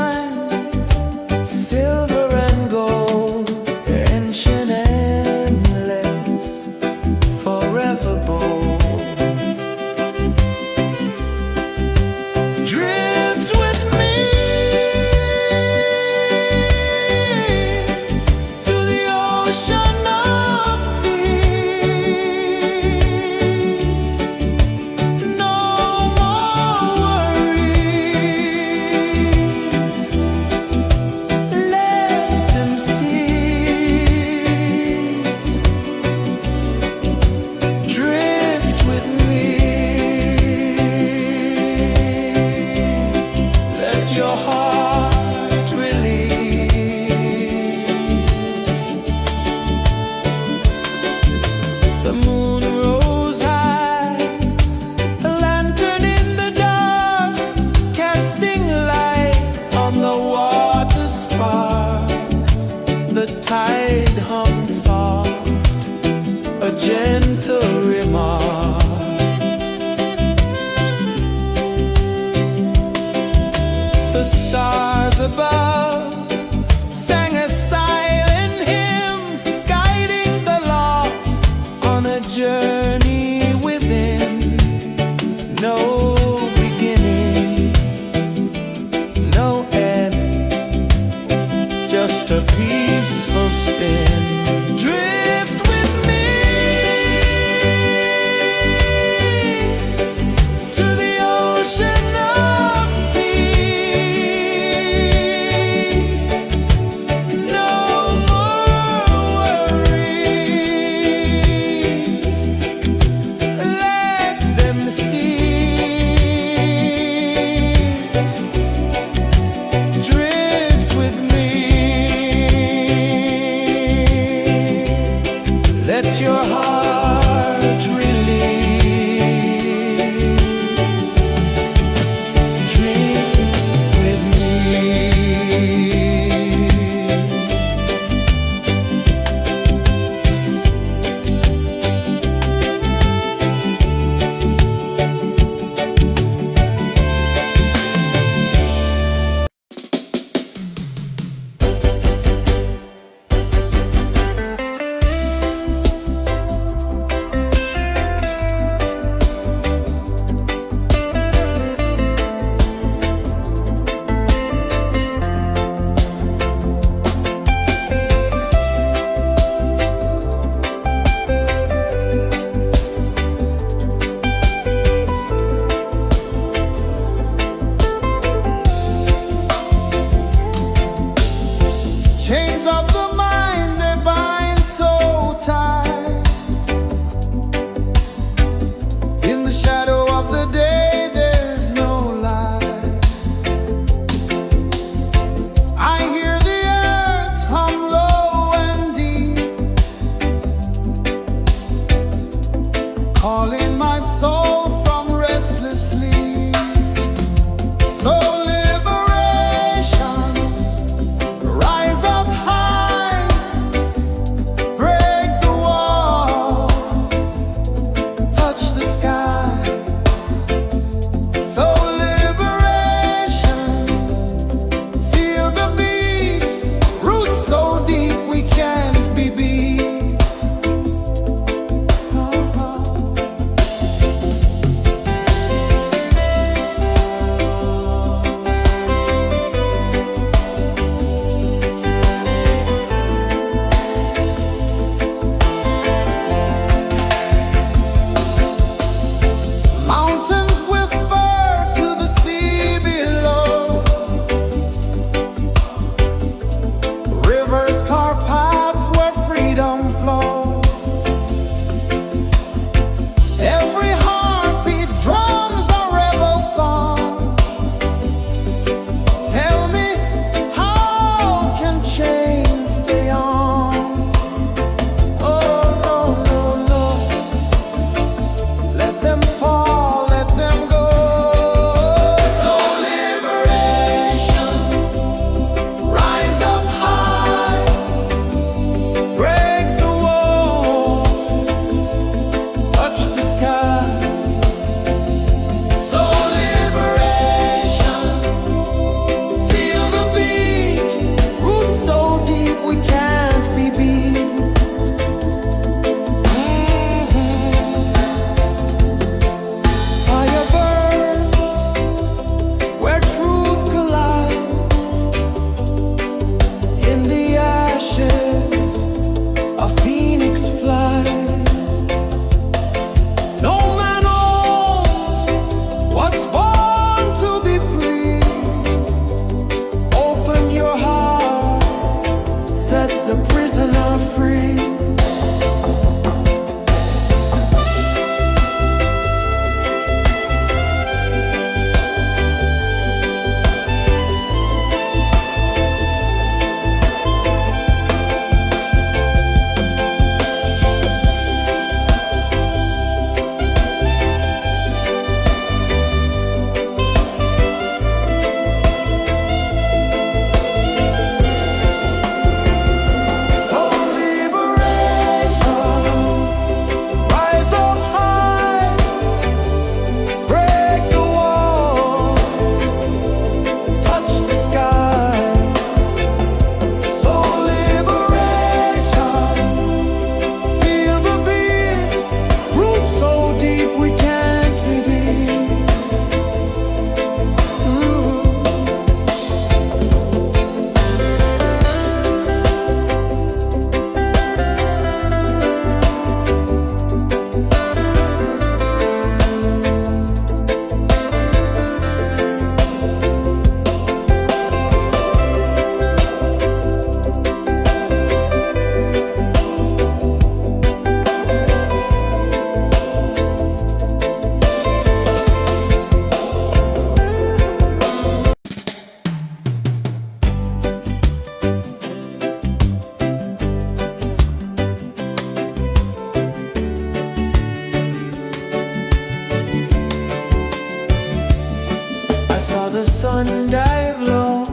sun dive low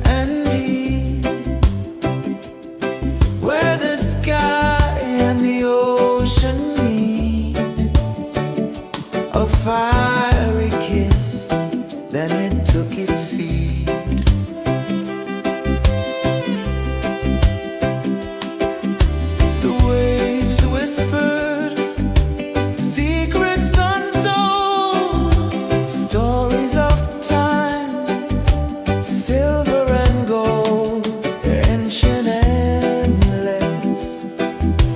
and deep, where the sky and the ocean meet, a fiery kiss, then it took its seat. The waves whispered secrets untold, stories of time, silver and gold, ancient, endless,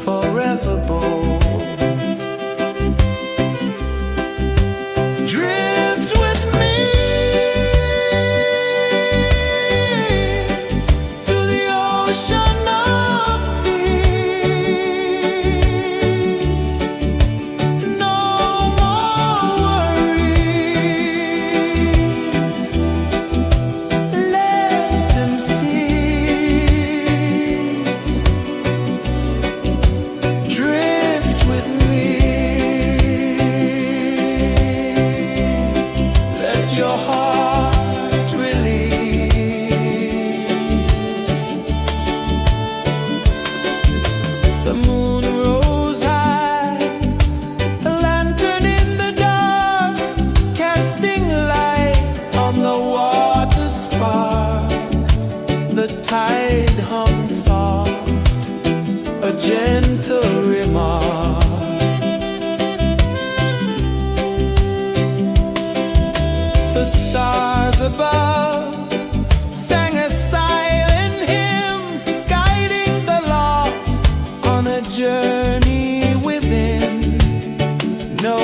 forever bold. Drift with me to the ocean of peace. No more worries, let them cease. Drift with me, let your heart release. The moon rose high, a lantern in the dark, casting light on the water spark. The tide hummed soft, a gentle remark. The stars above sang a silent hymn, guiding the lost on a journey within. No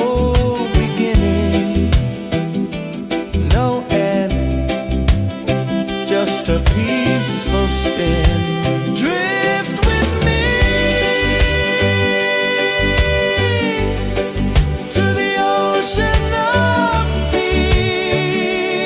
beginning, no end, just a peaceful spin. Drift with me to the ocean of peace.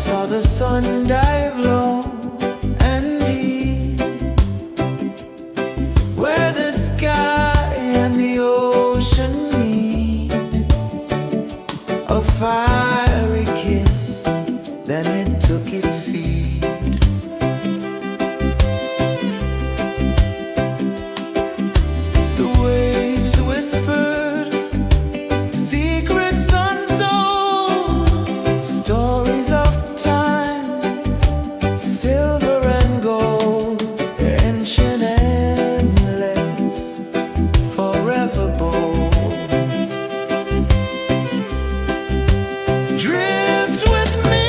saw the sun dive low and deep, where the sky and the ocean meet. A fiery kiss, then it took its seat. The waves whispered secrets untold, stories of time, silver and gold, ancient, endless, forever bold. Drift with me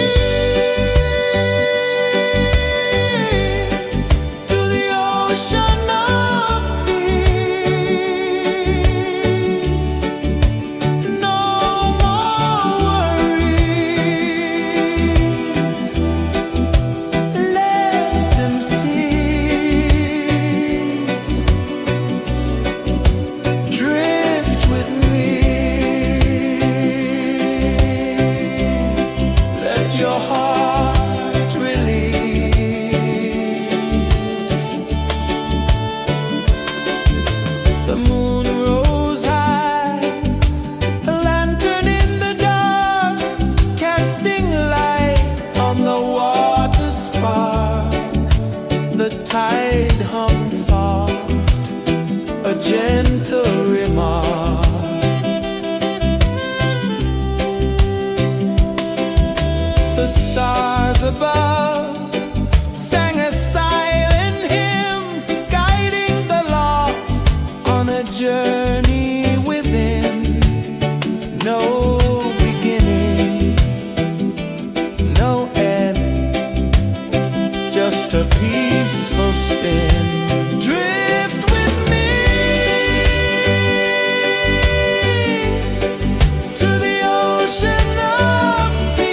to the ocean of peace. No more worries, let them cease. Drift with me, let your heart release. The moon rose high, a lantern in the dark, casting light on the water spark. The tide hummed soft, a gentle remark. The stars above sang a silent hymn, guiding the lost on a journey within. No beginning, no end, just a peaceful spin. Drift with me to the ocean of peace.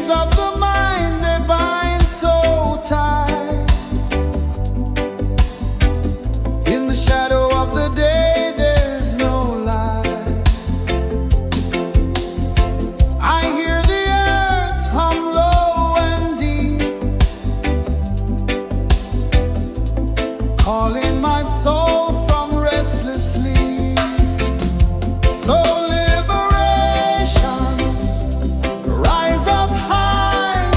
chains of the mind they bind so tight. In the shadow of the day there's no light. I hear the earth hum low and deep, calling my soul from restless sleep. So liberation, rise up high,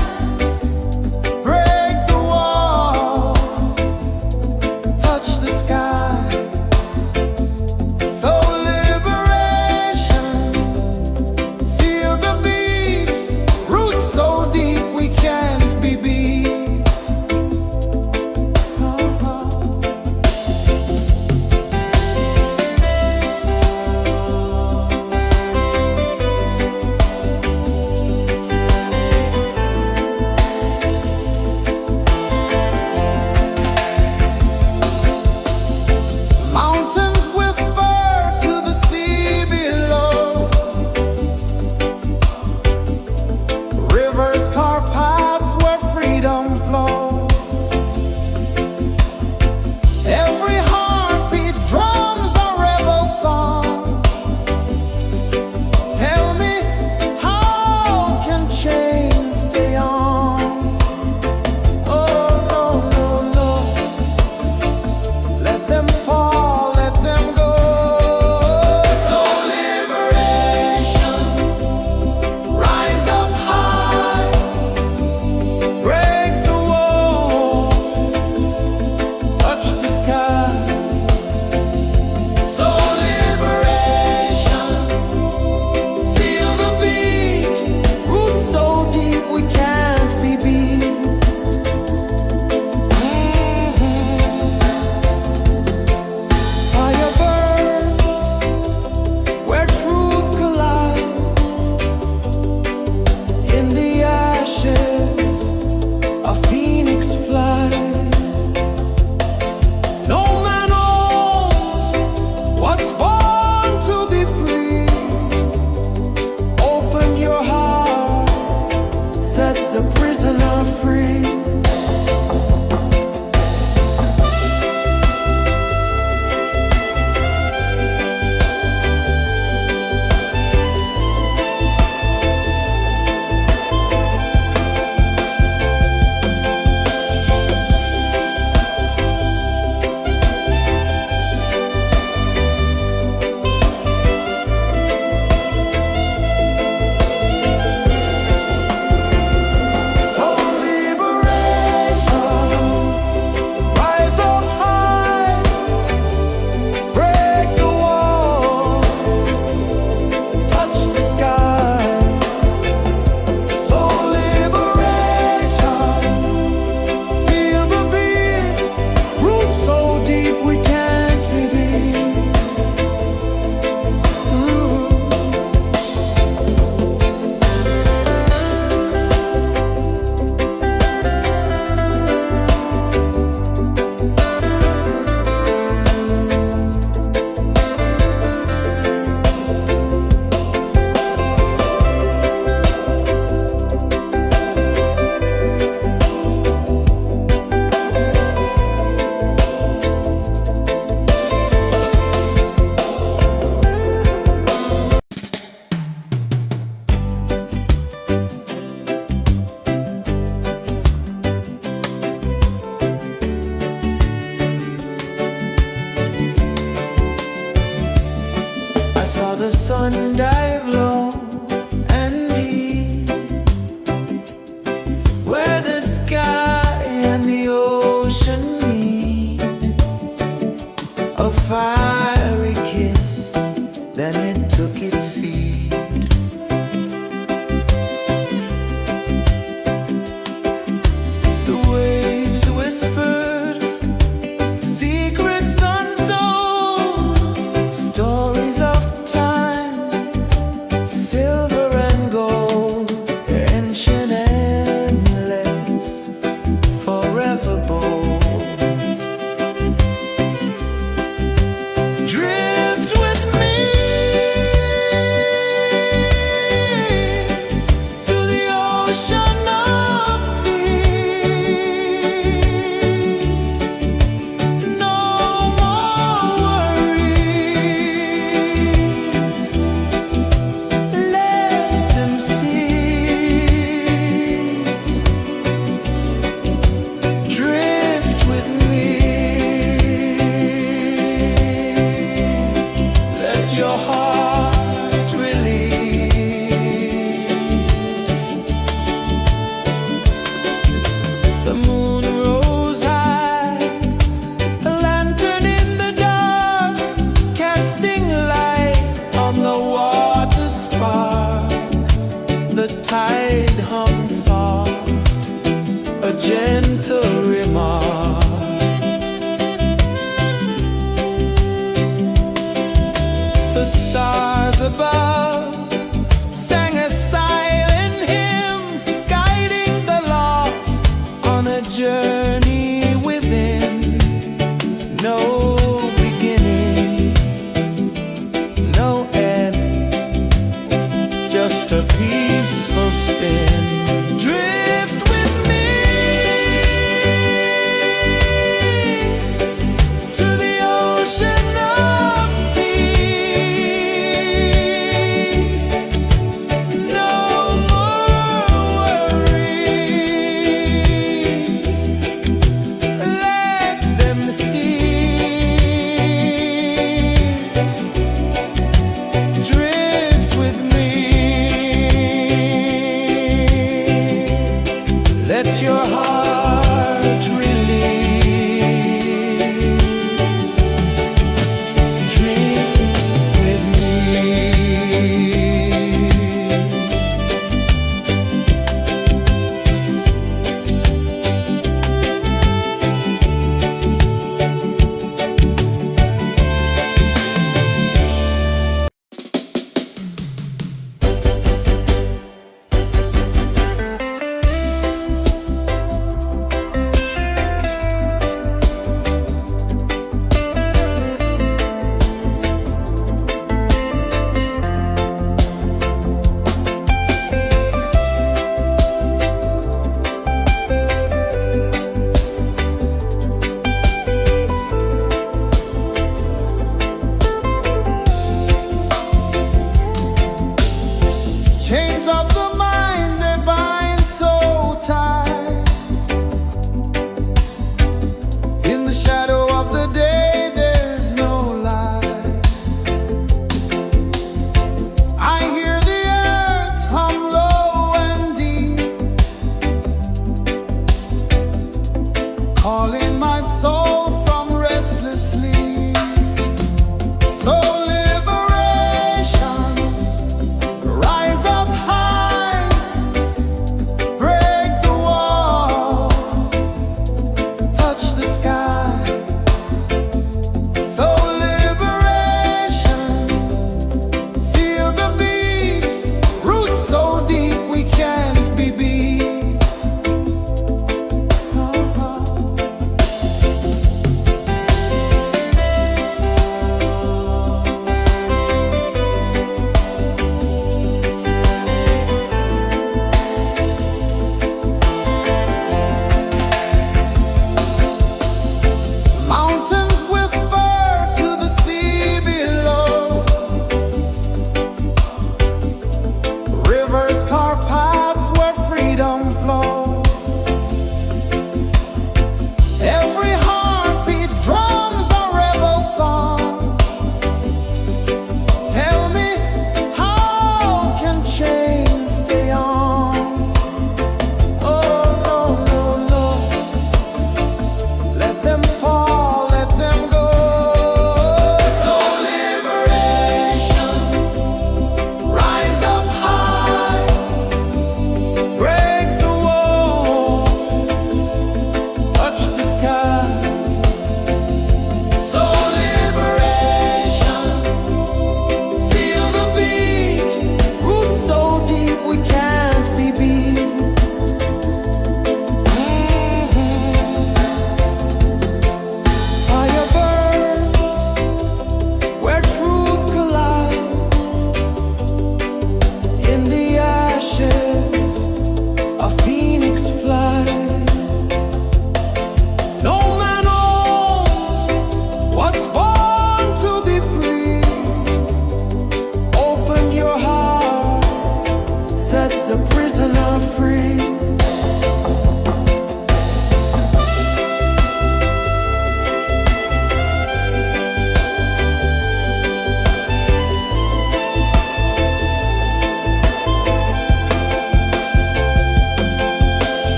tide hung soft, a gentle remark. The stars above sang a silent hymn, guiding the lost on a journey within. No beginning, no end, just a peaceful spin. Drift with me to the ocean of peace. No more worries,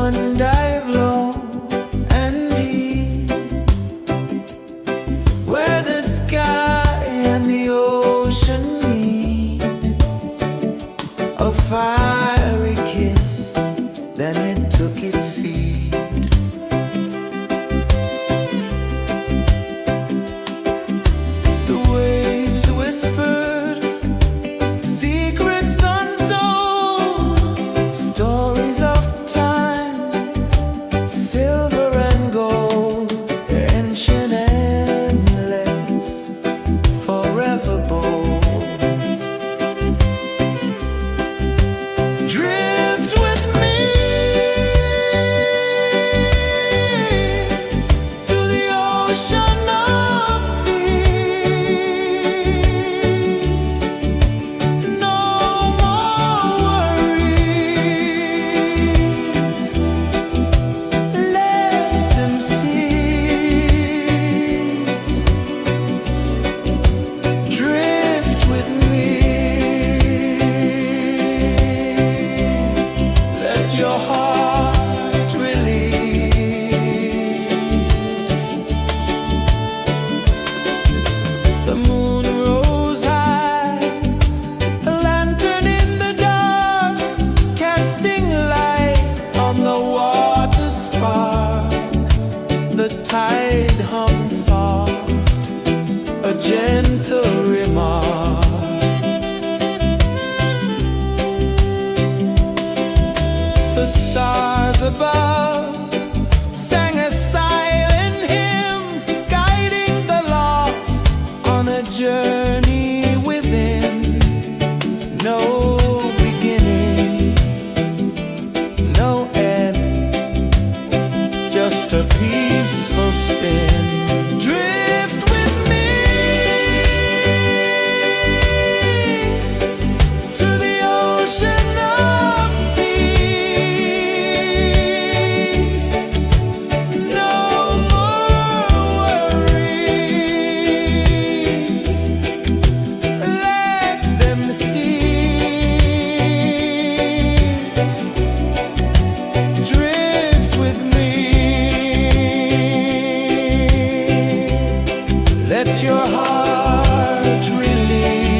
sun dive low and deep, where the sky and the ocean meet. A fiery kiss, then it took its seat. The waves whispered secrets untold, stories of time, silver and gold, ancient, endless, forever bold. Drift with me to the ocean of peace. No more worries. Let them cease. Drift with me. Let your heart release. The moon rose high, a lantern in the dark, casting light on the water spark. The tide hummed soft, a gentle remark. The stars above sang a silent hymn, guiding the lost on a journey within. No beginning, no end, just a peaceful spin. Drift with me to the ocean of peace. No more worries. Let them cease. Drift with me. Let your heart release.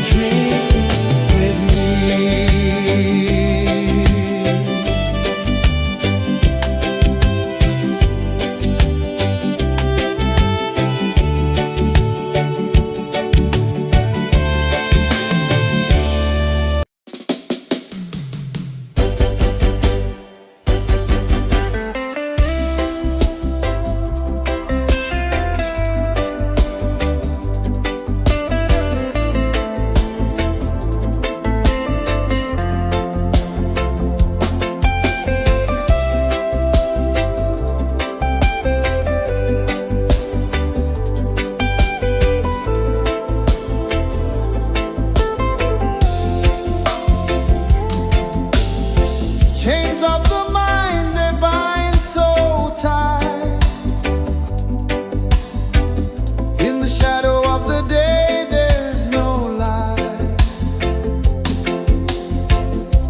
Dream with me. Chains of the mind, they bind so tight. In the shadow of the day, there's no light.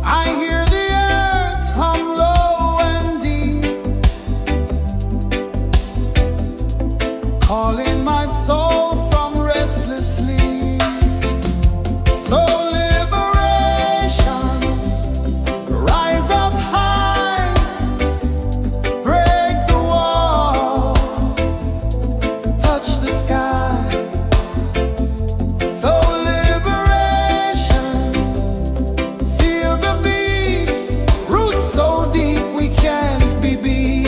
I hear the earth hum low and deep, calling my soul from restless sleep. So liberation, rise up high, break the wall, touch the sky. So liberation, feel the beat, roots so deep we can't be beat.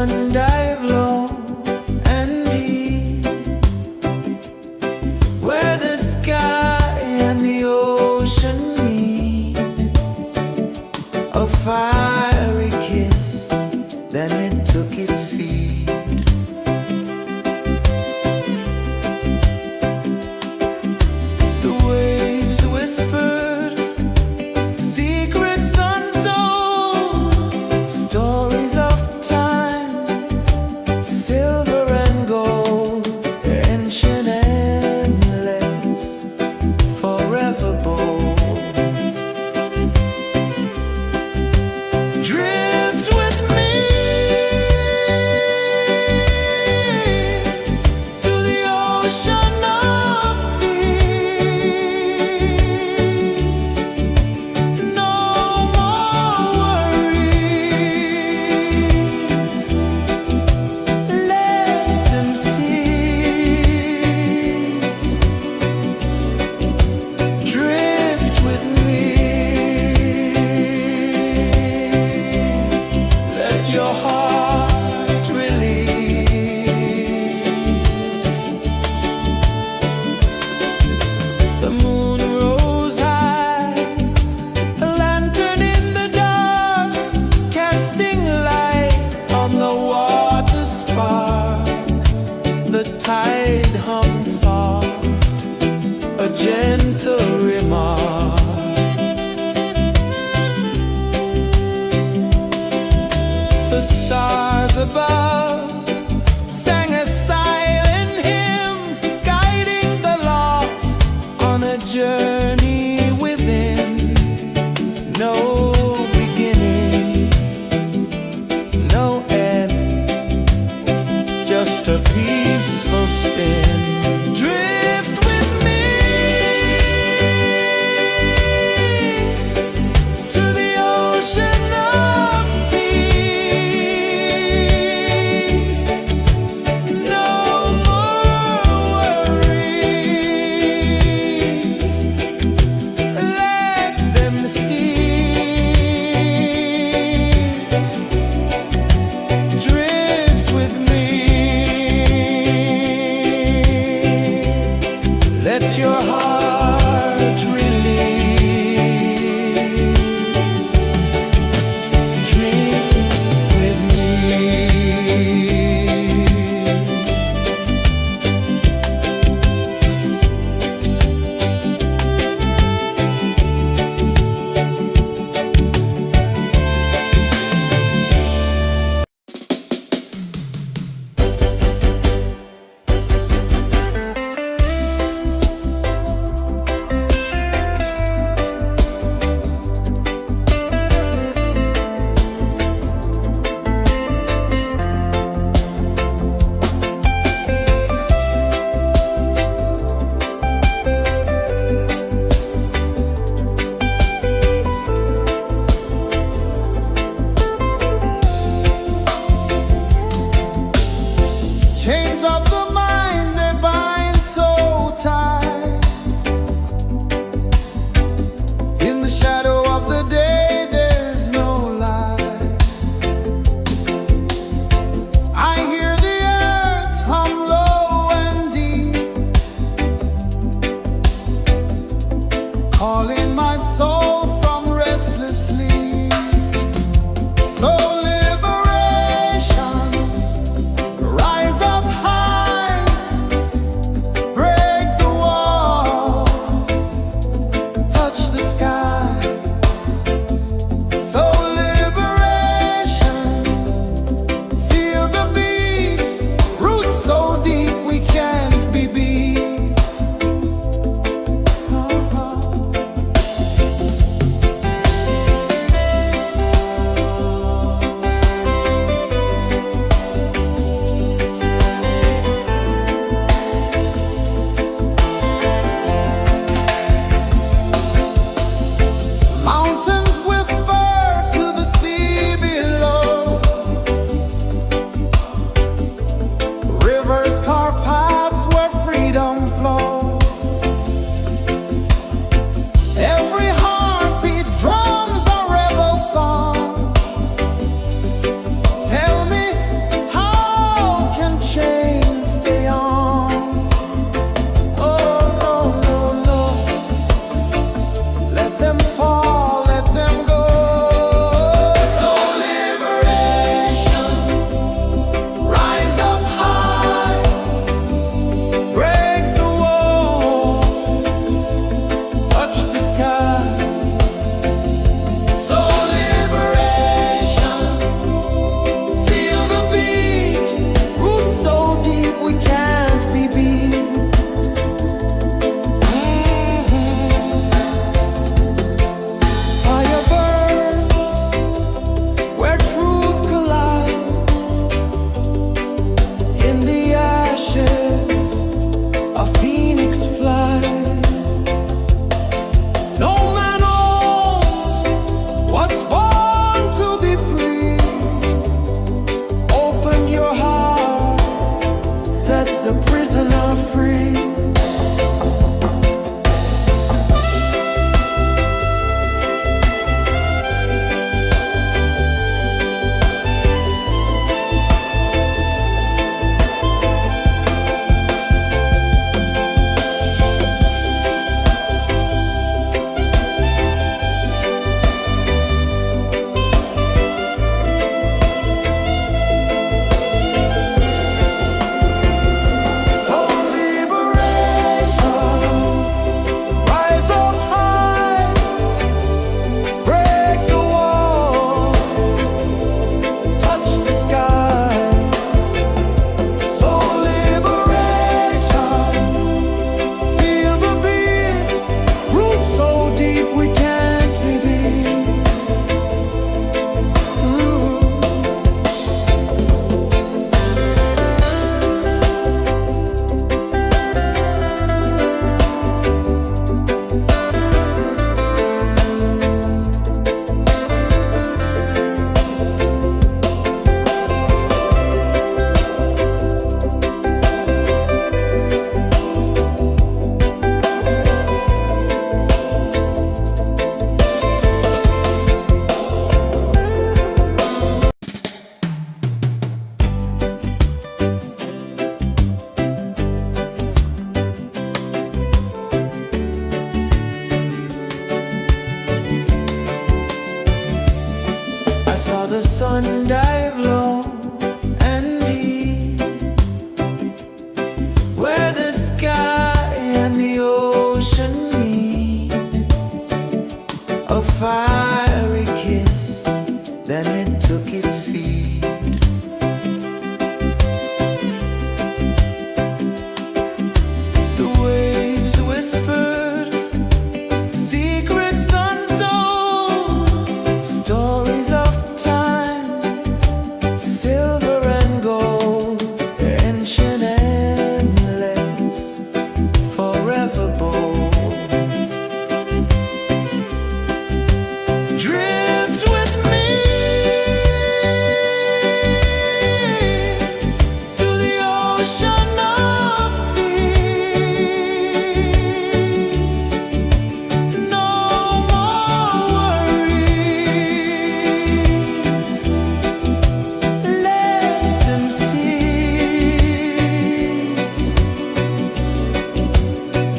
sun dive low and deep, where the sky and the ocean meet. A fiery kiss, then it took its seat. The waves whispered secrets untold, stories of time, silver and gold, ancient, endless, forever bold. Drift with me to the ocean of peace. No more worries, let them cease. Drift with me, let your heart release. The moon rose high, a lantern in the dark, casting light on the water spark. The tide hummed soft, a gentle remark. The stars above sang a silent hymn, guiding the lost on a journey within. No beginning, no end, just a peaceful spin. Drift with me to the ocean of peace. No more worries, let them cease. Drift with me, let your heart release. Dream with me. Chains of the mind, they bind so tight. In the shadow of the day, there's no light. I hear the earth hum low and deep, calling my soul from restless sleep. So liberation, rise up high, break the walls, touch the sky. So liberation, feel the beat, roots so deep we can't be beat. the sun dive low and deep, where the sky and the ocean meet. A fiery kiss, then it took its seat. The waves whispered secrets untold, stories of time, silver and gold, ancient, endless, forever bold. Drift with me to the ocean of peace. No more worries. Let them cease.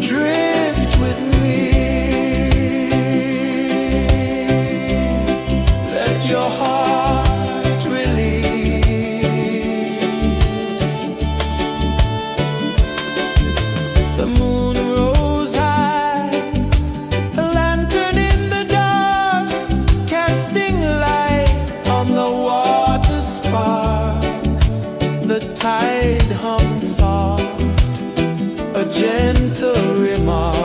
Drift with me. Let your heart release. The moon rose high, a lantern in the dark, casting light on the water spark. The tide hummed soft, a gentle remark.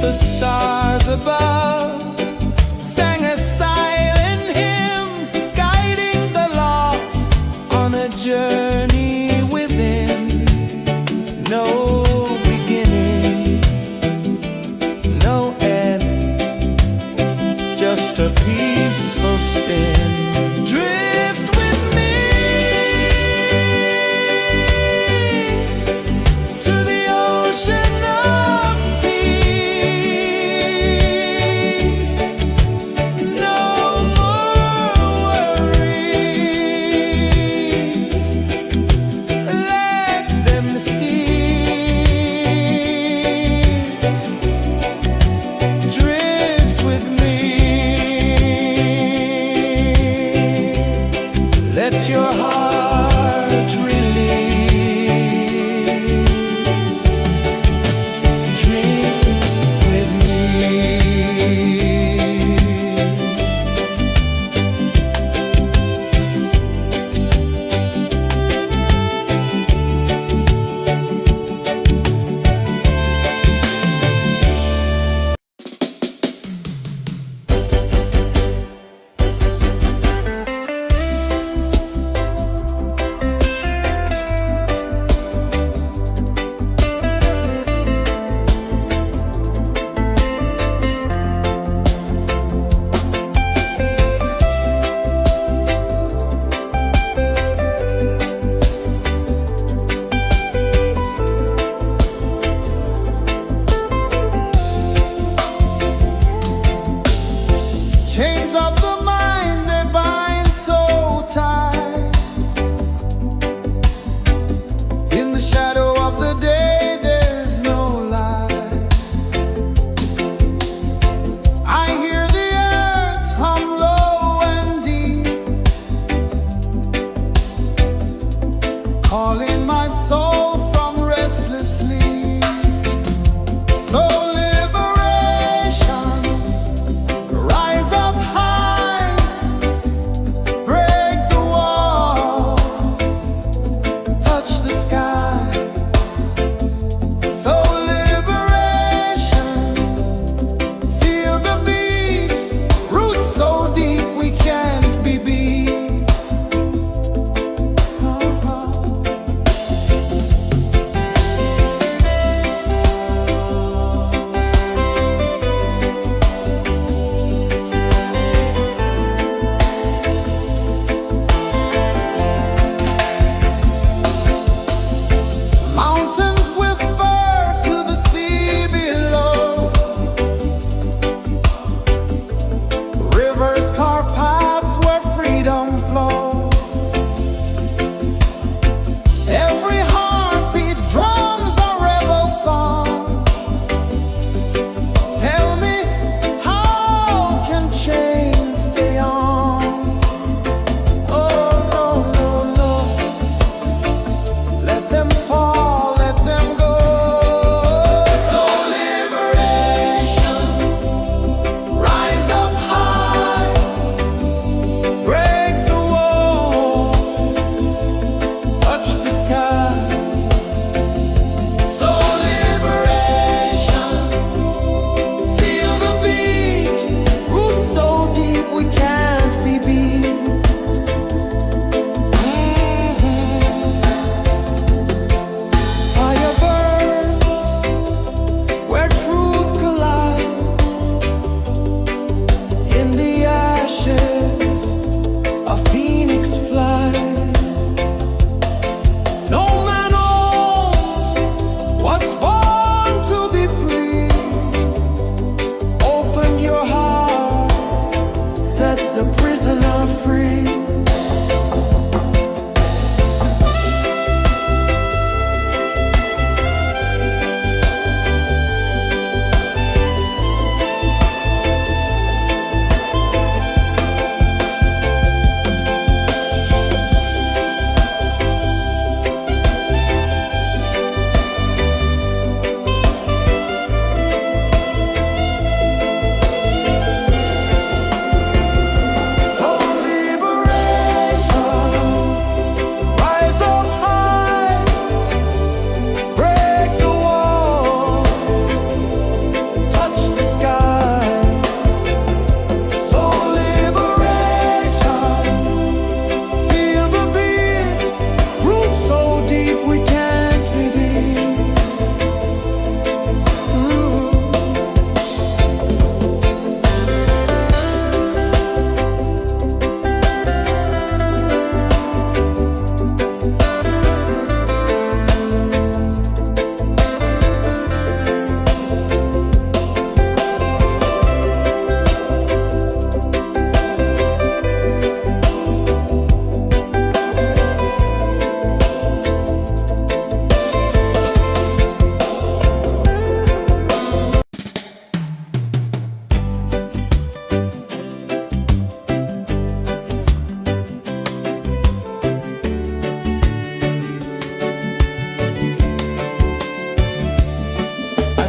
The stars above sang a silent hymn, guiding the lost on a journey within. No beginning, no end, just a peaceful spin. Drift with me to the ocean of peace. No more worries. Let them cease.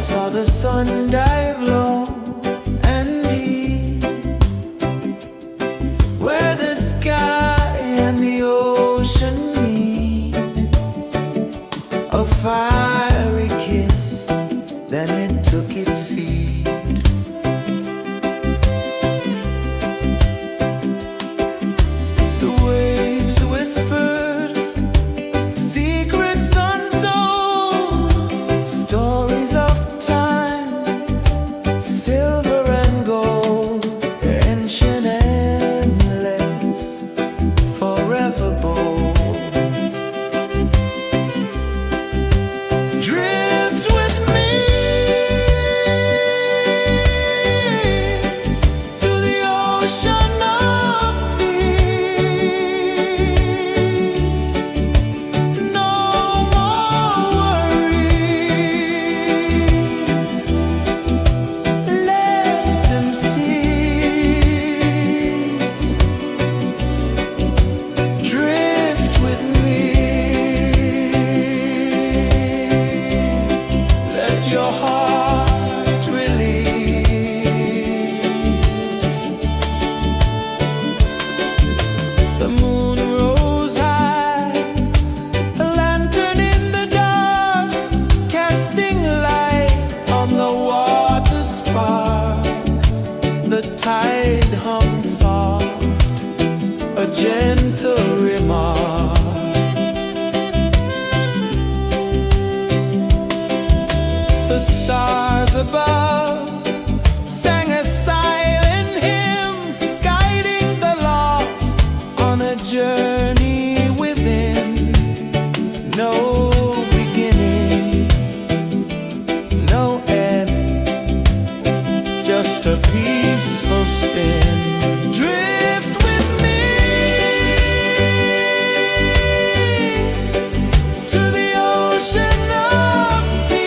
saw the sun dive low and deep, where the sky and the ocean meet. A fiery kiss, then it took its seat. The waves whispered secrets untold, stories of time, silver and gold, ancient, endless, forever bold. Drift with me to the ocean of peace. No more worries, let them cease. Drift with me, let your heart release. The moon rose high, a lantern in the dark, casting light on the water spark. The tide hummed soft, a gentle remark. The stars above sang a silent hymn, guiding the lost on a journey within. No beginning, no end, just a peaceful spin. Drift with me to the ocean of peace.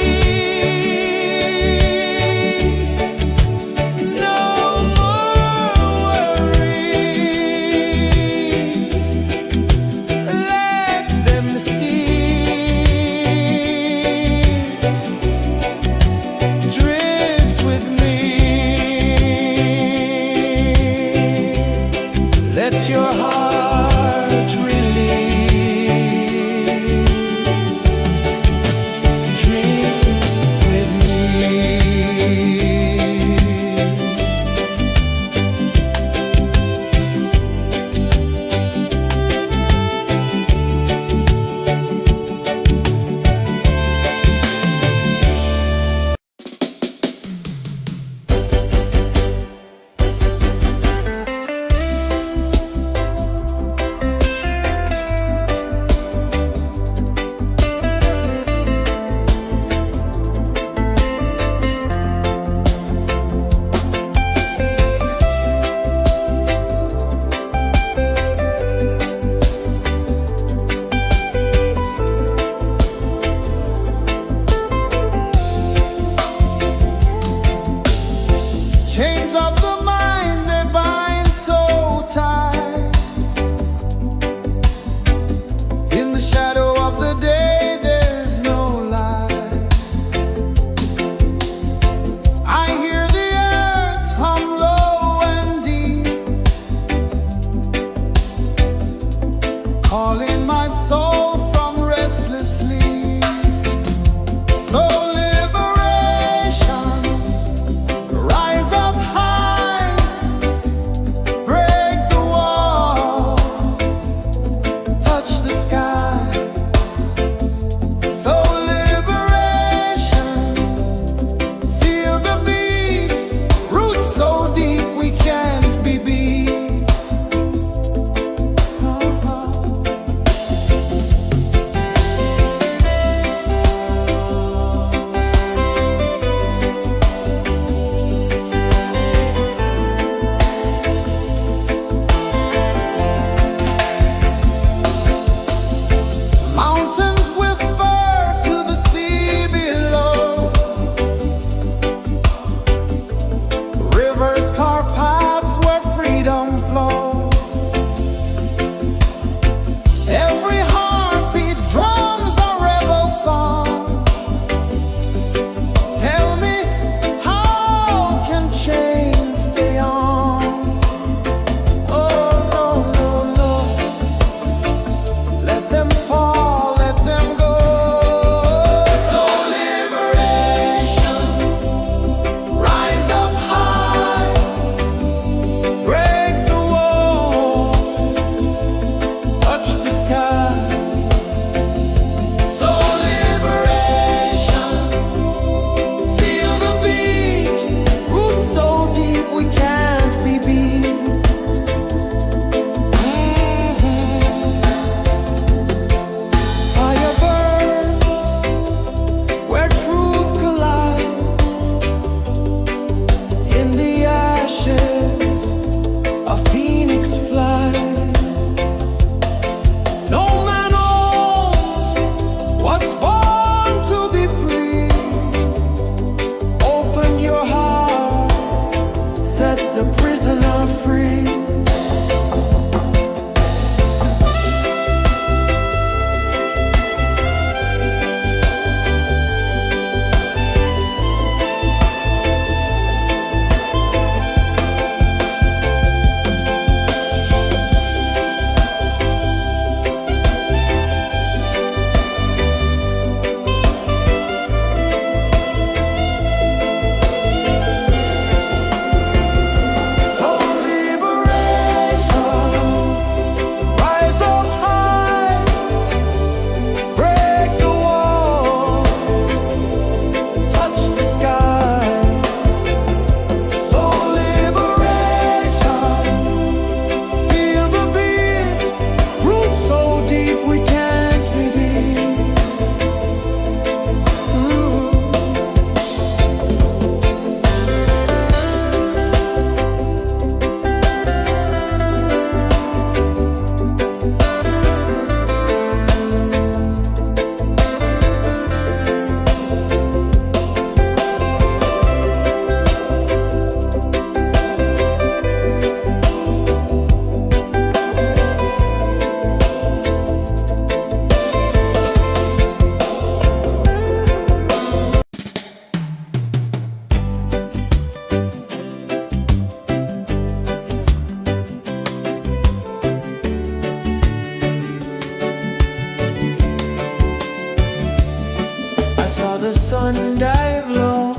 saw the sun dive low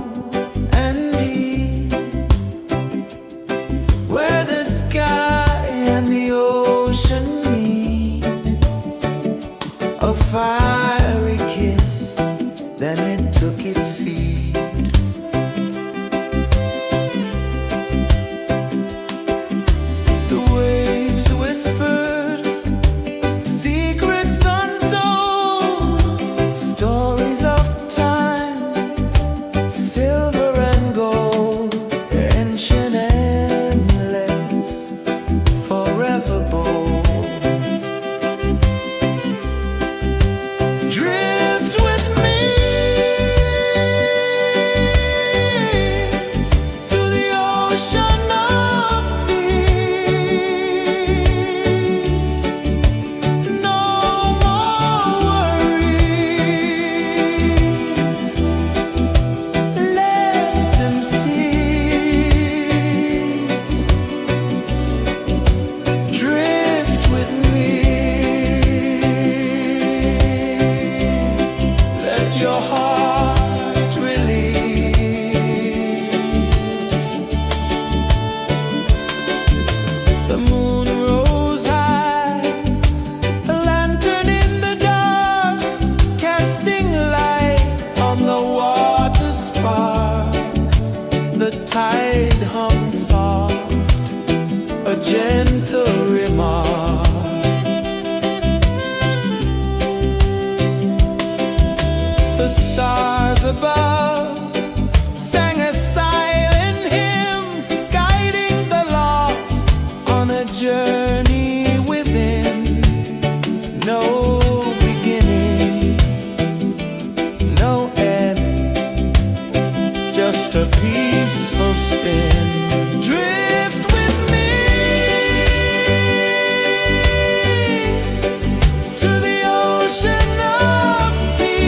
and deep, where the sky and the ocean meet. A fiery kiss, then it took its seat. The waves whispered secrets untold, stories of time, silver and gold, ancient endless, forever bold. Drift with me to the ocean of peace. No more worries, let them cease. Drift with me, let your heart release. The moon rose high, a lantern in the dark, casting light on the water spark. The tide hummed soft, a gentle remark. The stars above sang a silent hymn, guiding the lost on a journey within. No beginning, no end, just a peaceful spin. Drift with me to the ocean of peace.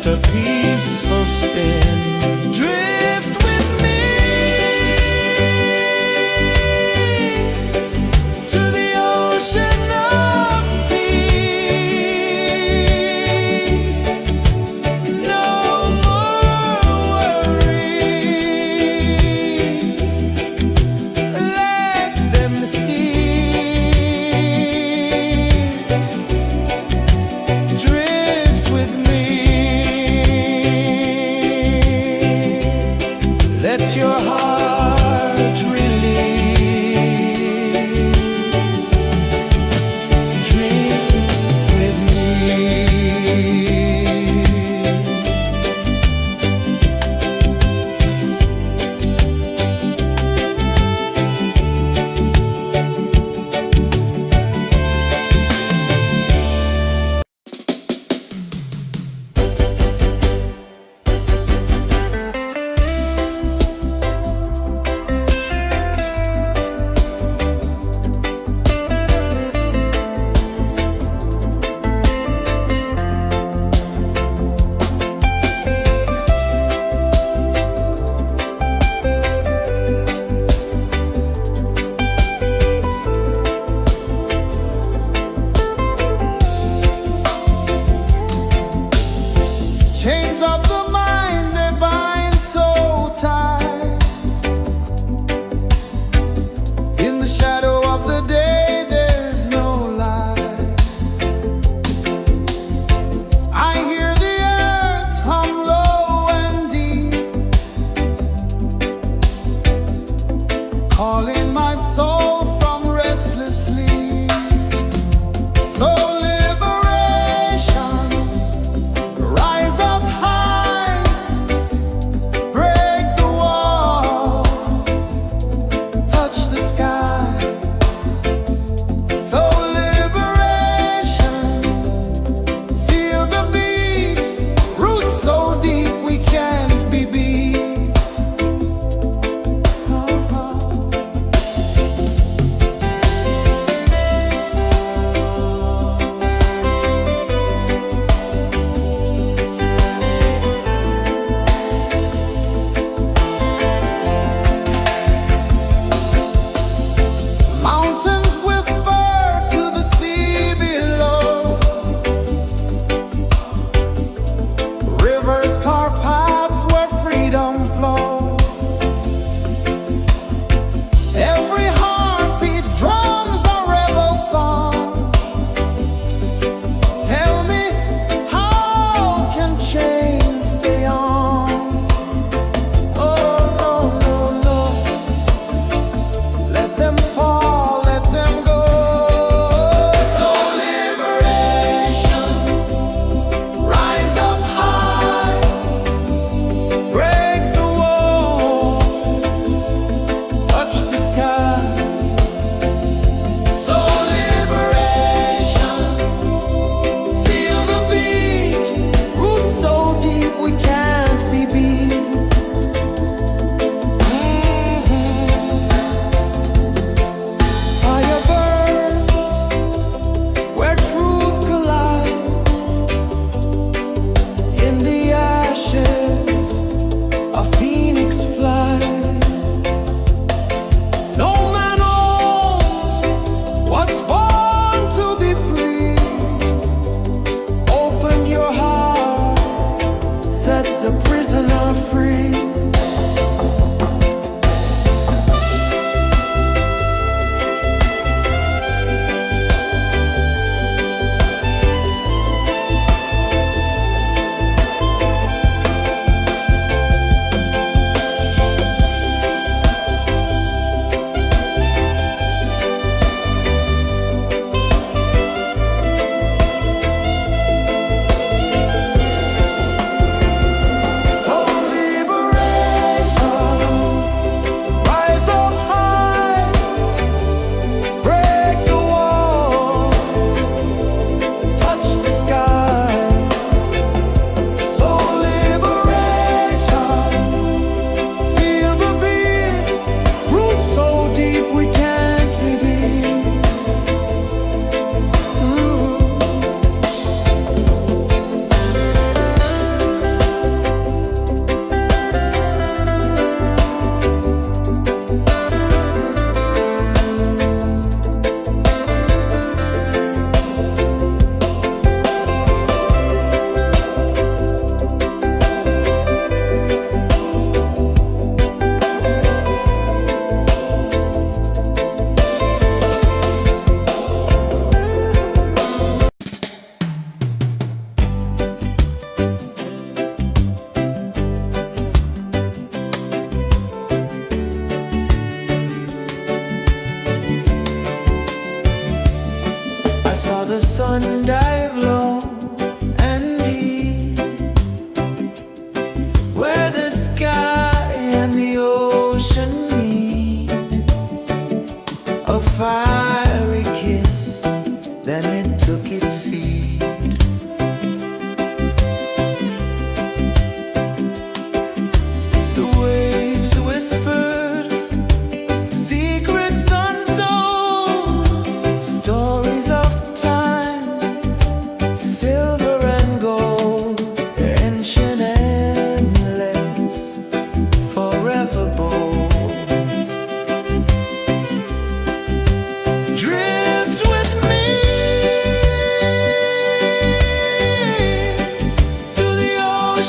just a peaceful spin. Drift with me to the ocean of peace. No more worries, let them cease. Drift with me, let your heart release. Drift with me. Chains of the mind, they bind so tight. In the shadow of the day, there's no light. I hear the earth hum low and deep, calling my soul from restless sleep. So liberation, rise up high.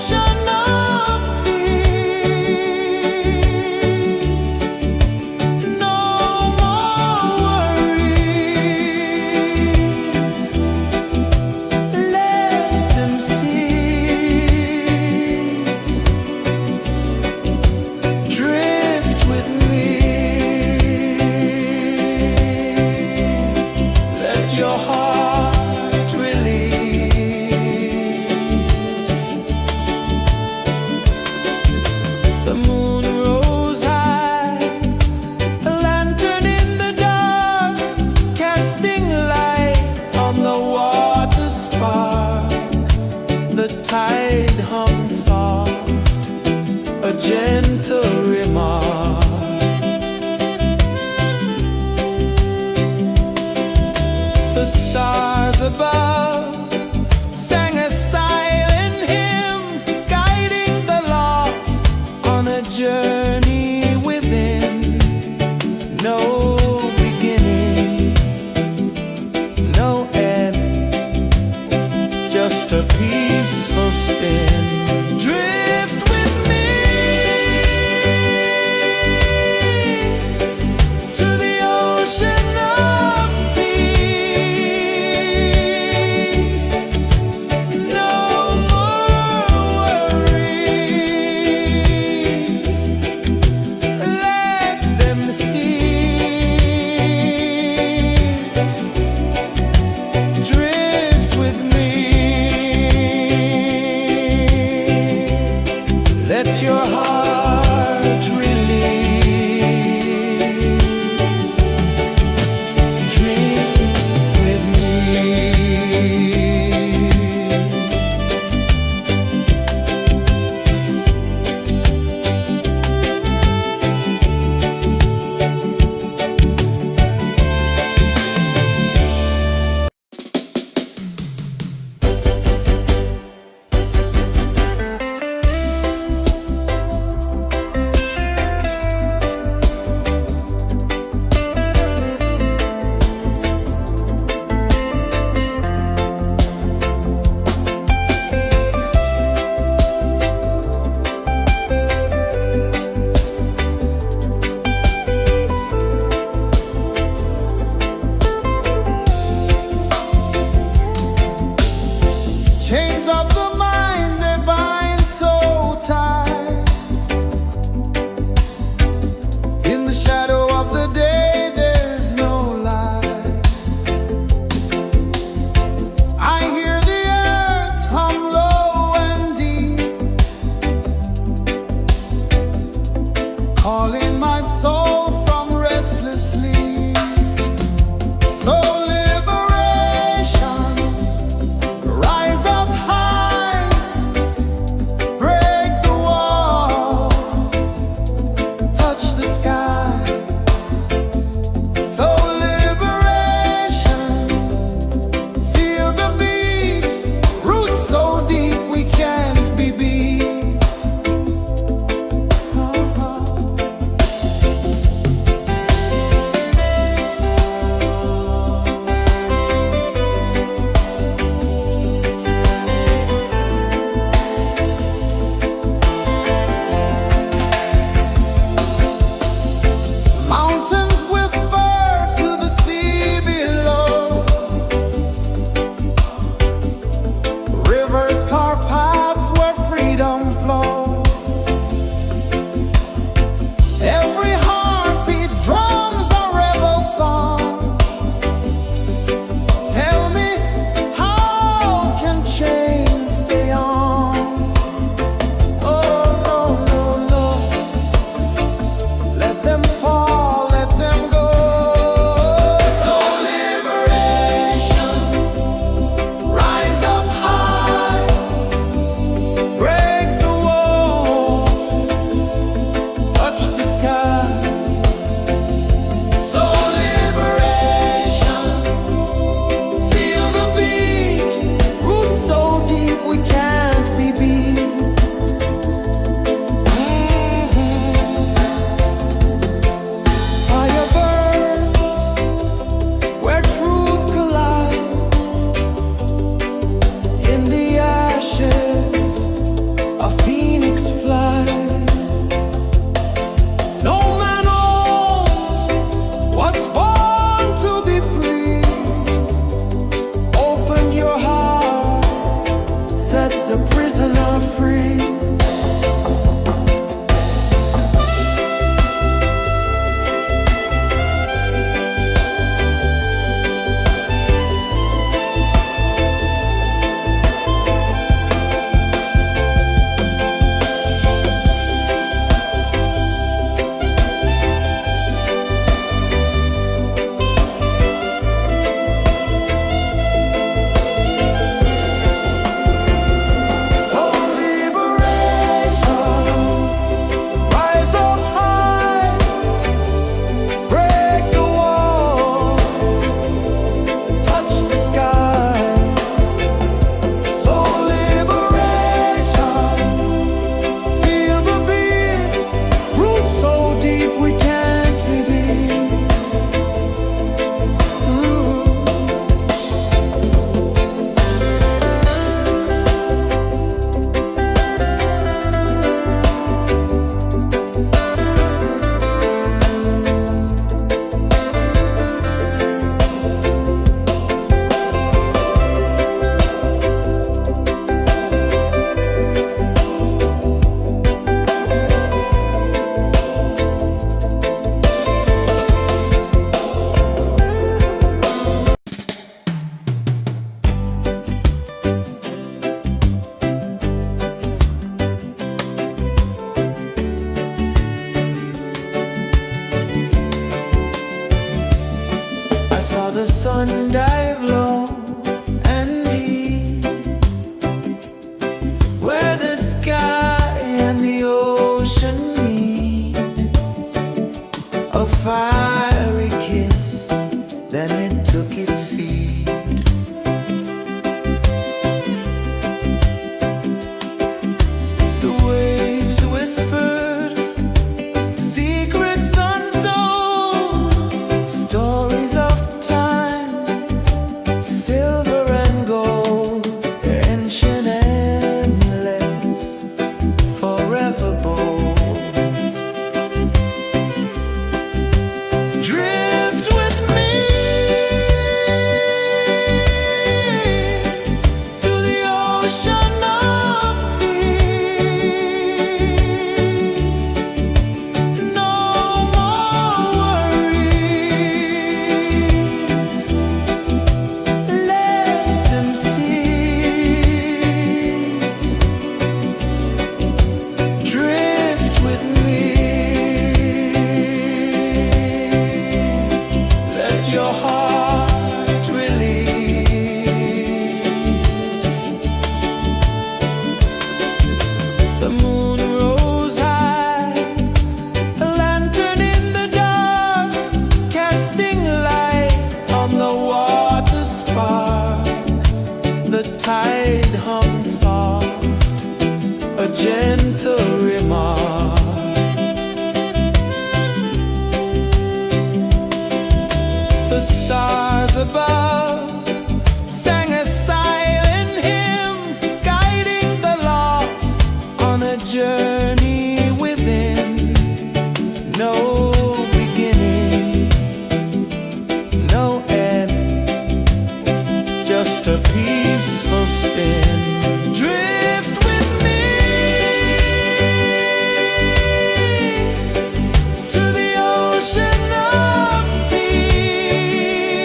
ocean of peace. No more worries. Let them cease. Drift with me. Let your heart release. The moon rose high, a lantern in the dark, casting light on the water spark. The tide hummed soft, a gentle remark. The stars above sang a silent hymn, guiding the lost on a journey within. No beginning, no end, just a peaceful spin. Drift with me to the ocean of peace. No more worries. Let them cease. Drift with me. Let your heart release. Dream with me. sun dive low and deep, where the sky and the ocean meet, a fiery kiss, then it took its seat. The waves whispered secrets untold, stories of time, silver and gold, ancient, endless, forever bold. Drift with me to the ocean of peace. No more worries. Let them cease. Drift with me. Let your heart release. The moon rose high, a lantern in the dark, casting light on the water spark. The tide hummed soft, a gentle remark. The stars above sang a silent hymn, guiding the lost on a journey within. No beginning, no end, just a peaceful spin. Drift with me to the ocean of peace.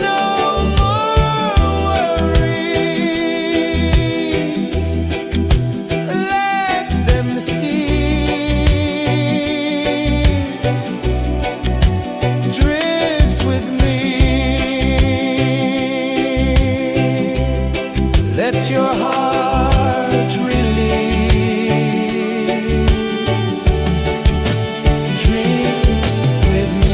No more worries. Let them cease. Drift with me. Let your heart release. Dream with me.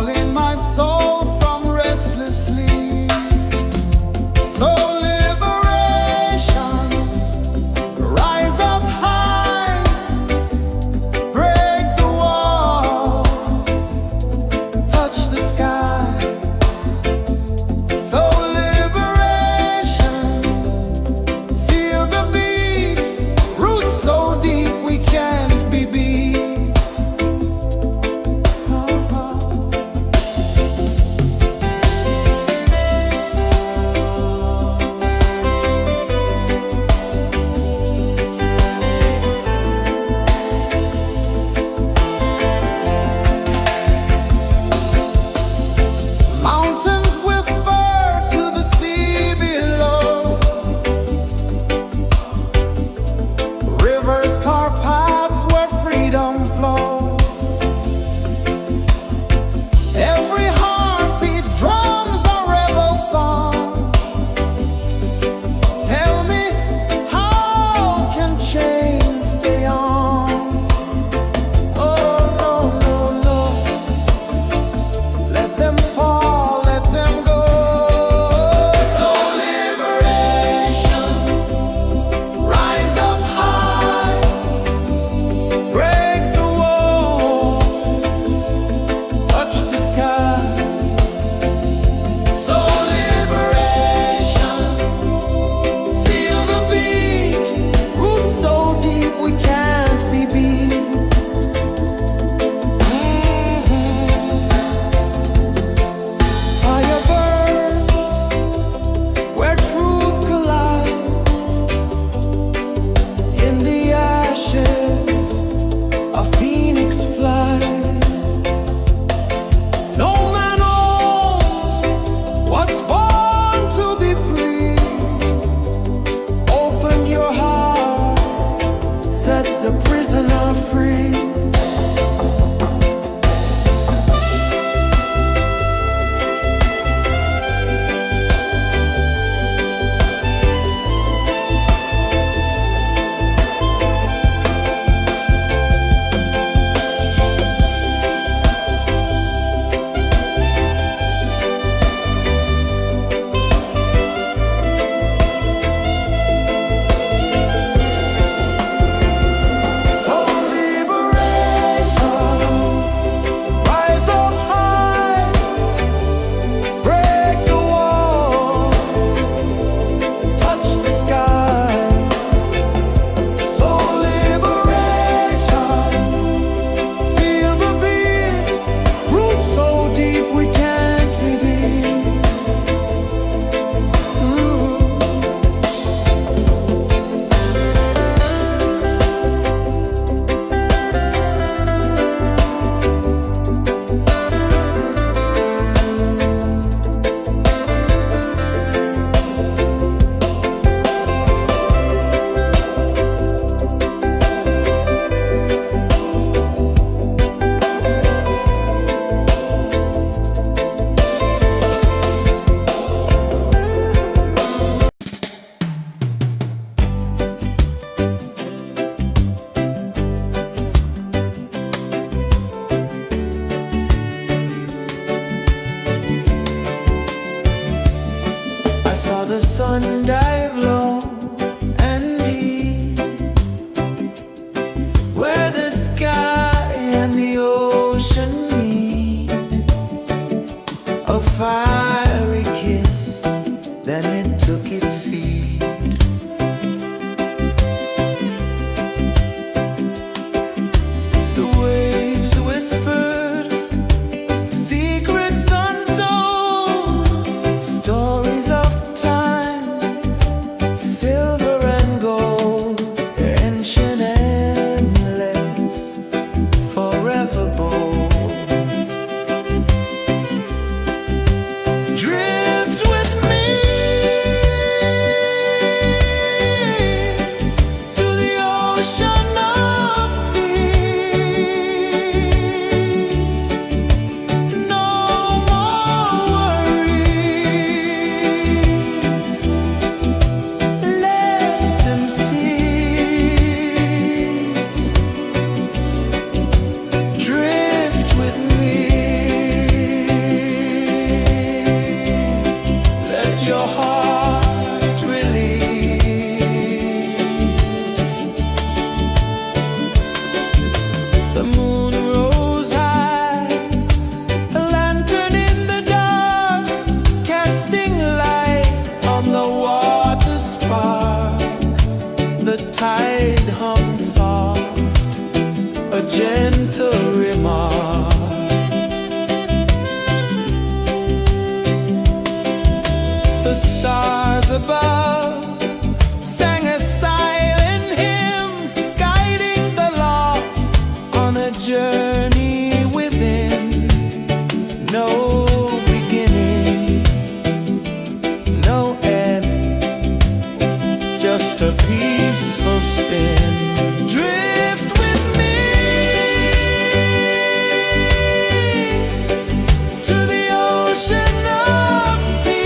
calling my soul from restless sleep. So liberation, rise up high, break the walls, touch the sky. So liberation, feel the beat, roots so deep we can't be beat. Mountains whisper to the sea below. Rivers carve paths where freedom flows. Every heartbeat drums a rebel song. Tell me, how can chains stay on? Oh no, no, no. Let them fall, let them go. So liberation, rise up high, break the walls, touch the sky. So liberation, feel the beat, roots so deep we can't be beat. Fire burns where truth collides. In the ashes, a phoenix flies. No man owns what's born to be free. Open your heart, set the prisoner free. So liberation, rise up high, break the walls, touch the sky. So liberation, feel the beat, roots so deep we can't be beat. I saw the sun dive low and deep, where the sky and the ocean meet. A fiery kiss, then it took its seat. The waves whispered secrets untold, stories of time, silver and gold, ancient, endless, forever bold. stars above sang a silent hymn, guiding the lost on a journey within. No beginning, no end, just a peaceful spin. Drift with me to the ocean of peace.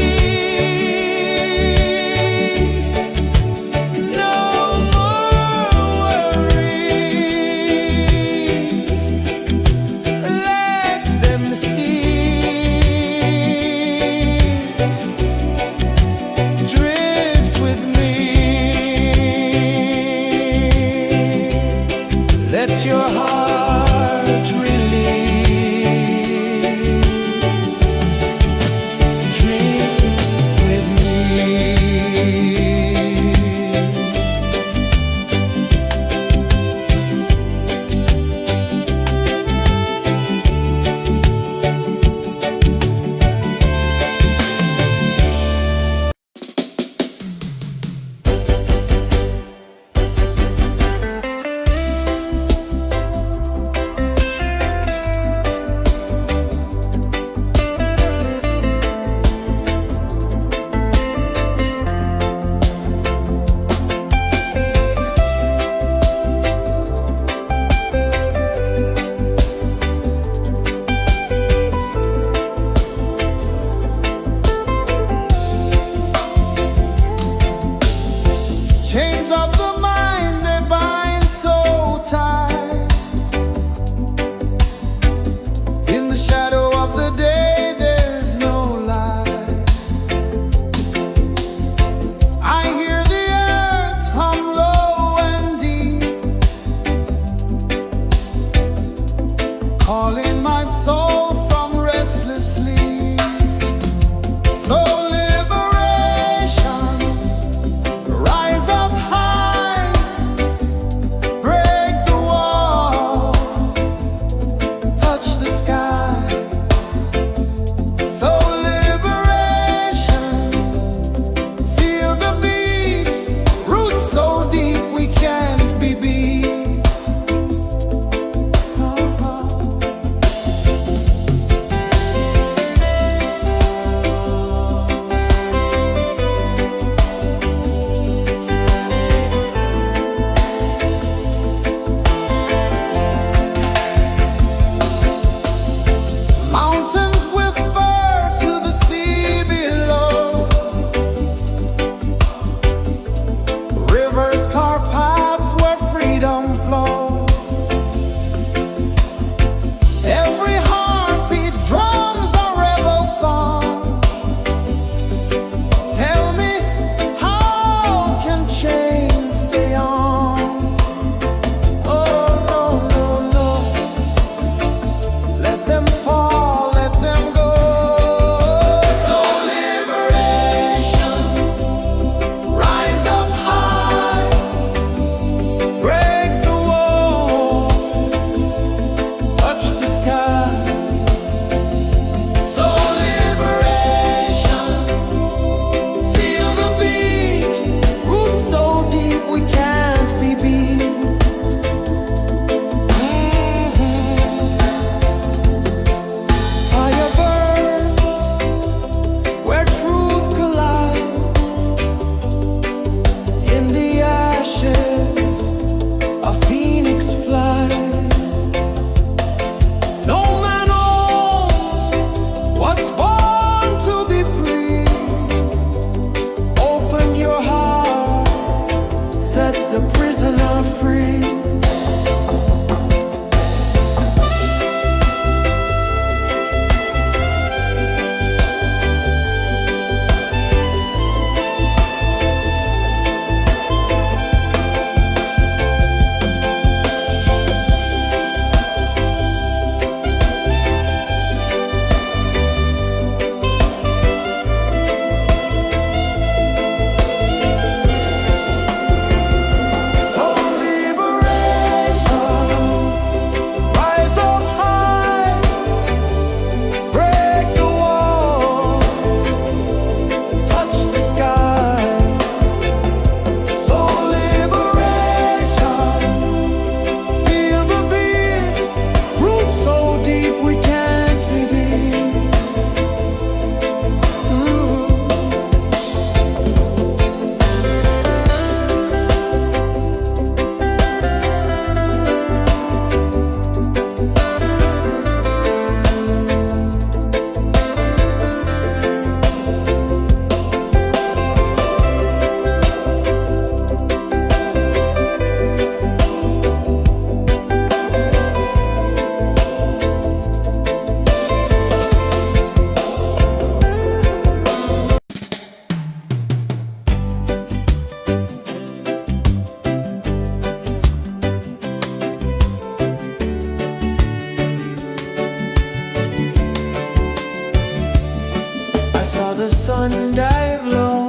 the sun dive low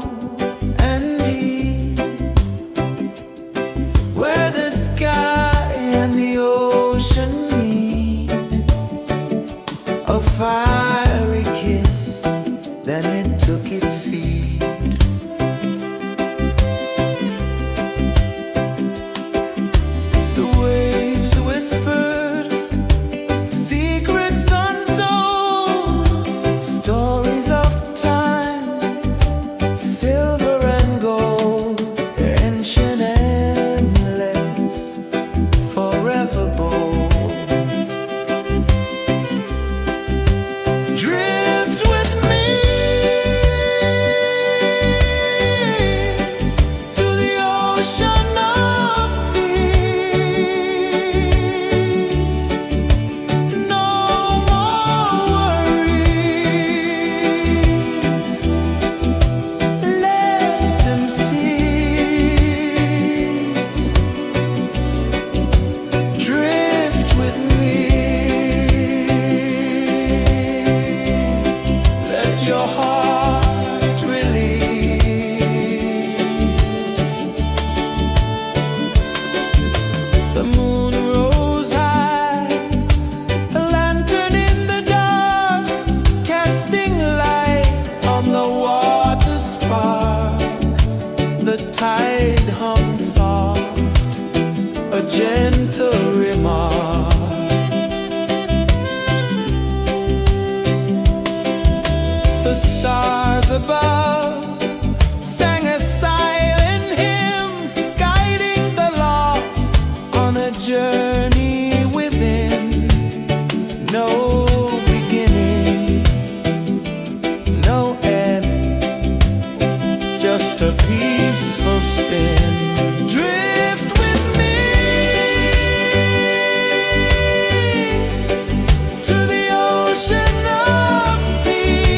and deep, where the sky and the ocean meet. A fiery kiss, then it took its seat. The waves whispered secrets untold, stories of time, silver and gold, ancient, endless, forever bold. Drift with me to the ocean of peace. No more worries, let them cease. Drift with me, let your heart release. The moon rose high, a lantern in the dark, casting light on the water spark. The tide hummed soft, a gentle remark. The stars above sang a silent hymn, guiding the lost on a journey within. No beginning, no end, just a peaceful spin. Drift with me to the ocean of peace.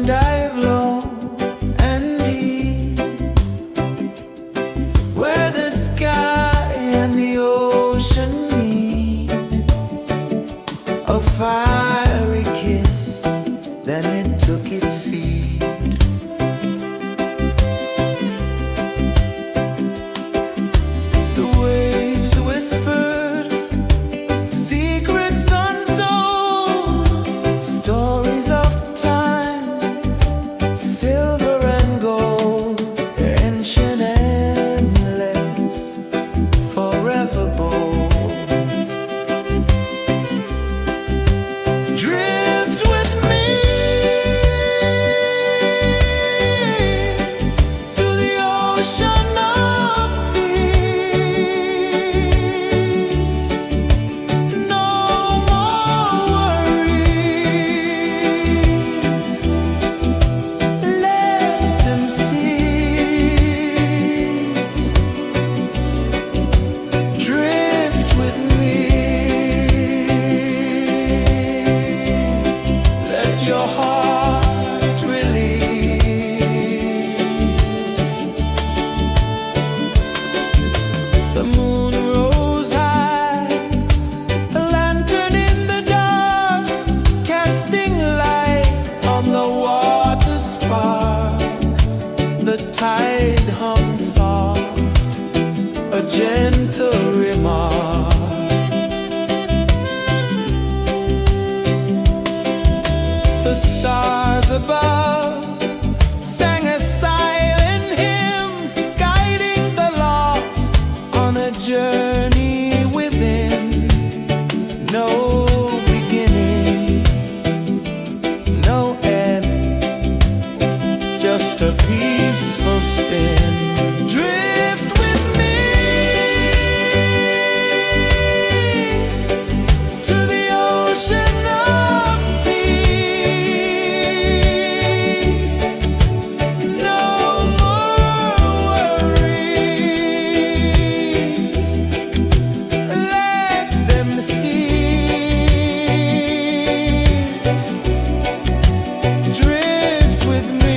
dive low and deep, where the sky and the ocean meet. A fiery kiss, then it took its seed. The waves whispered secrets untold, stories of time, silver and gold, ancient, endless, forever bold. Drift with me to the ocean of peace. No more worries. Let them cease. Drift with me. Let your heart release. The moon rose high, a lantern in the dark, casting light on the water spark. The tide hummed soft, a gentle remark. The stars above sang a silent hymn, guiding the lost on a journey within. No beginning, no end, just a peaceful spin. Drift with me to the ocean of peace. No more worries. Let them cease. Drift with me.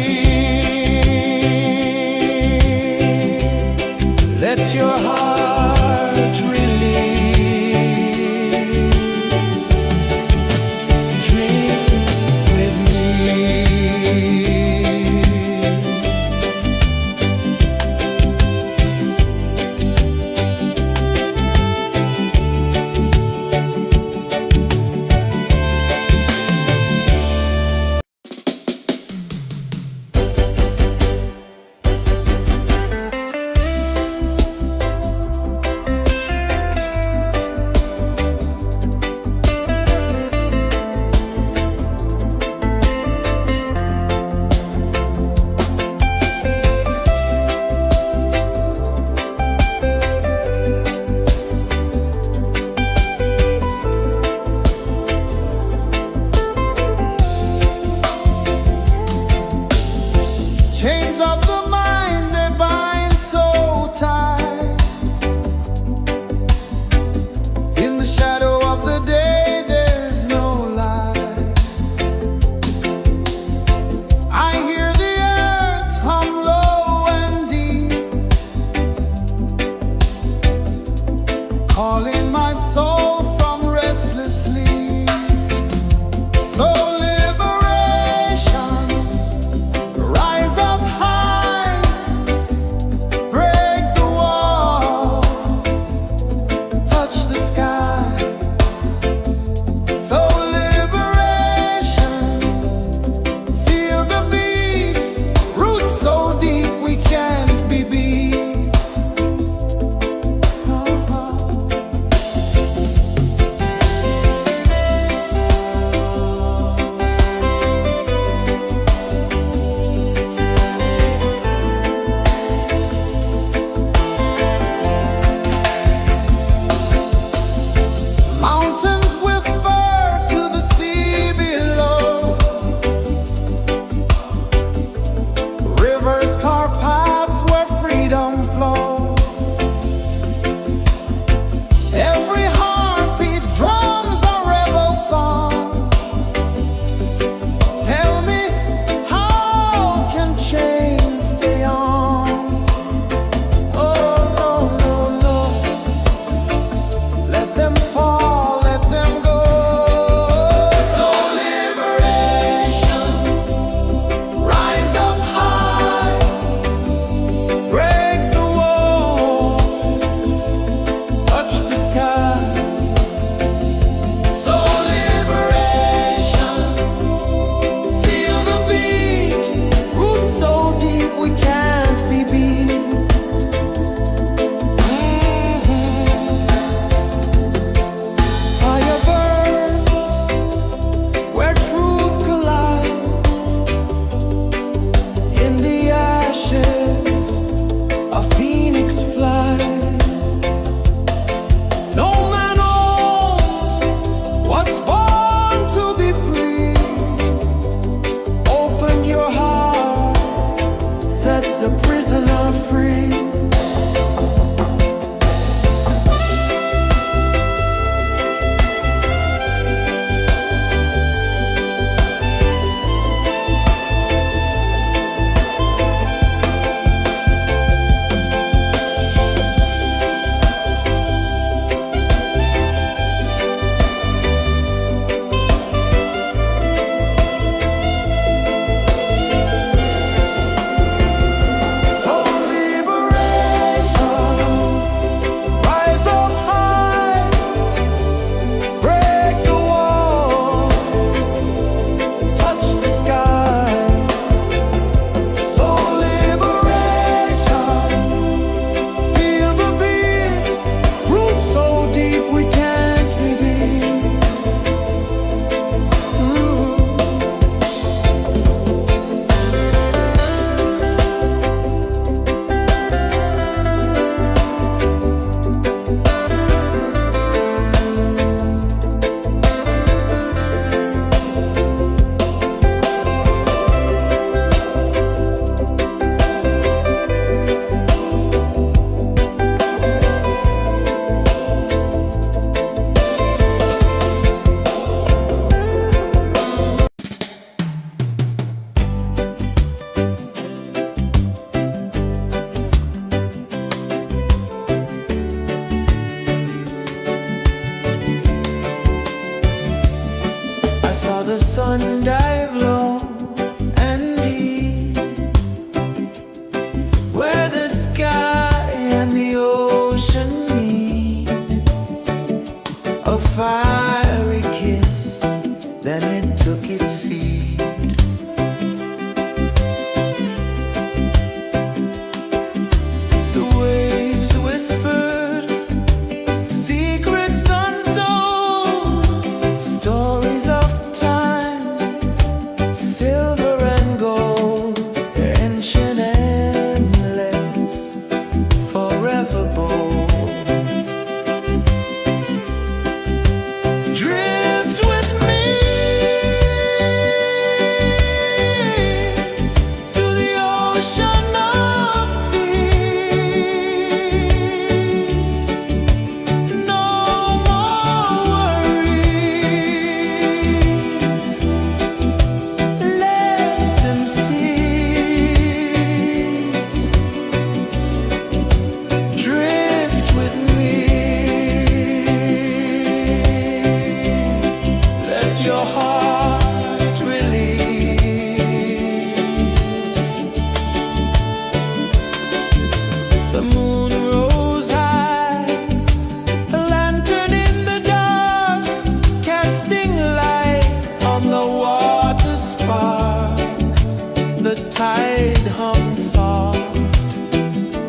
tide hung soft,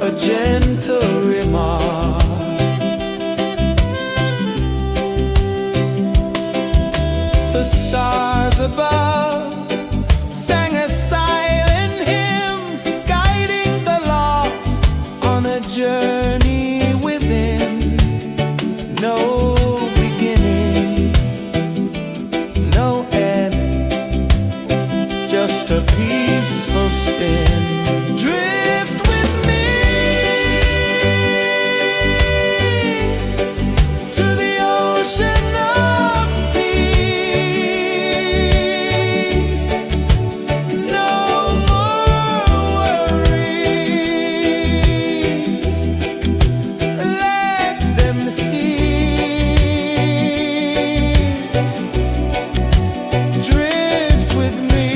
a gentle remark. The stars above sang a silent hymn, guiding the lost on a journey within. No beginning, no end, just a peaceful spin. Drift with me to the ocean of peace. No more worries, let them cease. Drift with me.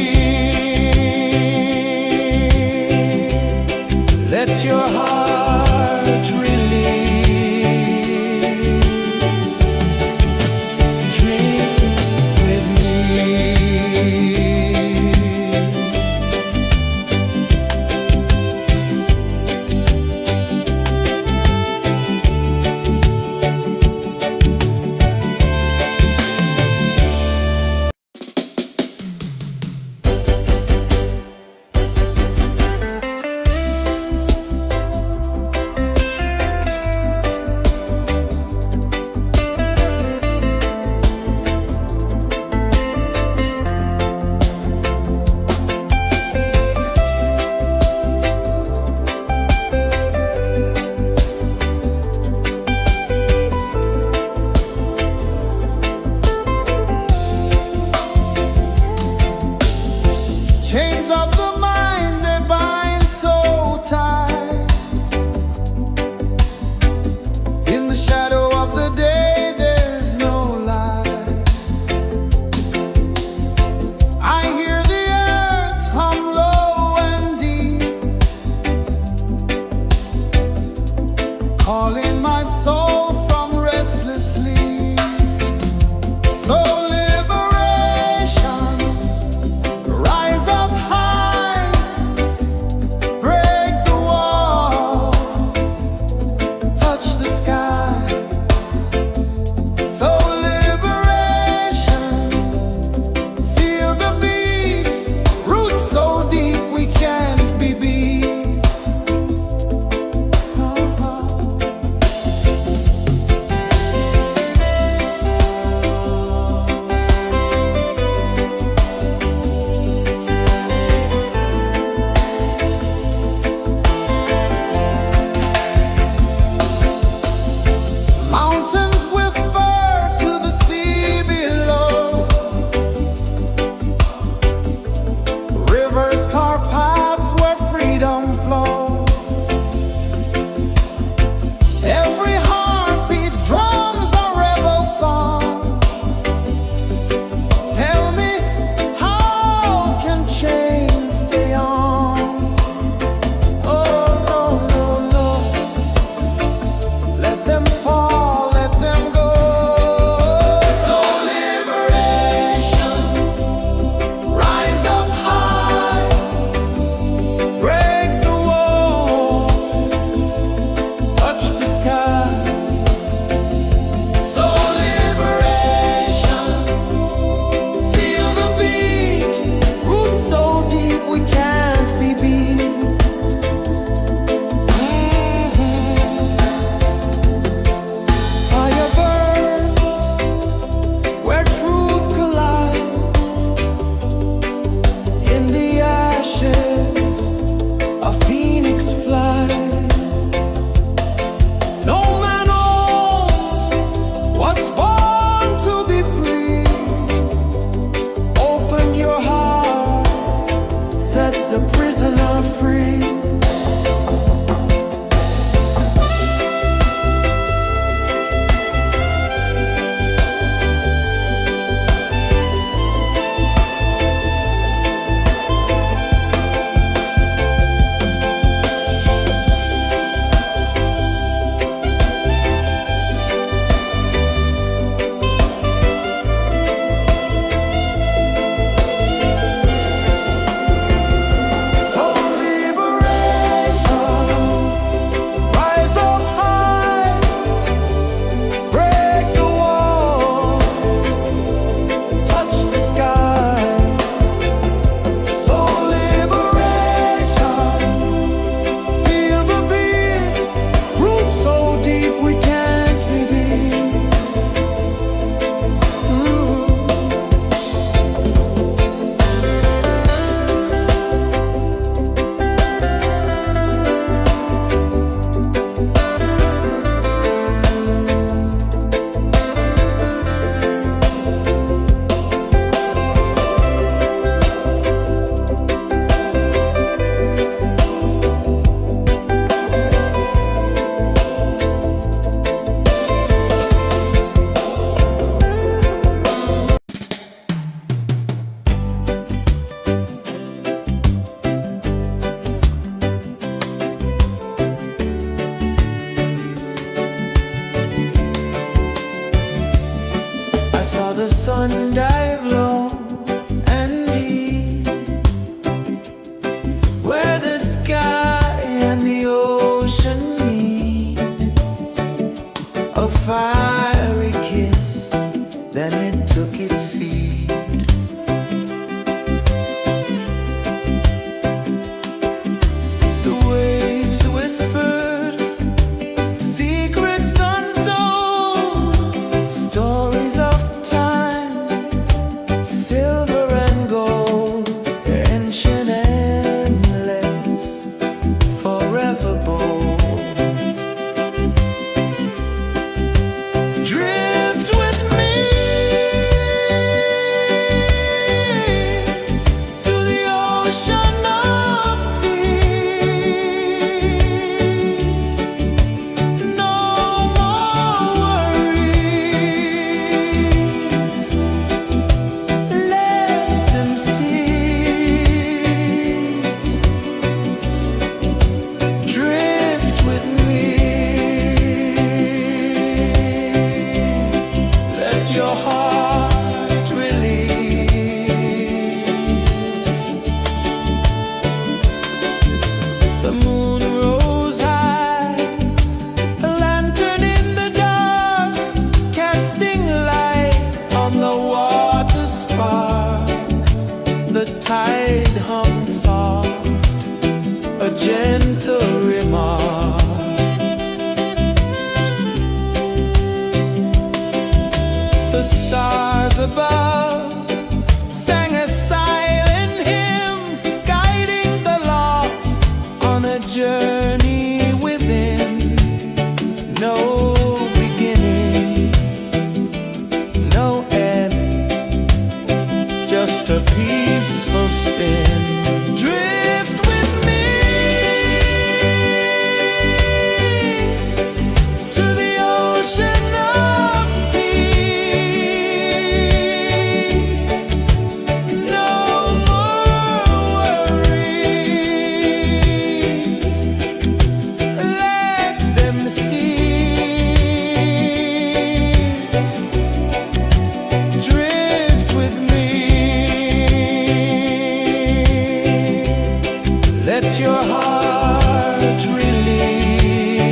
let your heart release.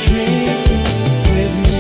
Drink with me.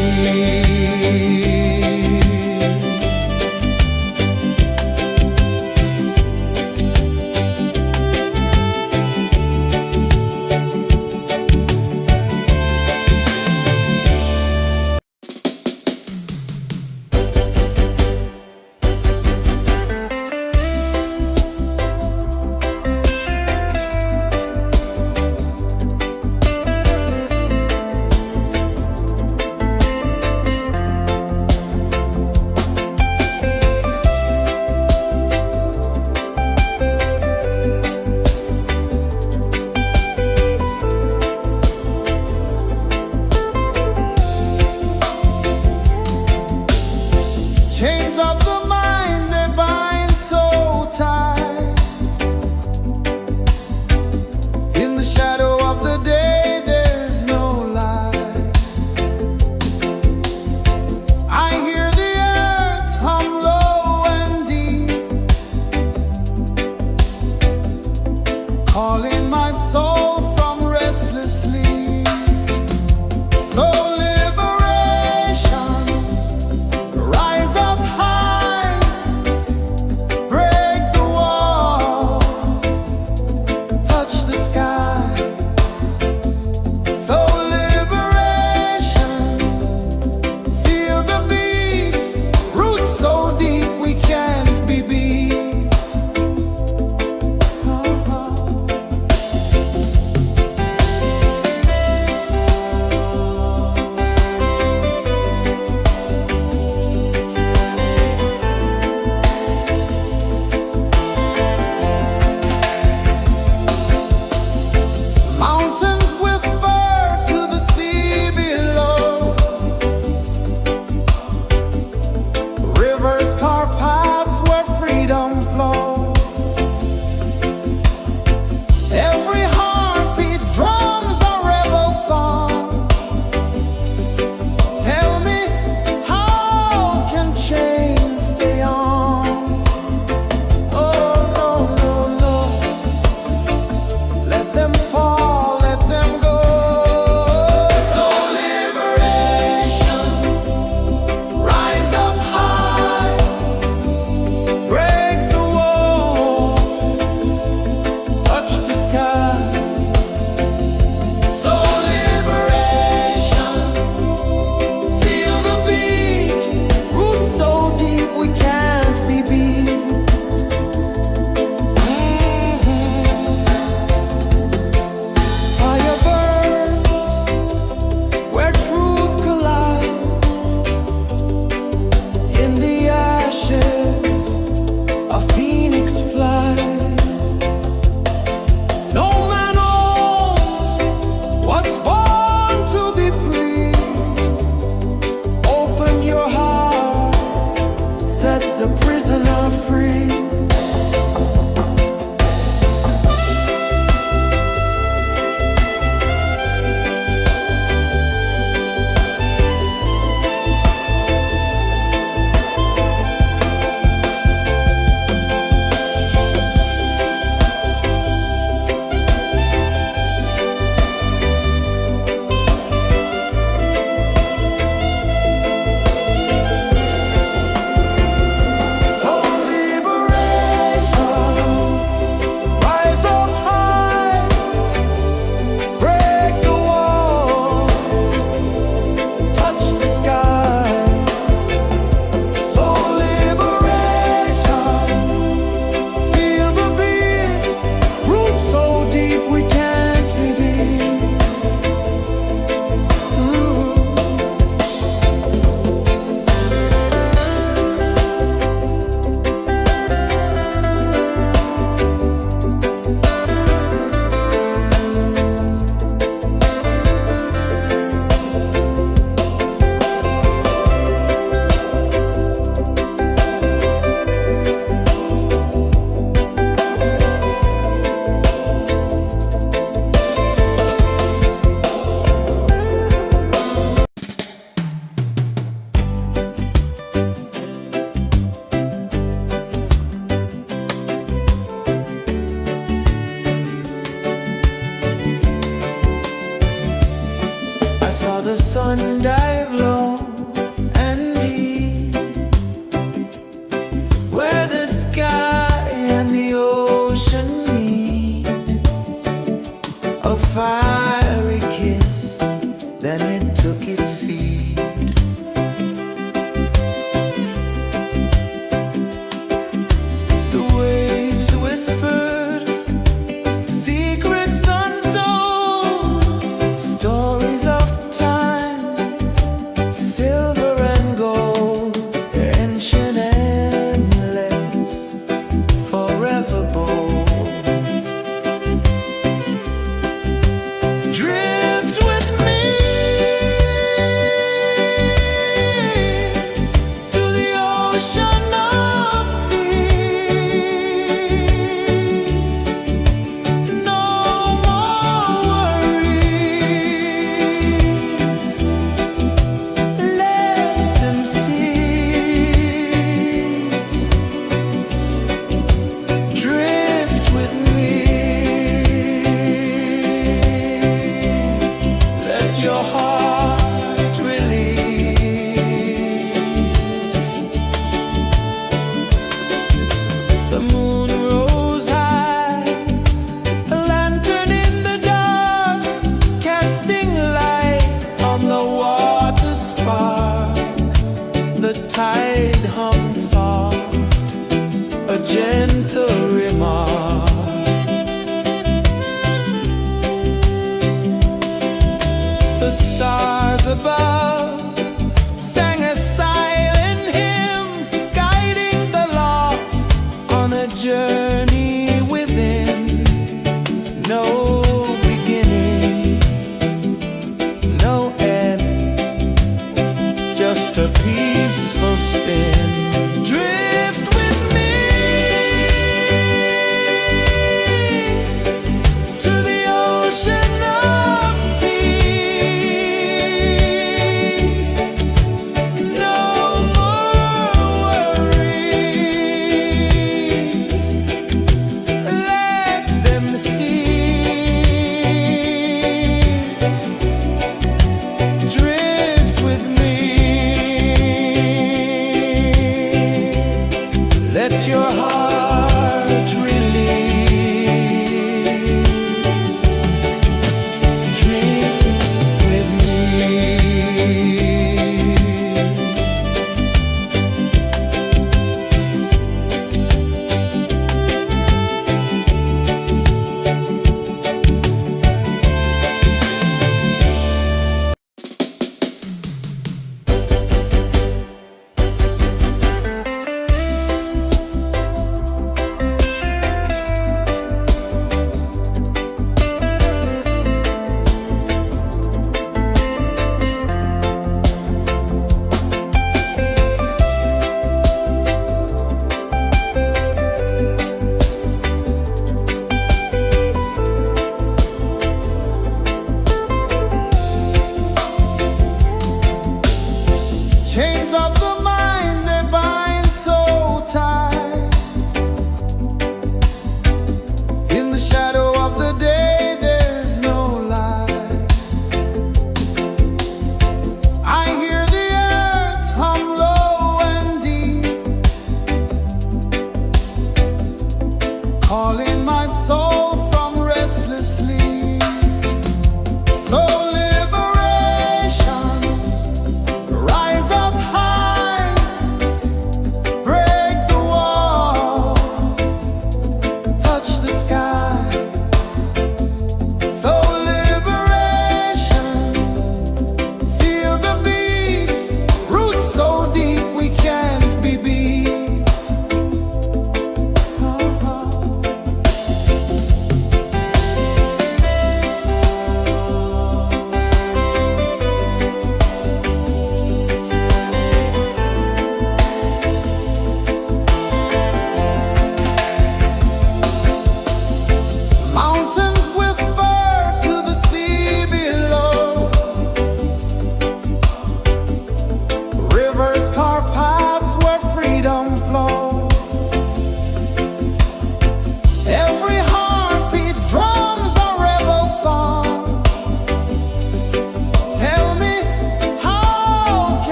sun dive low and deep, where the sky and the ocean meet, a fiery kiss, then it took its seat. The waves whispered secrets untold, stories of time, silver and gold, ancient, endless, forever bold. Drift with me to the ocean of peace. No more worries. Let them cease. Drift with me. Let your heart release. The moon rose high, a lantern in the dark, casting light on the water spark. The tide hummed soft, a gentle remark. The stars above sang a silent hymn, guiding the lost on a journey within. No beginning, no end, just a peaceful spin. Drift with me to the ocean of peace. No more worries.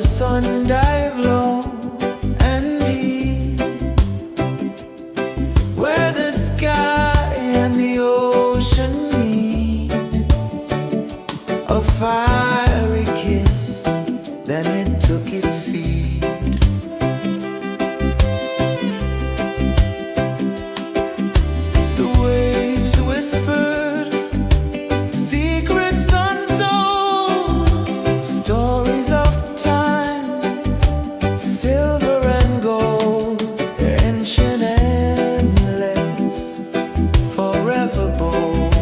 the sun dive low and deep, where the sky and the ocean meet. A fiery kiss, then it took its seed. The waves whispered secrets untold, stories of time, silver and gold, ancient, endless, forever bold.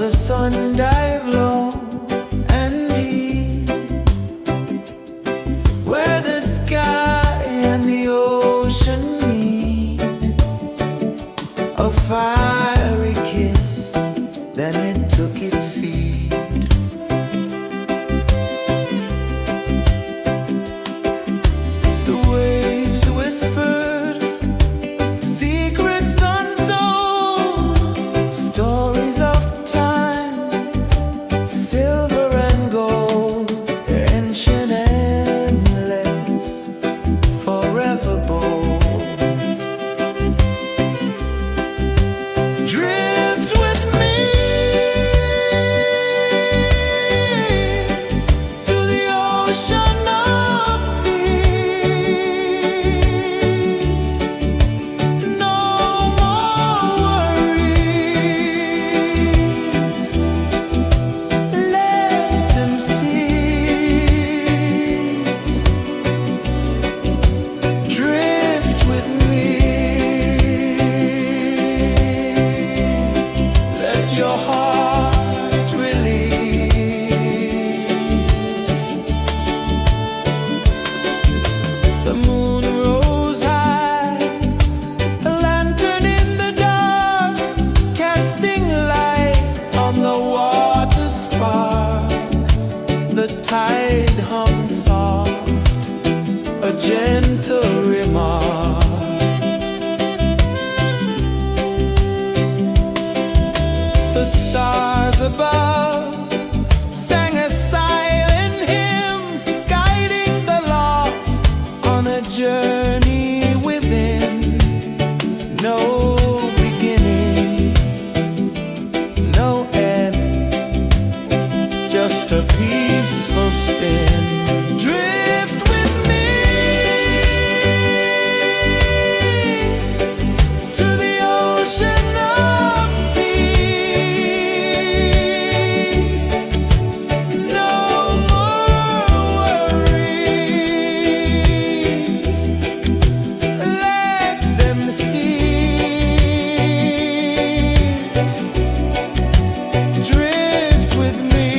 the sun dive low and deep, where the sky and the ocean meet. A fiery kiss, then it took its seat. The waves whispered secrets untold, stories of time, silver and gold, ancient, endless, forever bold. Drift with me to the ocean of peace. No more worries. Let them cease. Drift with me. Let your heart release. The moon rose high, a lantern in the dark, casting light on the water spark. The tide hummed soft, a gentle remark. The stars above sang a silent hymn, guiding the lost on a journey within. No beginning, no end, just a peaceful spin. Drift with me to the ocean of peace. No more worries. Let them cease. Drift with me.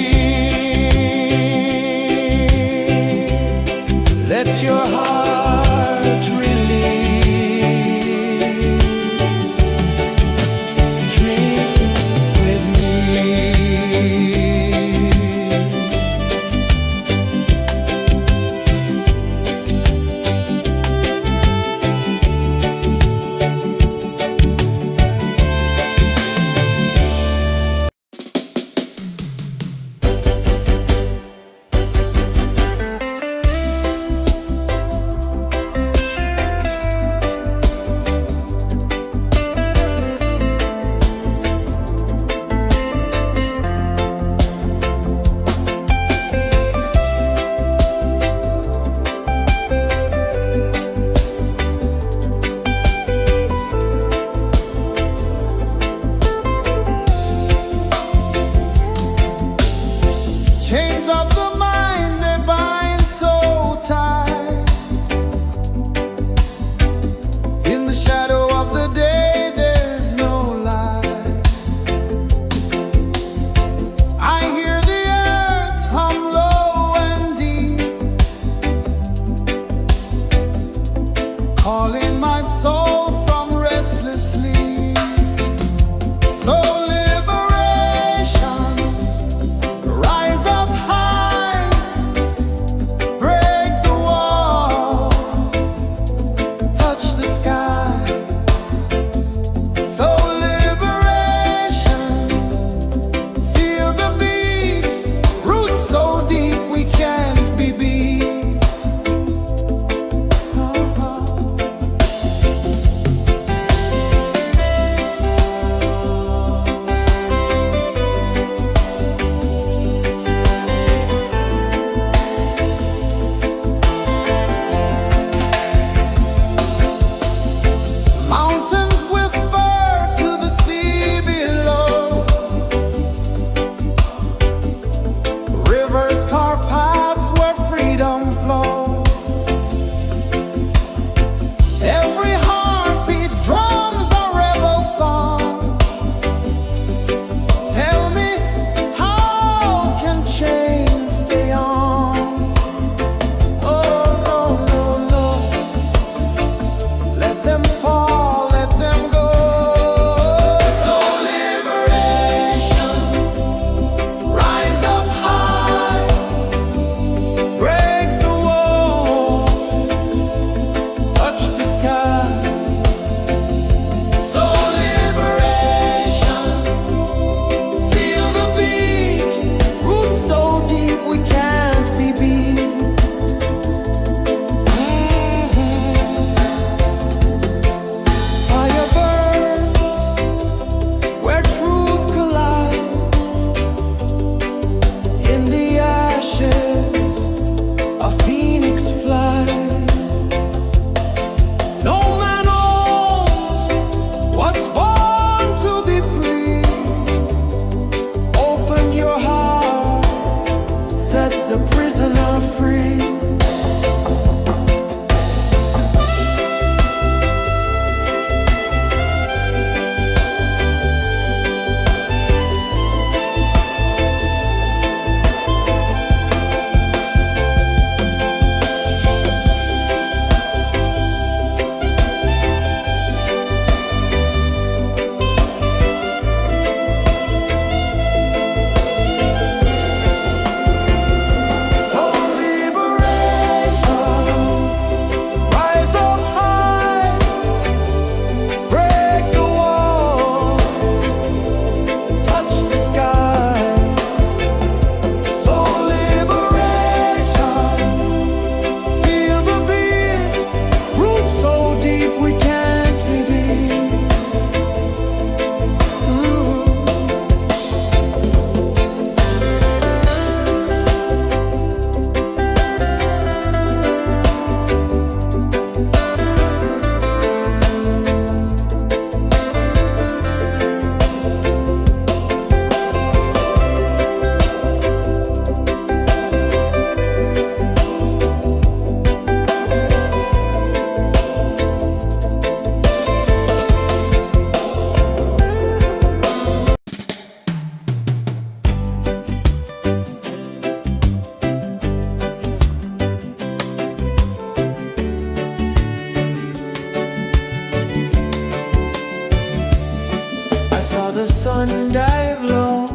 saw the sun dive low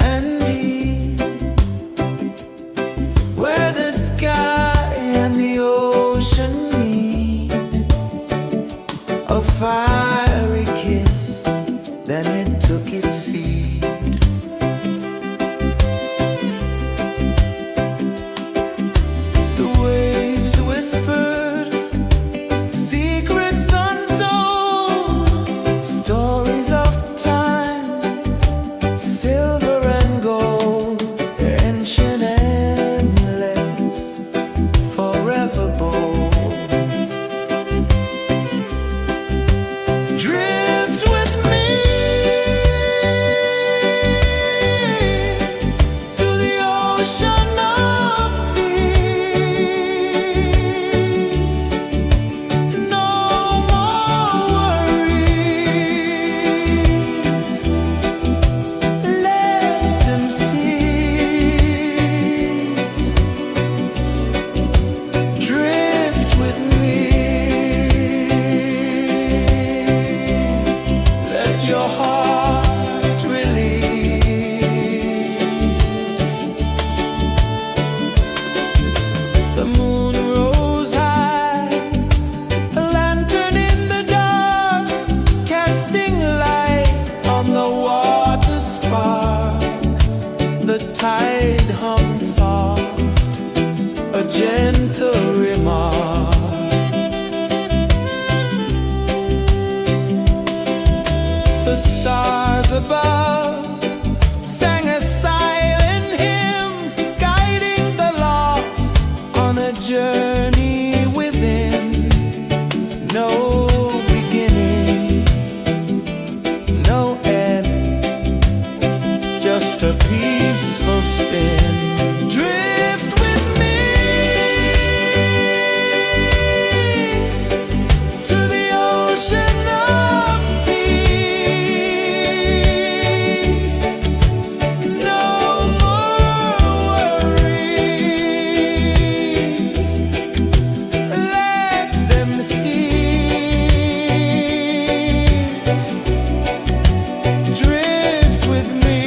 and deep, where the sky and the ocean meet. A fiery kiss, then it took its seat. The waves whispered secrets untold, stories of time, silver and gold, ancient, endless, forever bold. Drift with me to the ocean of peace. No more worries, let them cease. Drift with me, let your heart release. The moon rose high, a lantern in the dark, casting light on the water spark. The tide hummed soft, a gentle remark. The stars above sang a silent hymn, guiding the lost on a journey within. No beginning, no end, just a peaceful spin. Drift with me to the ocean of peace. No more worries, let them cease. Drift with me.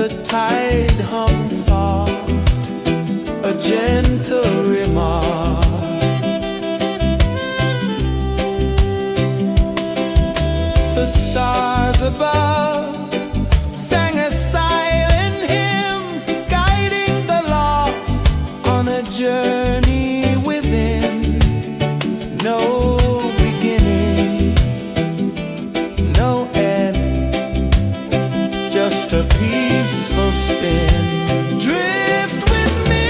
the tide hung soft, a gentle remark. The stars above sang a silent hymn, guiding the lost on a journey within. No beginning, no end, just a peaceful spin. Drift with me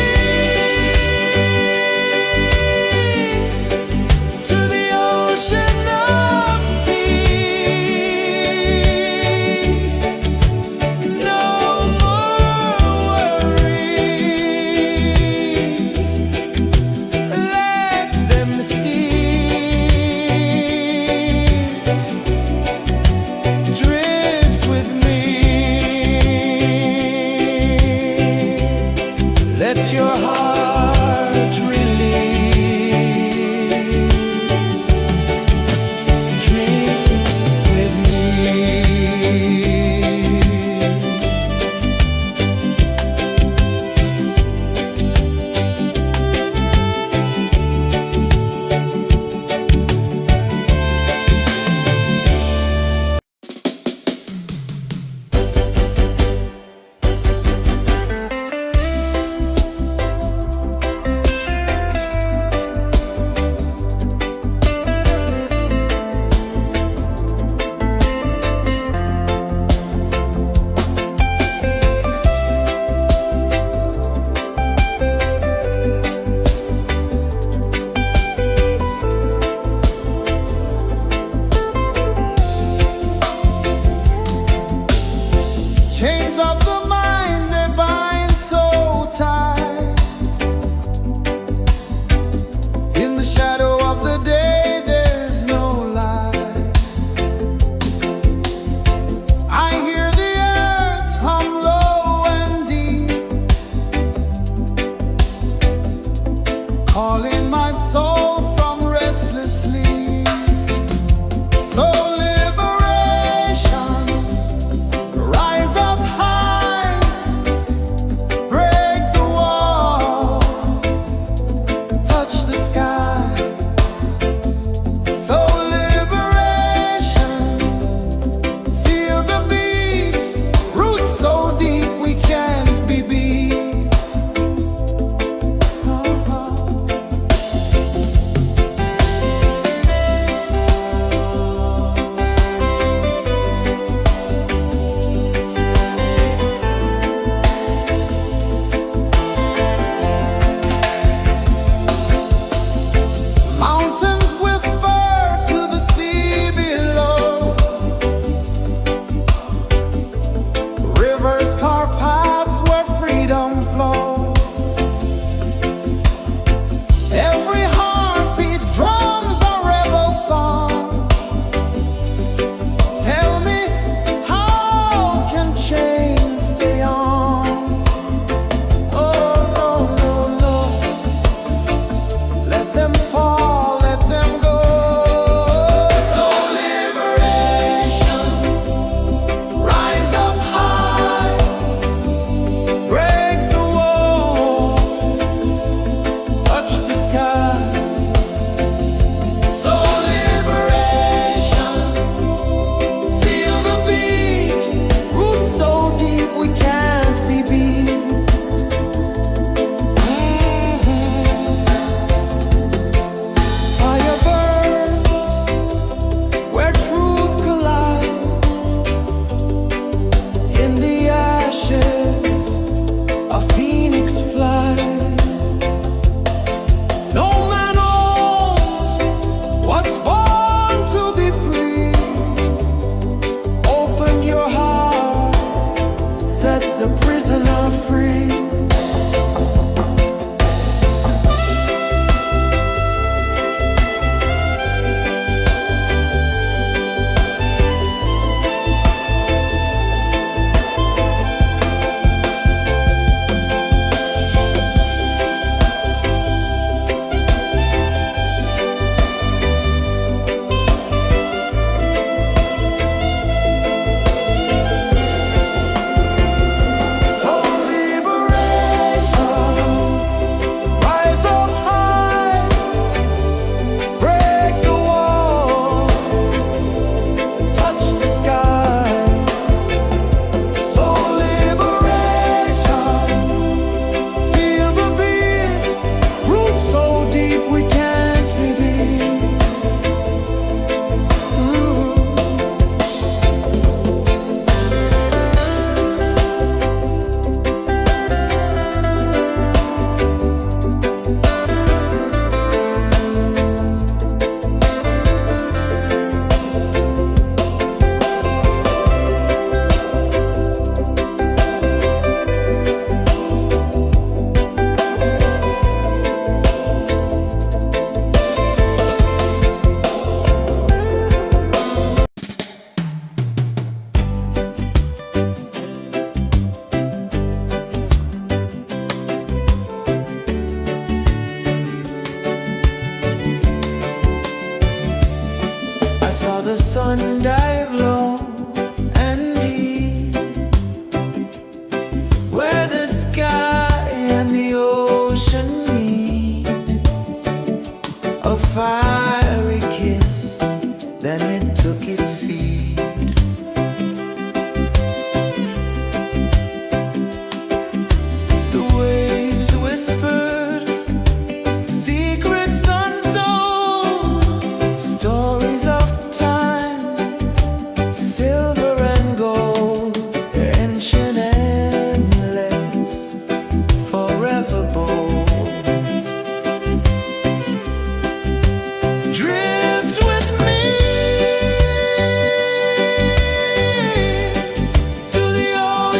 to the ocean of peace. No more worries, let them cease. Drift with me.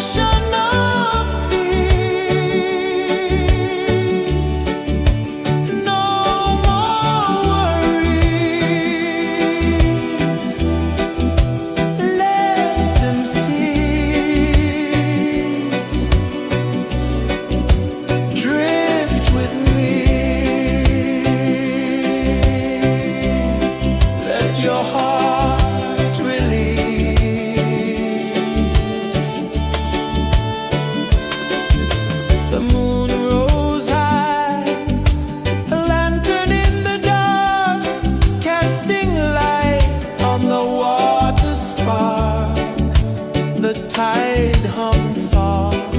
ocean of peace. No more worries. Let them cease. Drift with me. Let your heart release. The moon rose high, a lantern in the dark, casting light on the water spark. The tide hummed soft,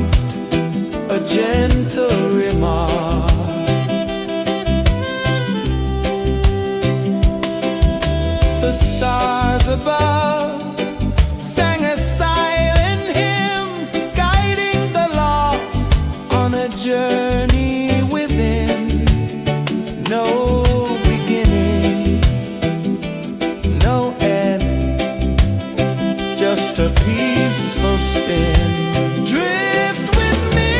a gentle remark. The stars above sang a silent hymn, guiding the lost on a journey within. No beginning, no end, just a peaceful spin. Drift with me.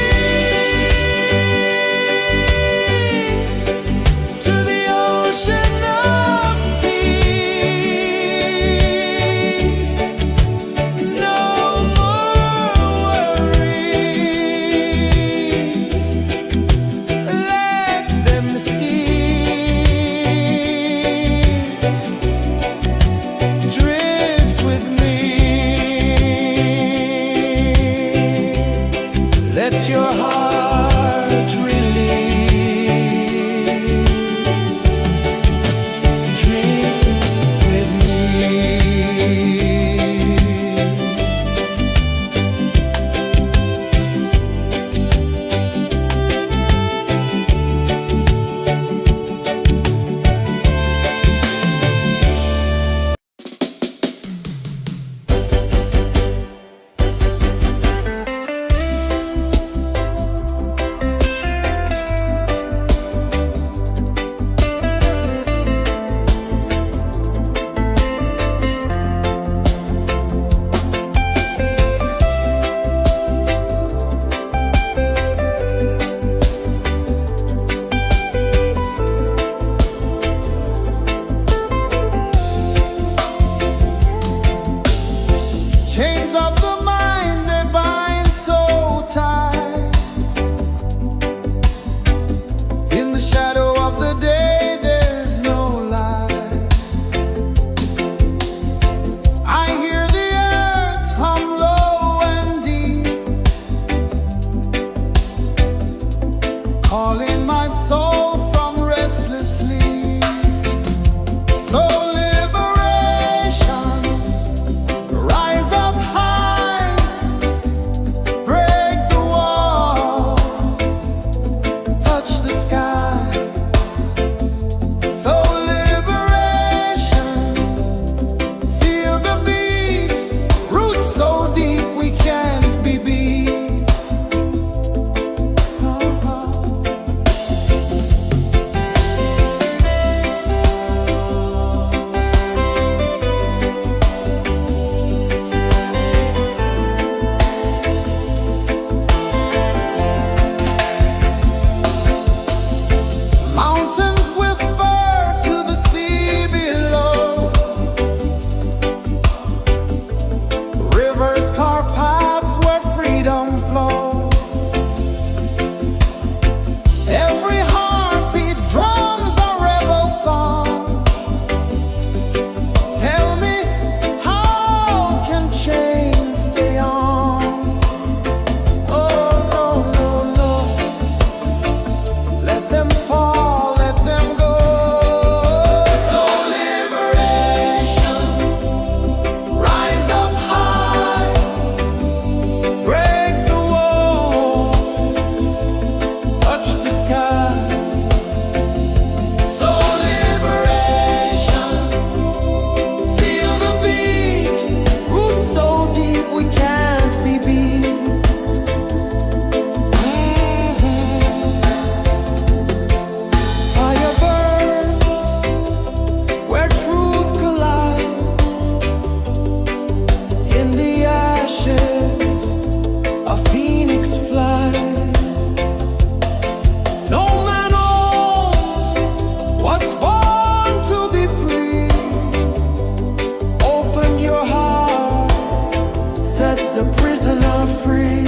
prisoner free.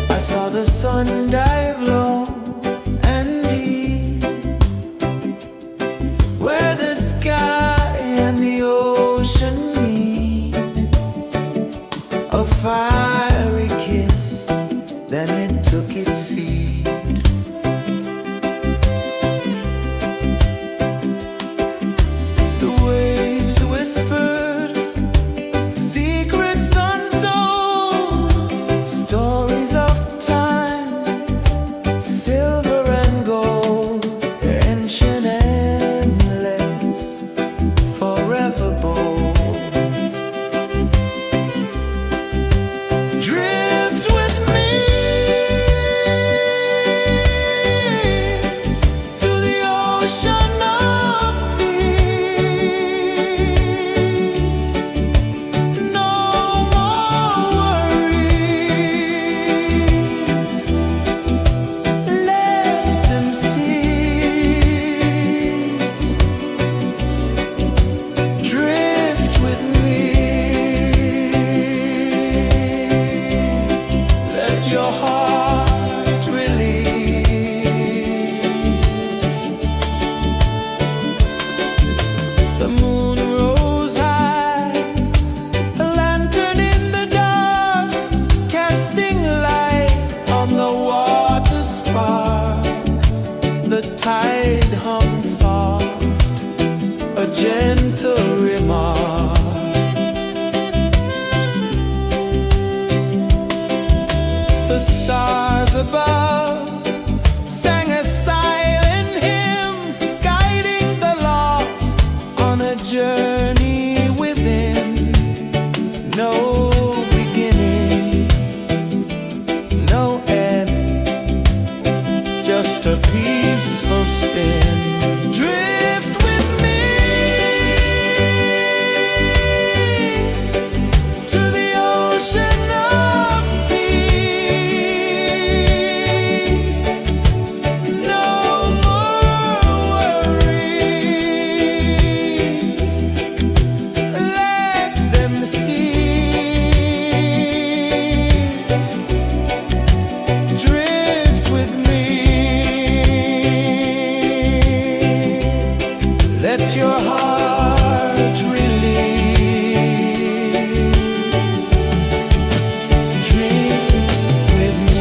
I saw the sun dive low and deep, where the sky and the ocean meet. A fiery kiss, then it took its seat. The waves whispered secrets untold, stories of silver and gold, ancient, endless, forever bold. Drift with me to the ocean of peace. No more worries. Drift with me. Let your heart release. The moon rose high, a lantern in the dark, casting light on the water spark. The tide hummed soft, a gentle remark. The stars above sang a silent hymn, guiding the lost on a journey within. No beginning, no end, just a peaceful spin. Drift with me to the ocean of peace. No more worries. Let them cease. Drift with me. Let your heart release. Dream with me.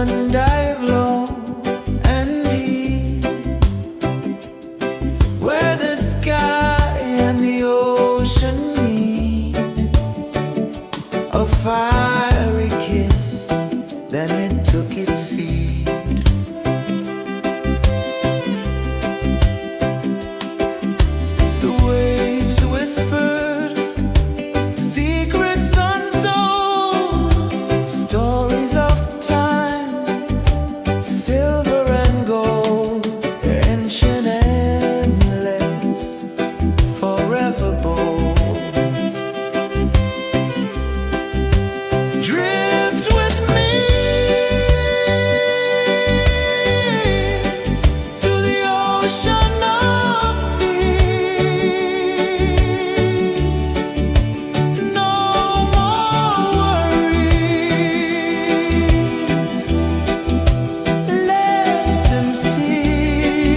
sun dive low and deep, where the sky and the ocean meet, a fiery kiss, then it took its seed. The waves whispered secrets untold, stories of time, silver and gold, ancient, endless, forever bold. Drift with me to the ocean of peace. No more worries. Let them cease.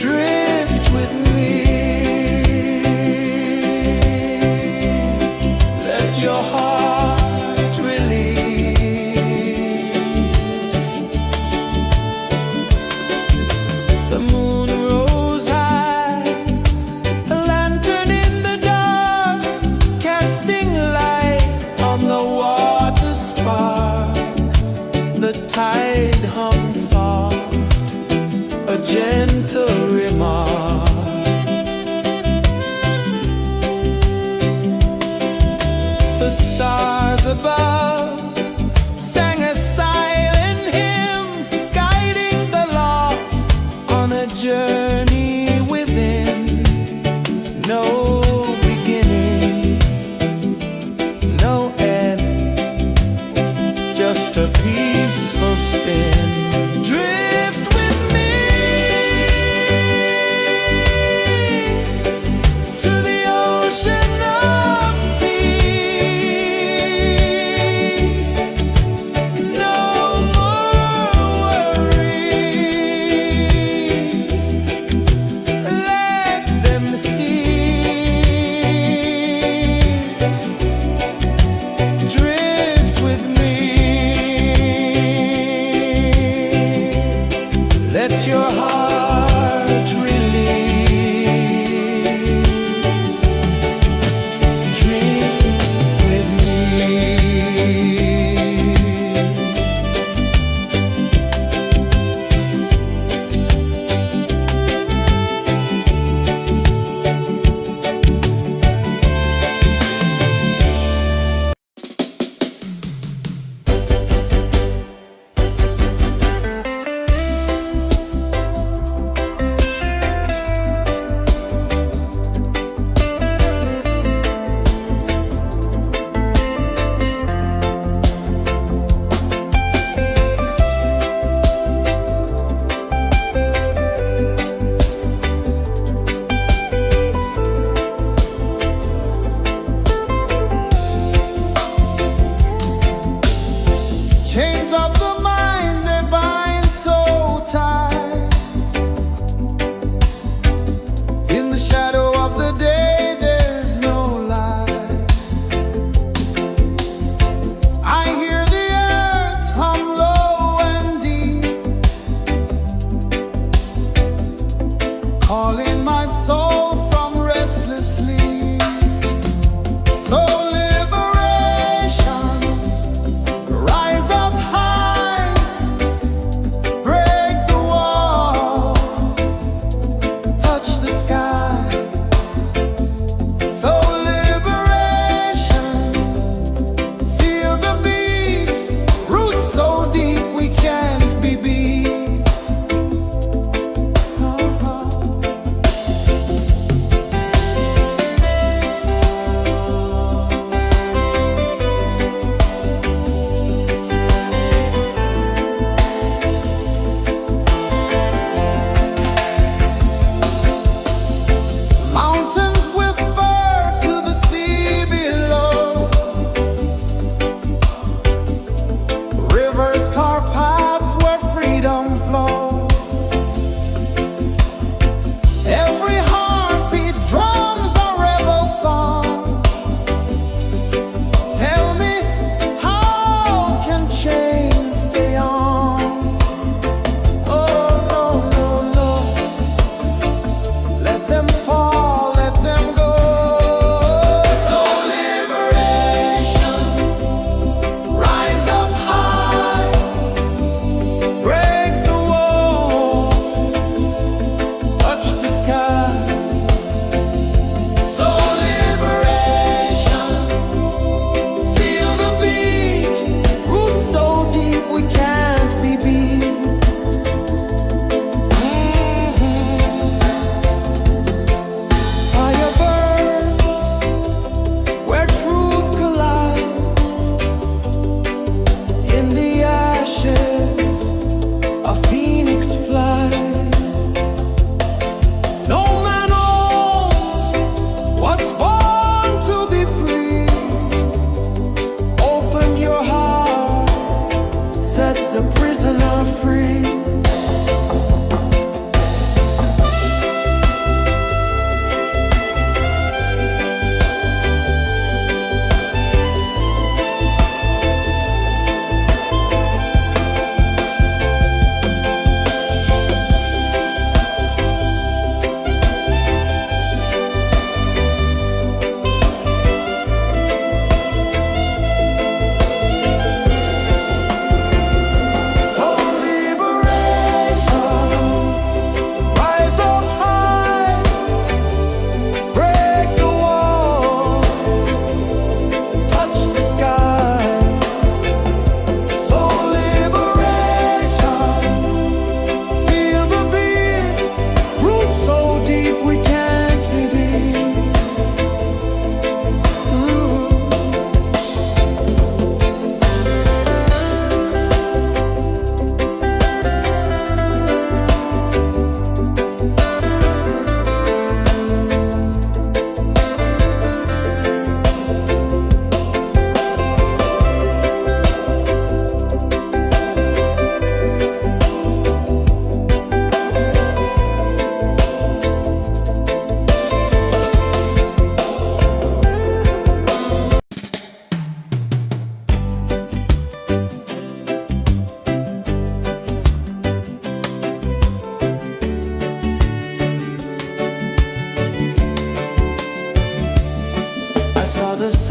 Drift with me. Let your heart release. The moon rose high, a lantern in the dark, casting light on the water spark. The tide hummed soft, a gentle remark. The stars above sang a silent hymn, guiding the lost on a journey within. No beginning, no end, just a peaceful spin. Drift with me to the ocean of peace. No more worries. Let them cease. Drift with me. Let your heart release. Dream with me. Chains of the mind, they bind so tight. In the shadow of the day, there's no light. I hear the earth hum low and deep, calling my soul from restless sleep. So liberation, rise up high, break the walls, touch the sky. So liberation, feel the beat, roots so deep we can't be beat.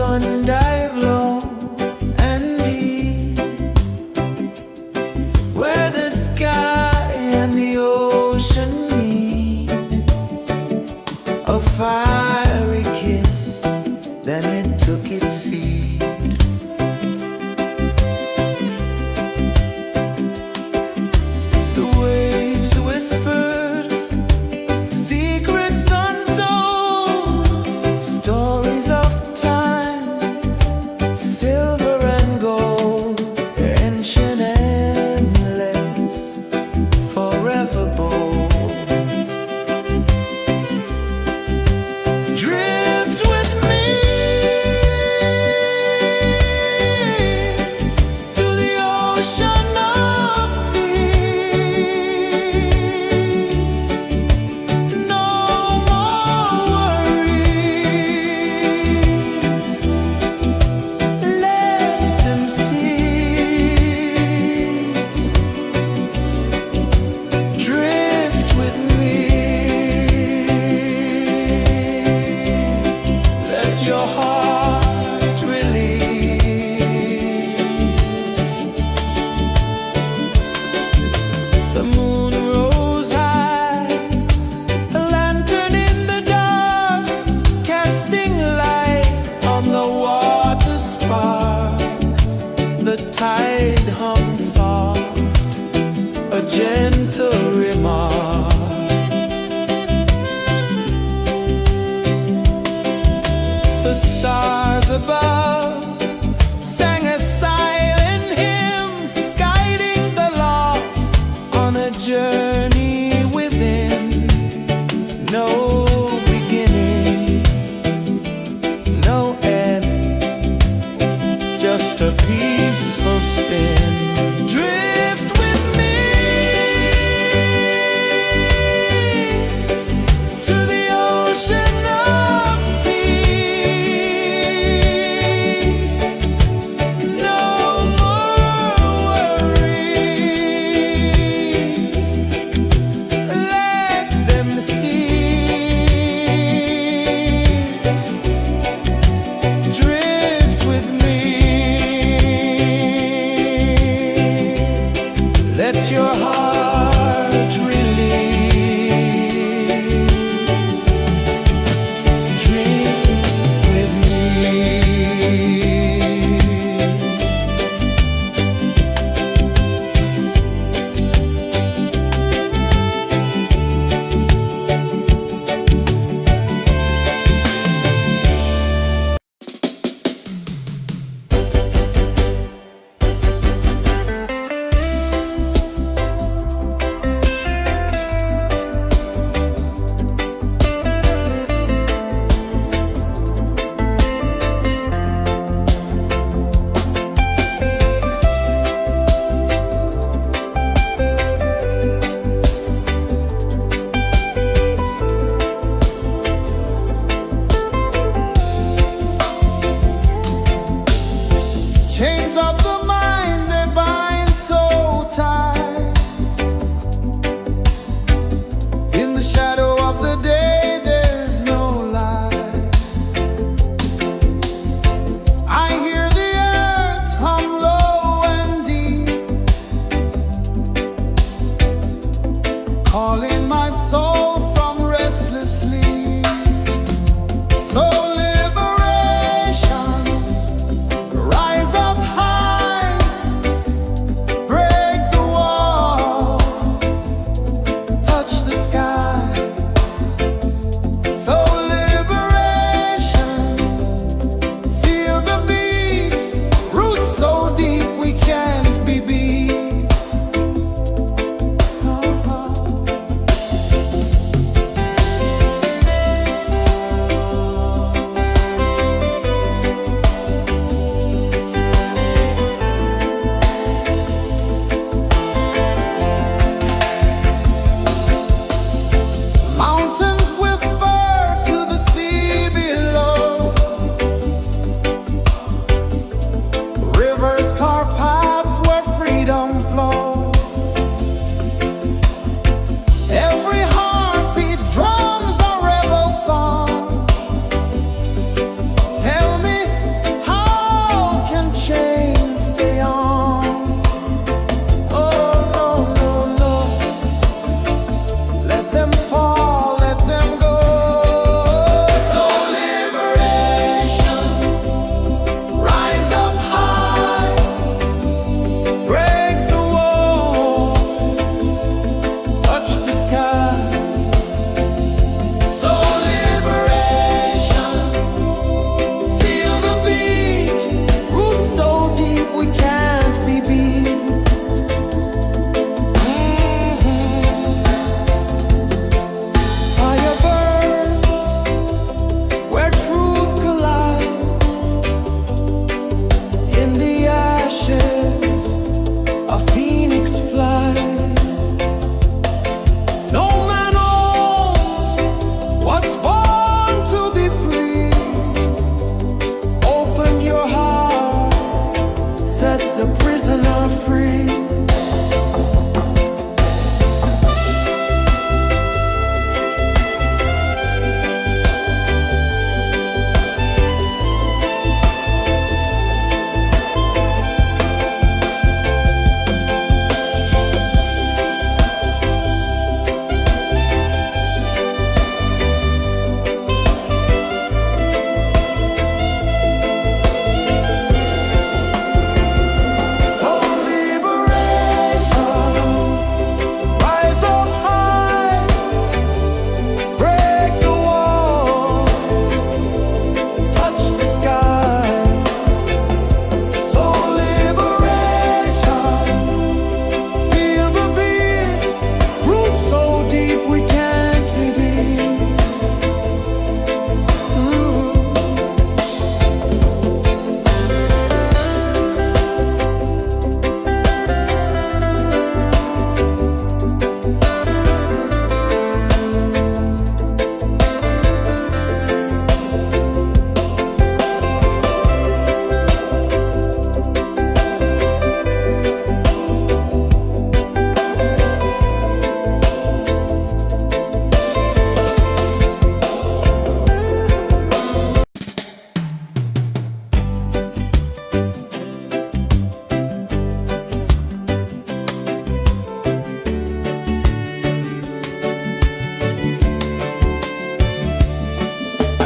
sun dive low and deep, where the sky and the ocean meet, a fiery kiss, then it took its seed. The waves whispered secrets untold, stories of time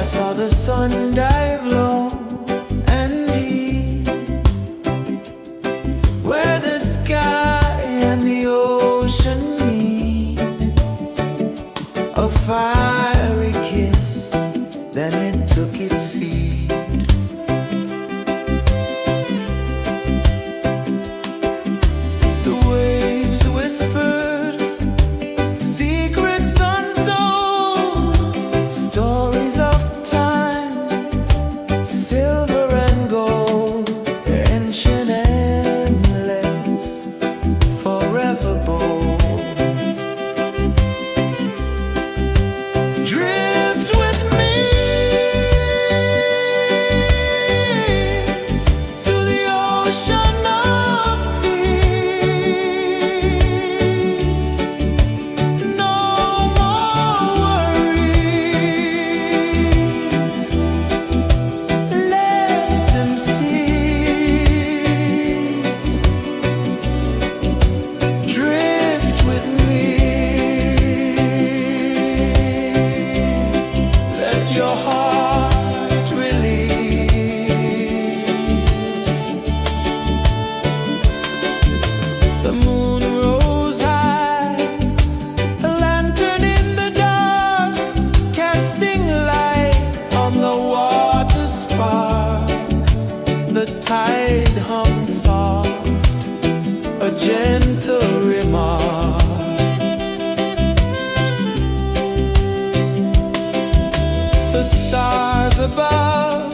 saw the sun dive low and deep, where the sky and the ocean meet. A fiery kiss, then it took its seat. The waves whispered secrets untold, stories of time, silver and gold, ancient, endless, forever bold. Drift with me to the ocean of peace. No more worries, let them cease. Drift with me, let your heart release. The moon rose high, a lantern in the dark, casting light on the water spark. The tide hummed soft, a gentle remark. The stars above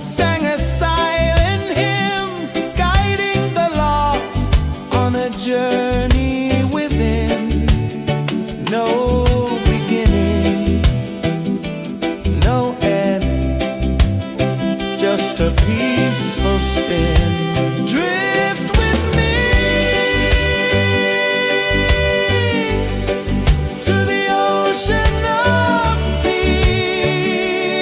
sang a silent hymn, guiding the lost on a journey within. No beginning, no end, just a peaceful spin. Drift with me to the ocean of peace.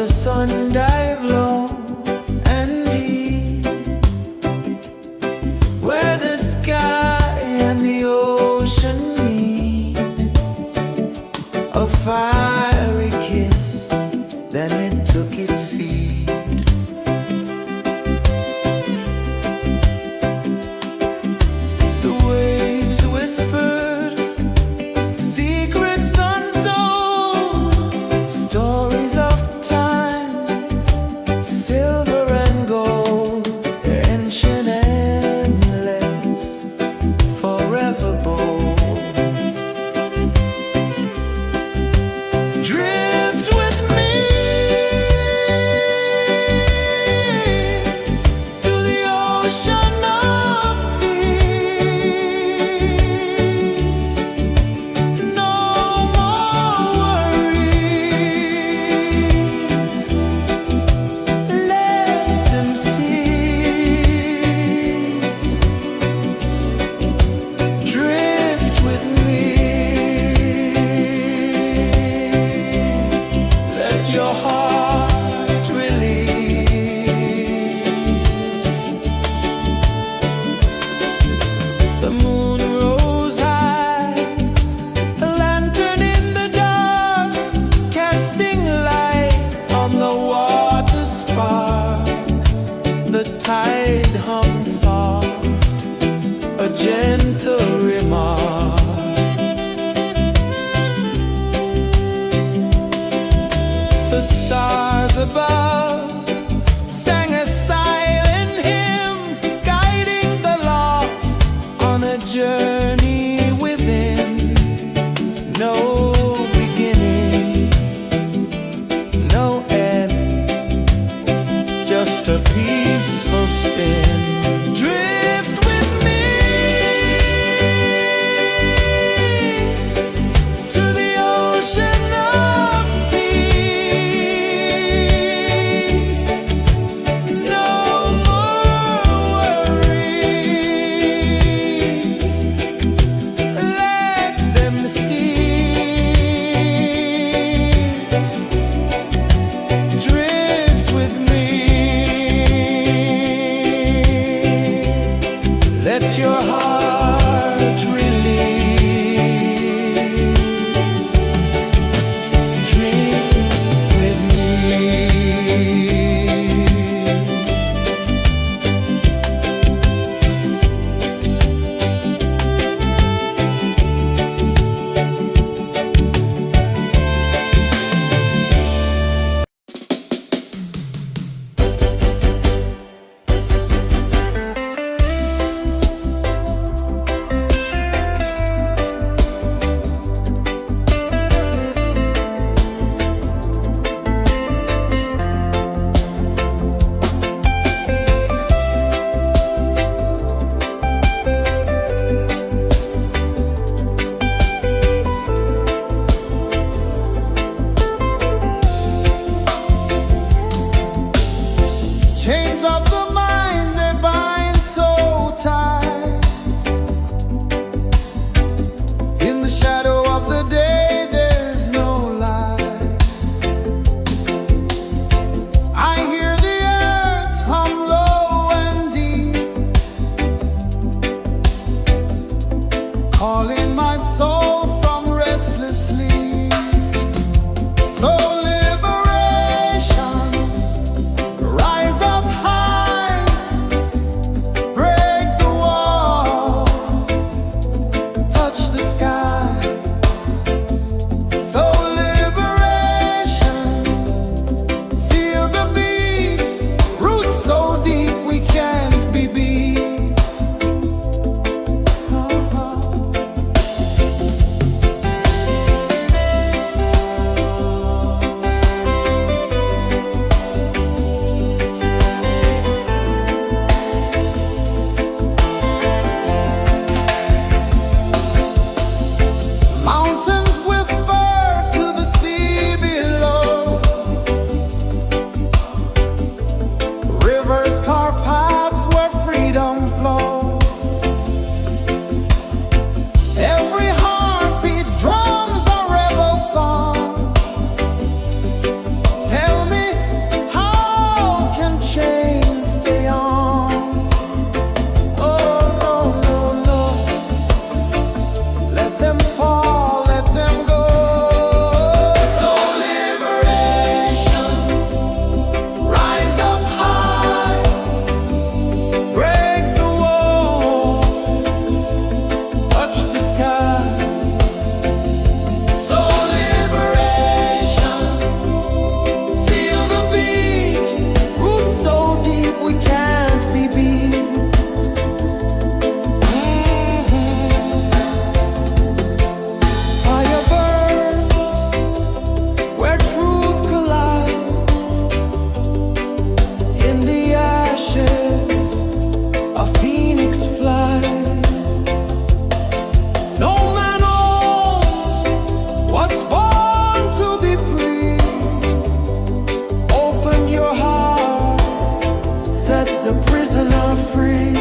the sun dive low and deep, where the sky and the ocean meet. A fiery kiss, then it took its seat. The waves whispered secrets untold, stories of time, silver and gold, ancient, endless, forever bold. Drift with me to the ocean of peace. No more worries. Let them cease. Drift with me. Let your heart release. The moon rose high, a lantern in the dark, casting light on the water spark. The tide hummed soft, a gentle remark. The stars above sang a silent hymn, guiding the lost on a journey within. No beginning, no end, just a peaceful spin. Drift with me to the ocean of peace. No more worries. Let them cease. Drift with me. Let your heart release. Dream with me. Chains of the mind, they bind so tight. In the shadow of the day, there's no light. I hear the earth hum low and deep, calling my soul from restless sleep. So liberation, rise up high, a prisoner free.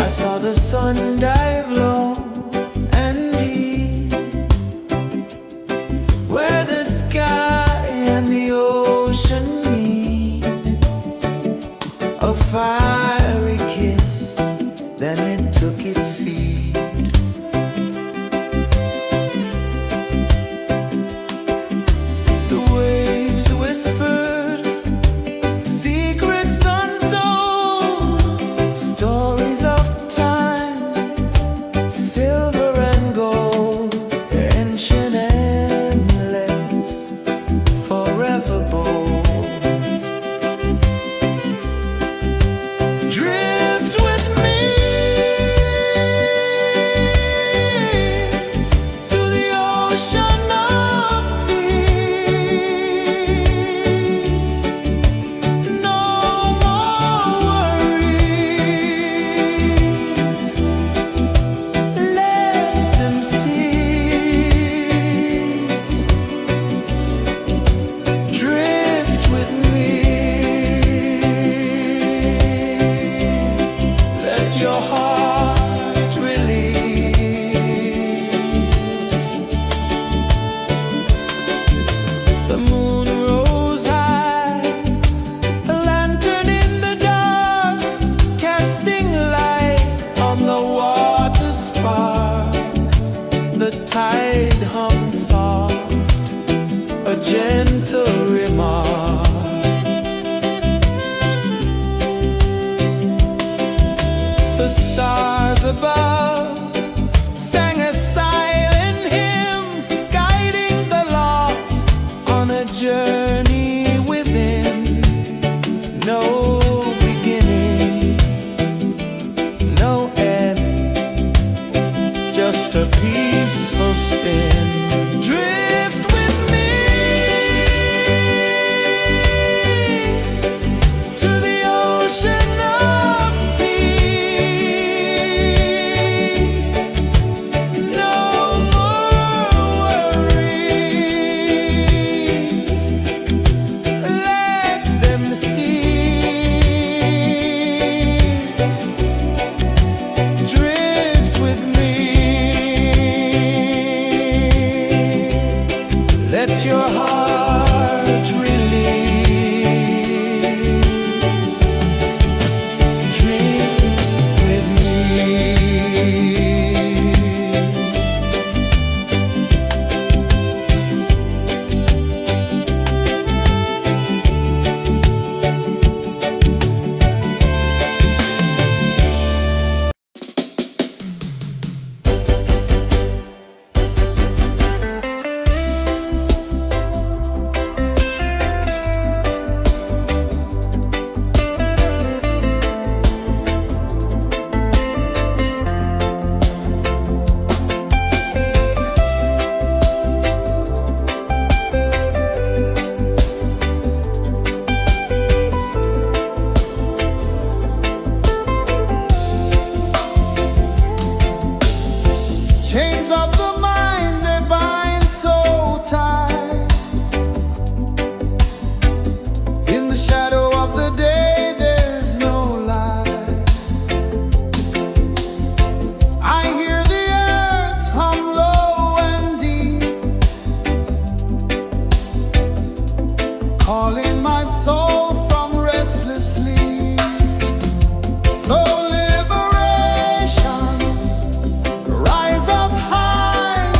I saw the sun dive low and deep, where the sky and the ocean meet. A fiery kiss, then it took its seat. The waves whispered secrets untold, stories of silver and gold, ancient, endless, forever bold. Drift with me to the ocean of peace. No more worries. Drift with me. Let your heart release. The moon rose high, a lantern in the dark, casting light on the water spark. The tide hummed soft, a gentle remark. The stars above sang a silent hymn, guiding the lost on a journey within. No beginning, no end, just a peaceful spin. Drift with me to the ocean of peace. No more worries. Let them cease. Drift with me. chains of the mind they bind so tight. In the shadow of the day there's no light. I hear the earth hum low and deep, calling my soul from restless sleep. So liberation, rise up high,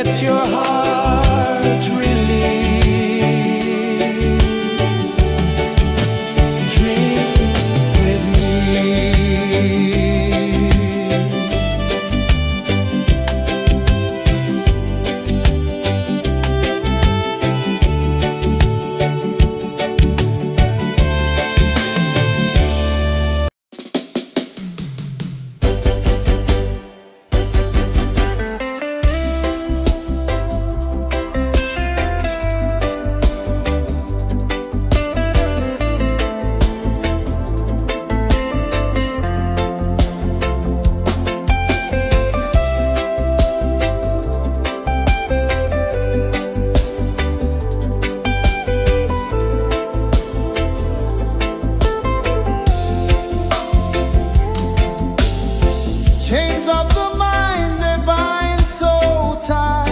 Let your heart release. Dream with me. Chains of the mind, they bind so tight.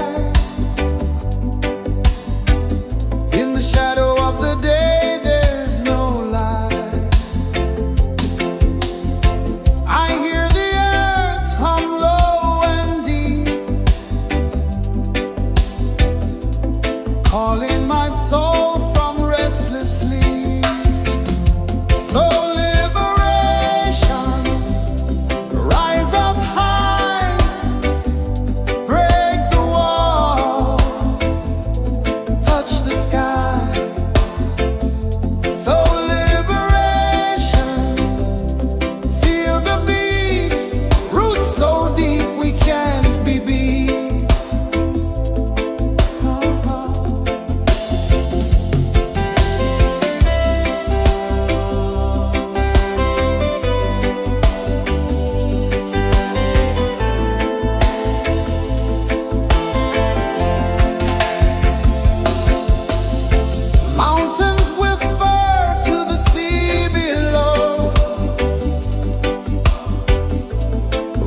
In the shadow of the day, there's no light. I hear the earth hum low and deep, calling my soul from restless sleep. So liberation, rise up high, break the walls, touch the sky. So liberation, feel the beat, roots so deep we can't be beat. Mountains whisper to the sea below.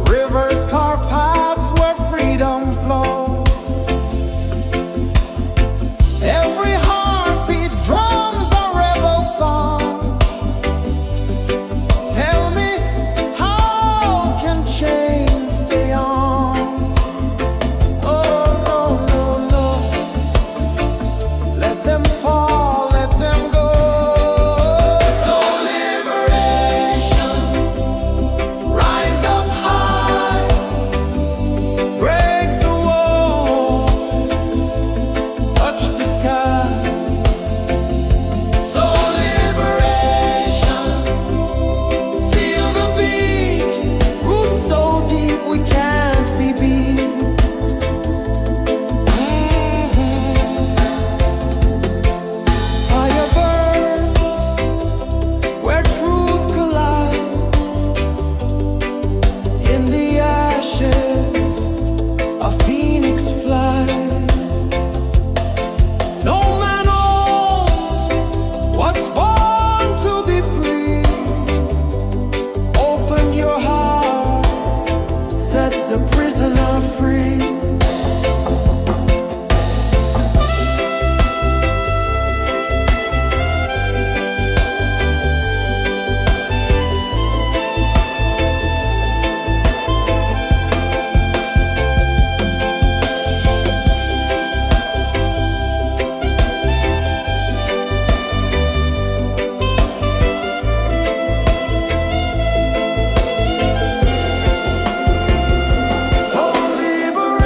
Rivers carve paths where freedom flows. Every heartbeat drums a rebel song. Tell me, how can chains stay on? Oh, no, no, no. Let them fall, let them go. So liberation, rise up high, break the walls, touch the sky. So liberation, feel the beat, roots so deep we can't be beat. Fire burns where truth collides. In the ashes, a phoenix flies. No man owns what's born to be free. Open your heart, set the prisoner free. So liberation.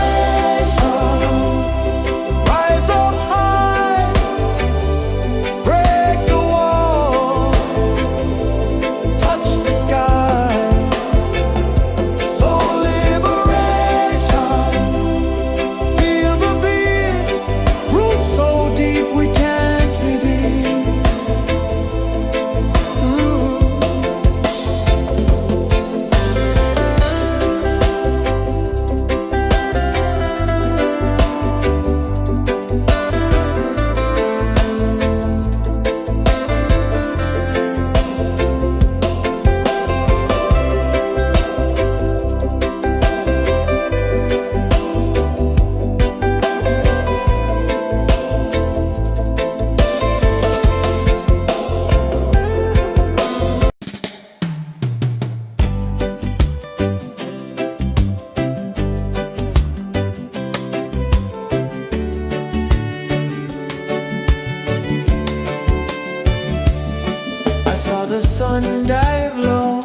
sun dive low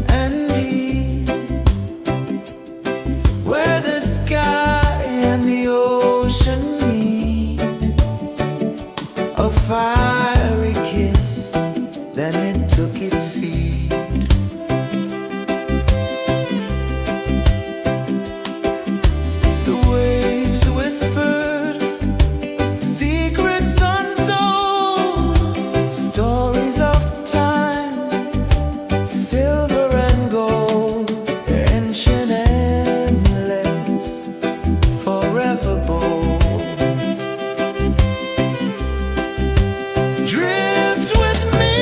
and deep, where the sky and the ocean meet, a fiery kiss, then it took its seat. The waves whispered secrets untold, stories of time, silver and gold, ancient, endless, forever bold. Drift with me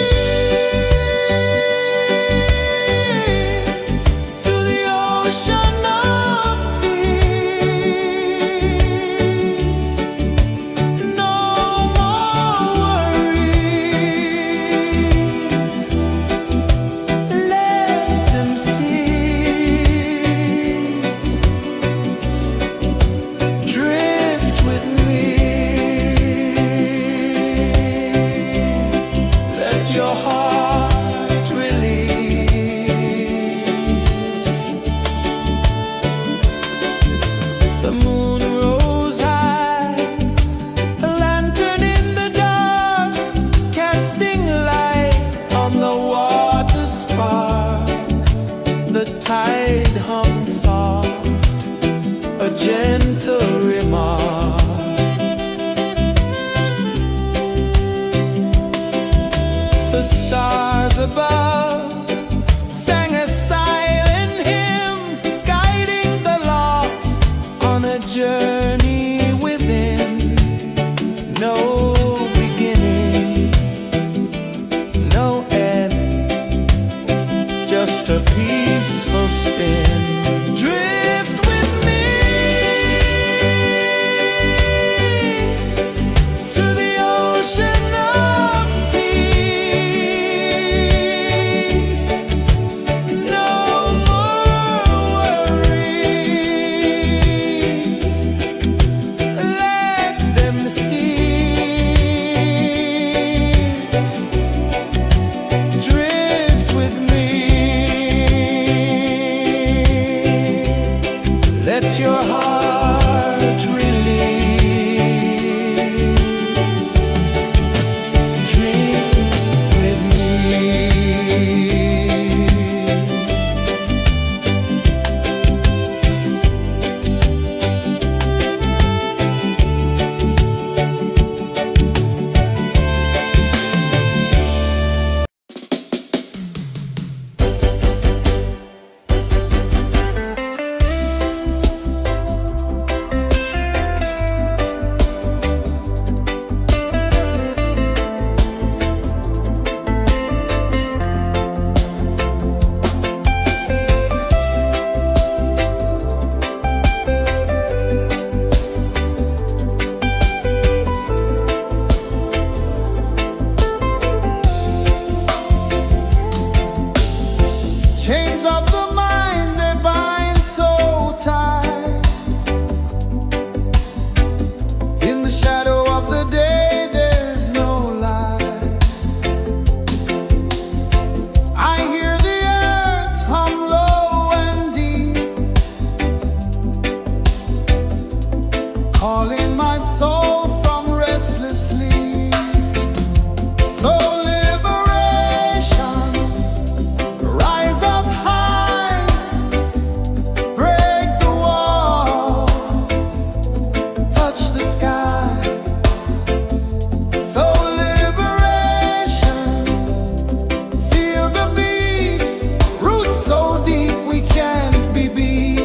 to the ocean of peace. No more worries, let them cease. Drift with me, let your heart release. The moon rose high, a lantern in the dark, casting light on the water spark. The tide hummed soft, a gentle remark. The stars above sang a silent hymn, guiding the lost on a journey within. No beginning, no end, just a peaceful spin. Drift with me to the ocean of peace. No more worries, let them cease. Drift with me, let your heart release. Dream with me. Chains of the mind, they bind so tight. In the shadow of the day, there's no light. I hear the earth hum low and deep, calling my soul from restless sleep. So liberation, rise up high, break the walls, touch the sky. So liberation, feel the beat, roots so deep we can't be beat.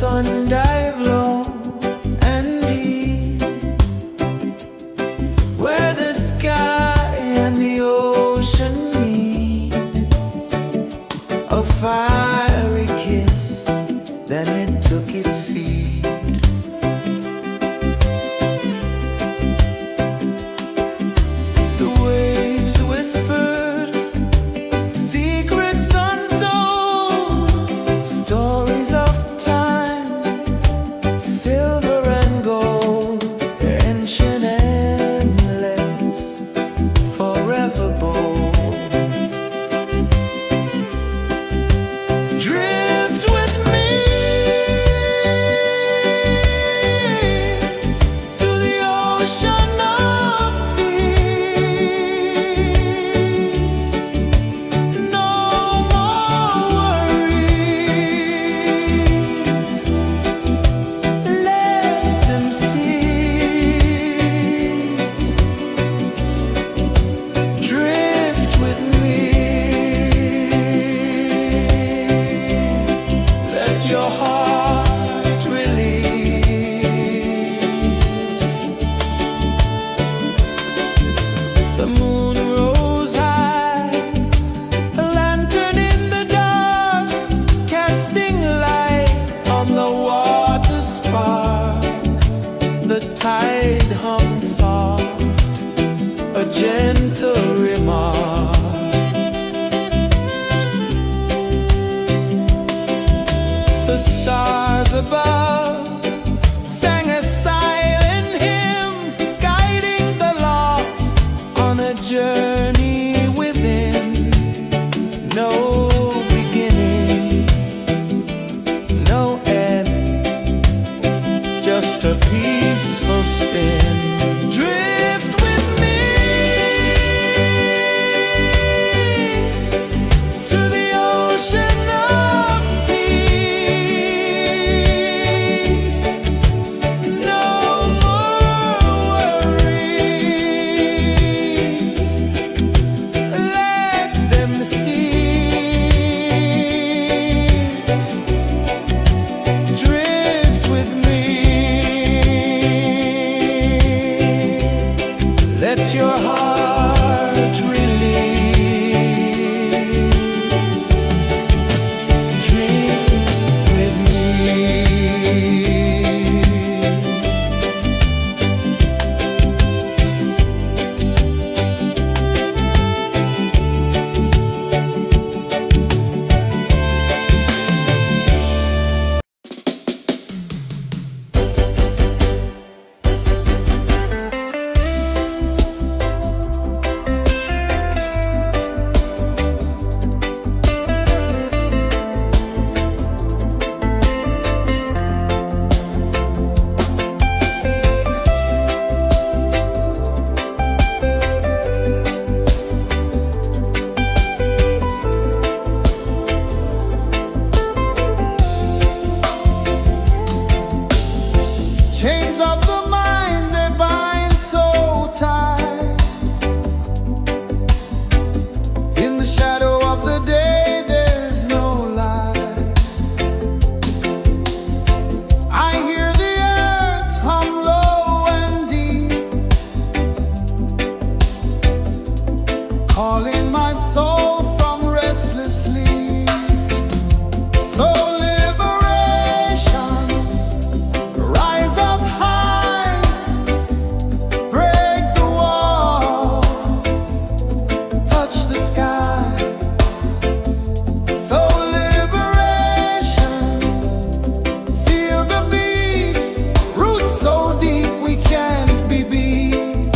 sun dive low and deep, where the sky and the ocean meet, a fiery kiss, then it took its seat. The waves whispered secrets untold, stories of time, silver and gold, ancient endless, forever bold. Drift with me to the ocean of peace. No more worries, let them cease. Drift with me, let your heart release. The moon rose high, a lantern in the dark, casting light on the water spark. The tide hummed soft, a gentle remark. The stars above sang a silent hymn, guiding the lost on a journey within. No beginning, no end, just a peaceful spin. Drift with me to the ocean of peace. No more worries, let them cease. Drift with me, let your heart release. Dream with me. Chains of the mind, they bind so tight. In the shadow of the day, there's no light. I hear the earth hum low and deep, calling my soul from restless sleep. So liberation, rise up high, break the walls, touch the sky. So liberation, feel the beat, roots so deep we can't be beat.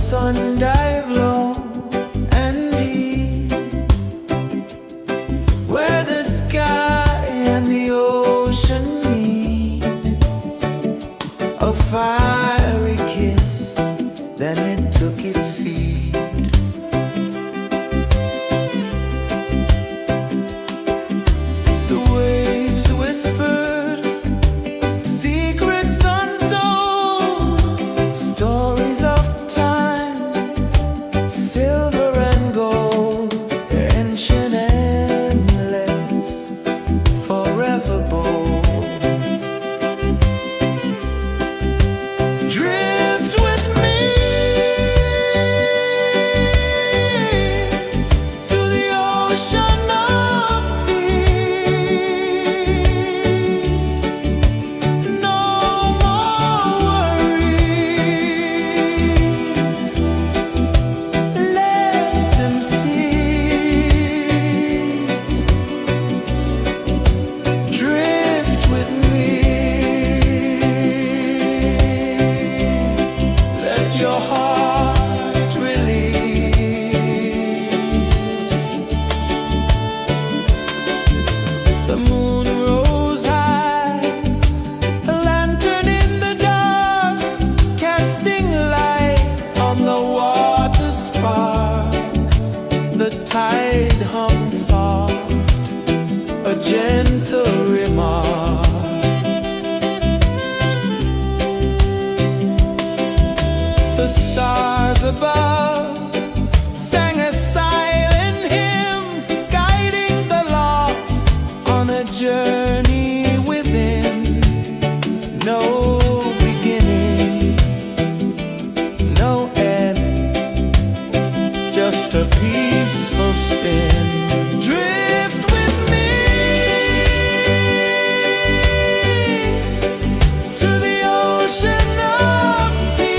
sun dive low and deep, where the sky and the ocean meet. A fiery kiss, then it took its seat. The waves whispered secrets untold, stories of time, silver and gold, ancient, endless, forever bold. Drift with me to the ocean of peace. No more worries, let them cease. Drift with me, let your heart release. The moon rose high, a lantern in the dark, casting light on the water spark. The tide hummed soft, a gentle remark. The stars above sang a silent hymn, guiding the lost on a journey within. No beginning, no end, just a peaceful spin. Drift with me to the ocean of peace.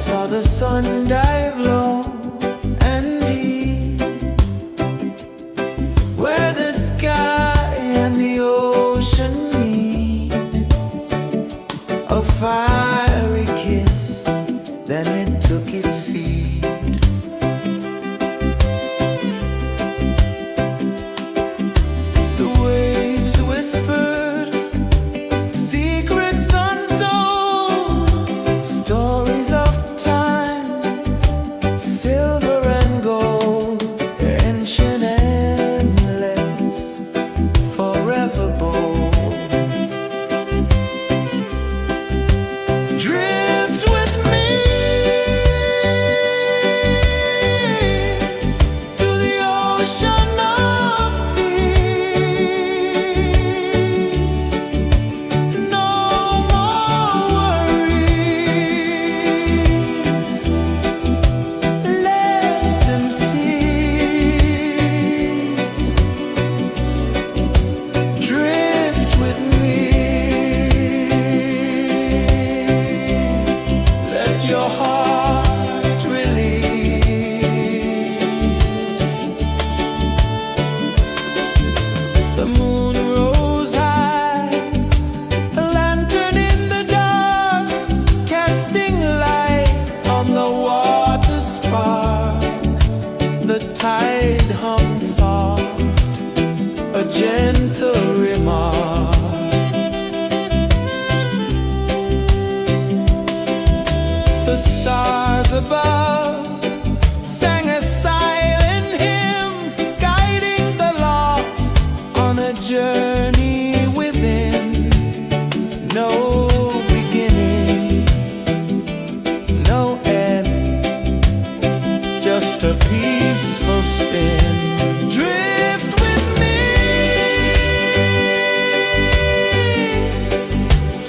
saw the sun dive low and deep, where the sky and the ocean meet. A fiery kiss, then it took its seat. The waves whispered secrets untold, stories of time, silver and gold, ancient, endless, forever bold. Drift with me to the ocean of peace. No more worries, let them cease. Drift with me, let your heart release. The moon rose high, a lantern in the dark, casting light on the water spark. The tide hummed soft, a gentle remark. The stars above sang a silent hymn, guiding the lost on a journey within. No beginning, no end, just a peaceful spin. Drift with me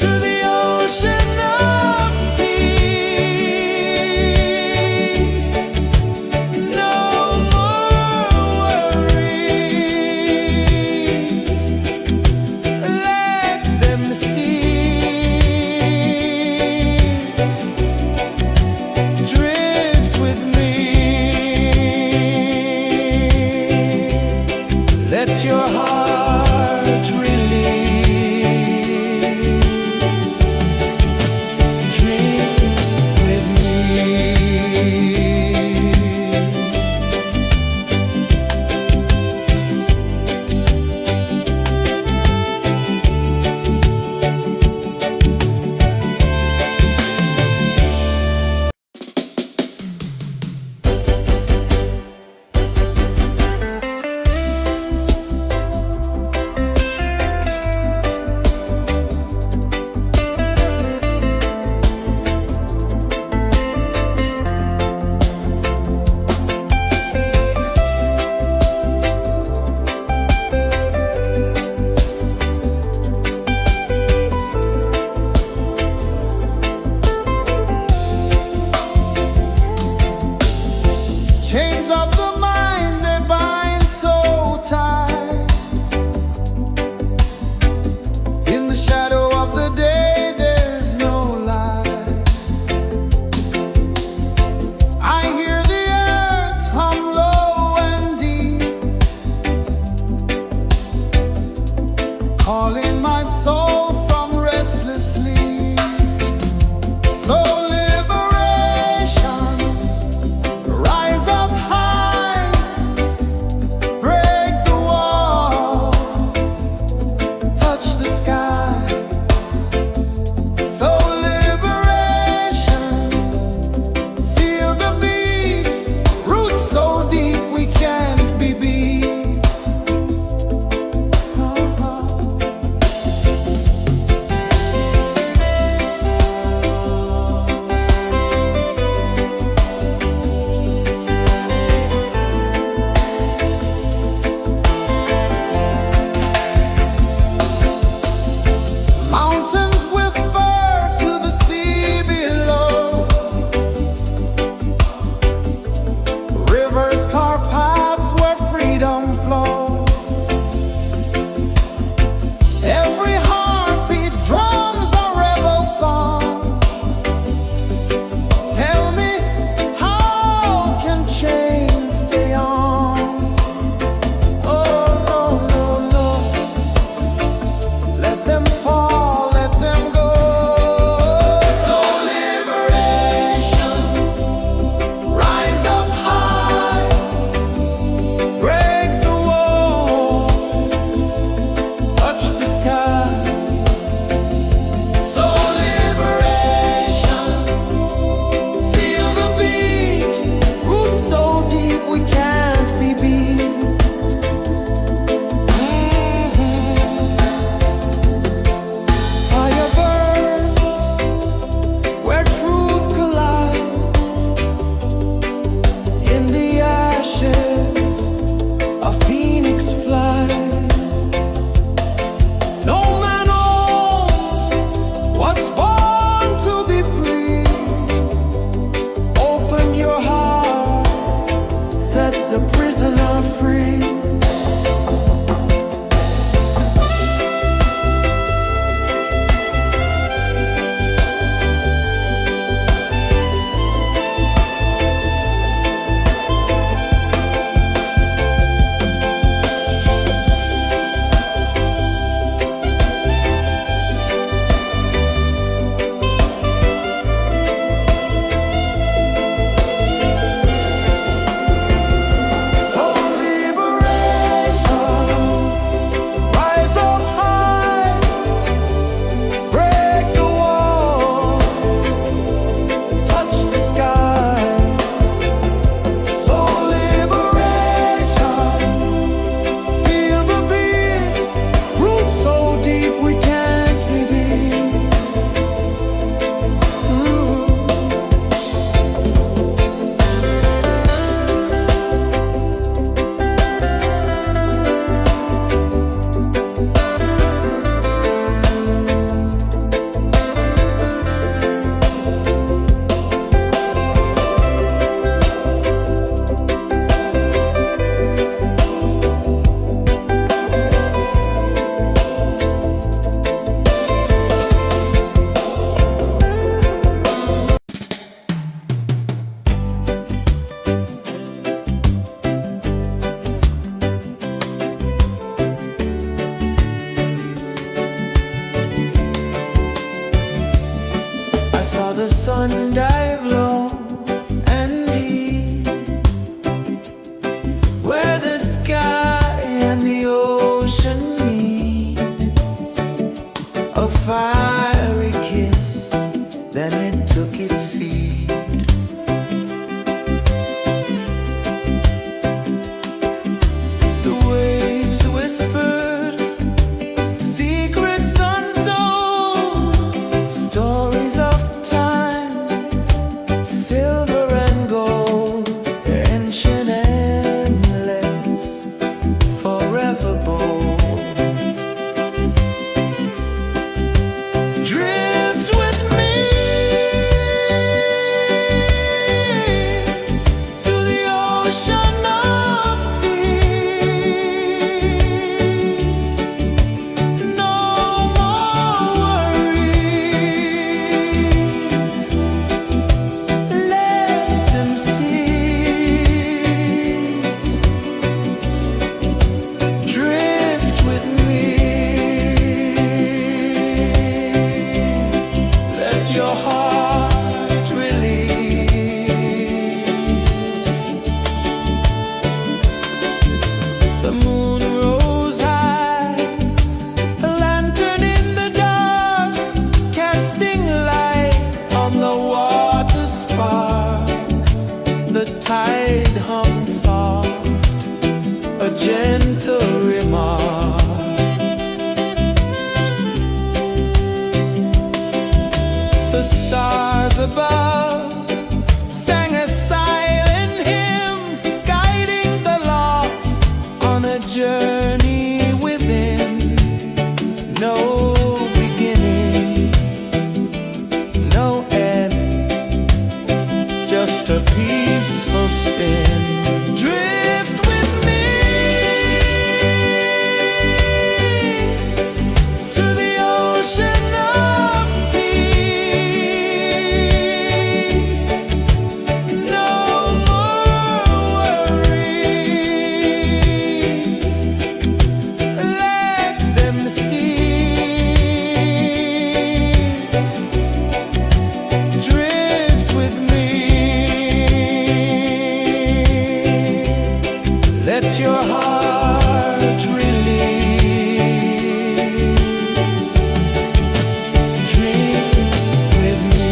to the ocean of peace. your heart release. Dream with me.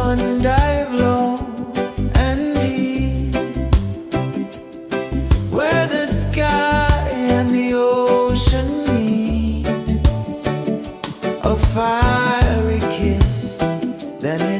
sun dive low and deep, where the sky and the ocean meet, a fiery kiss, then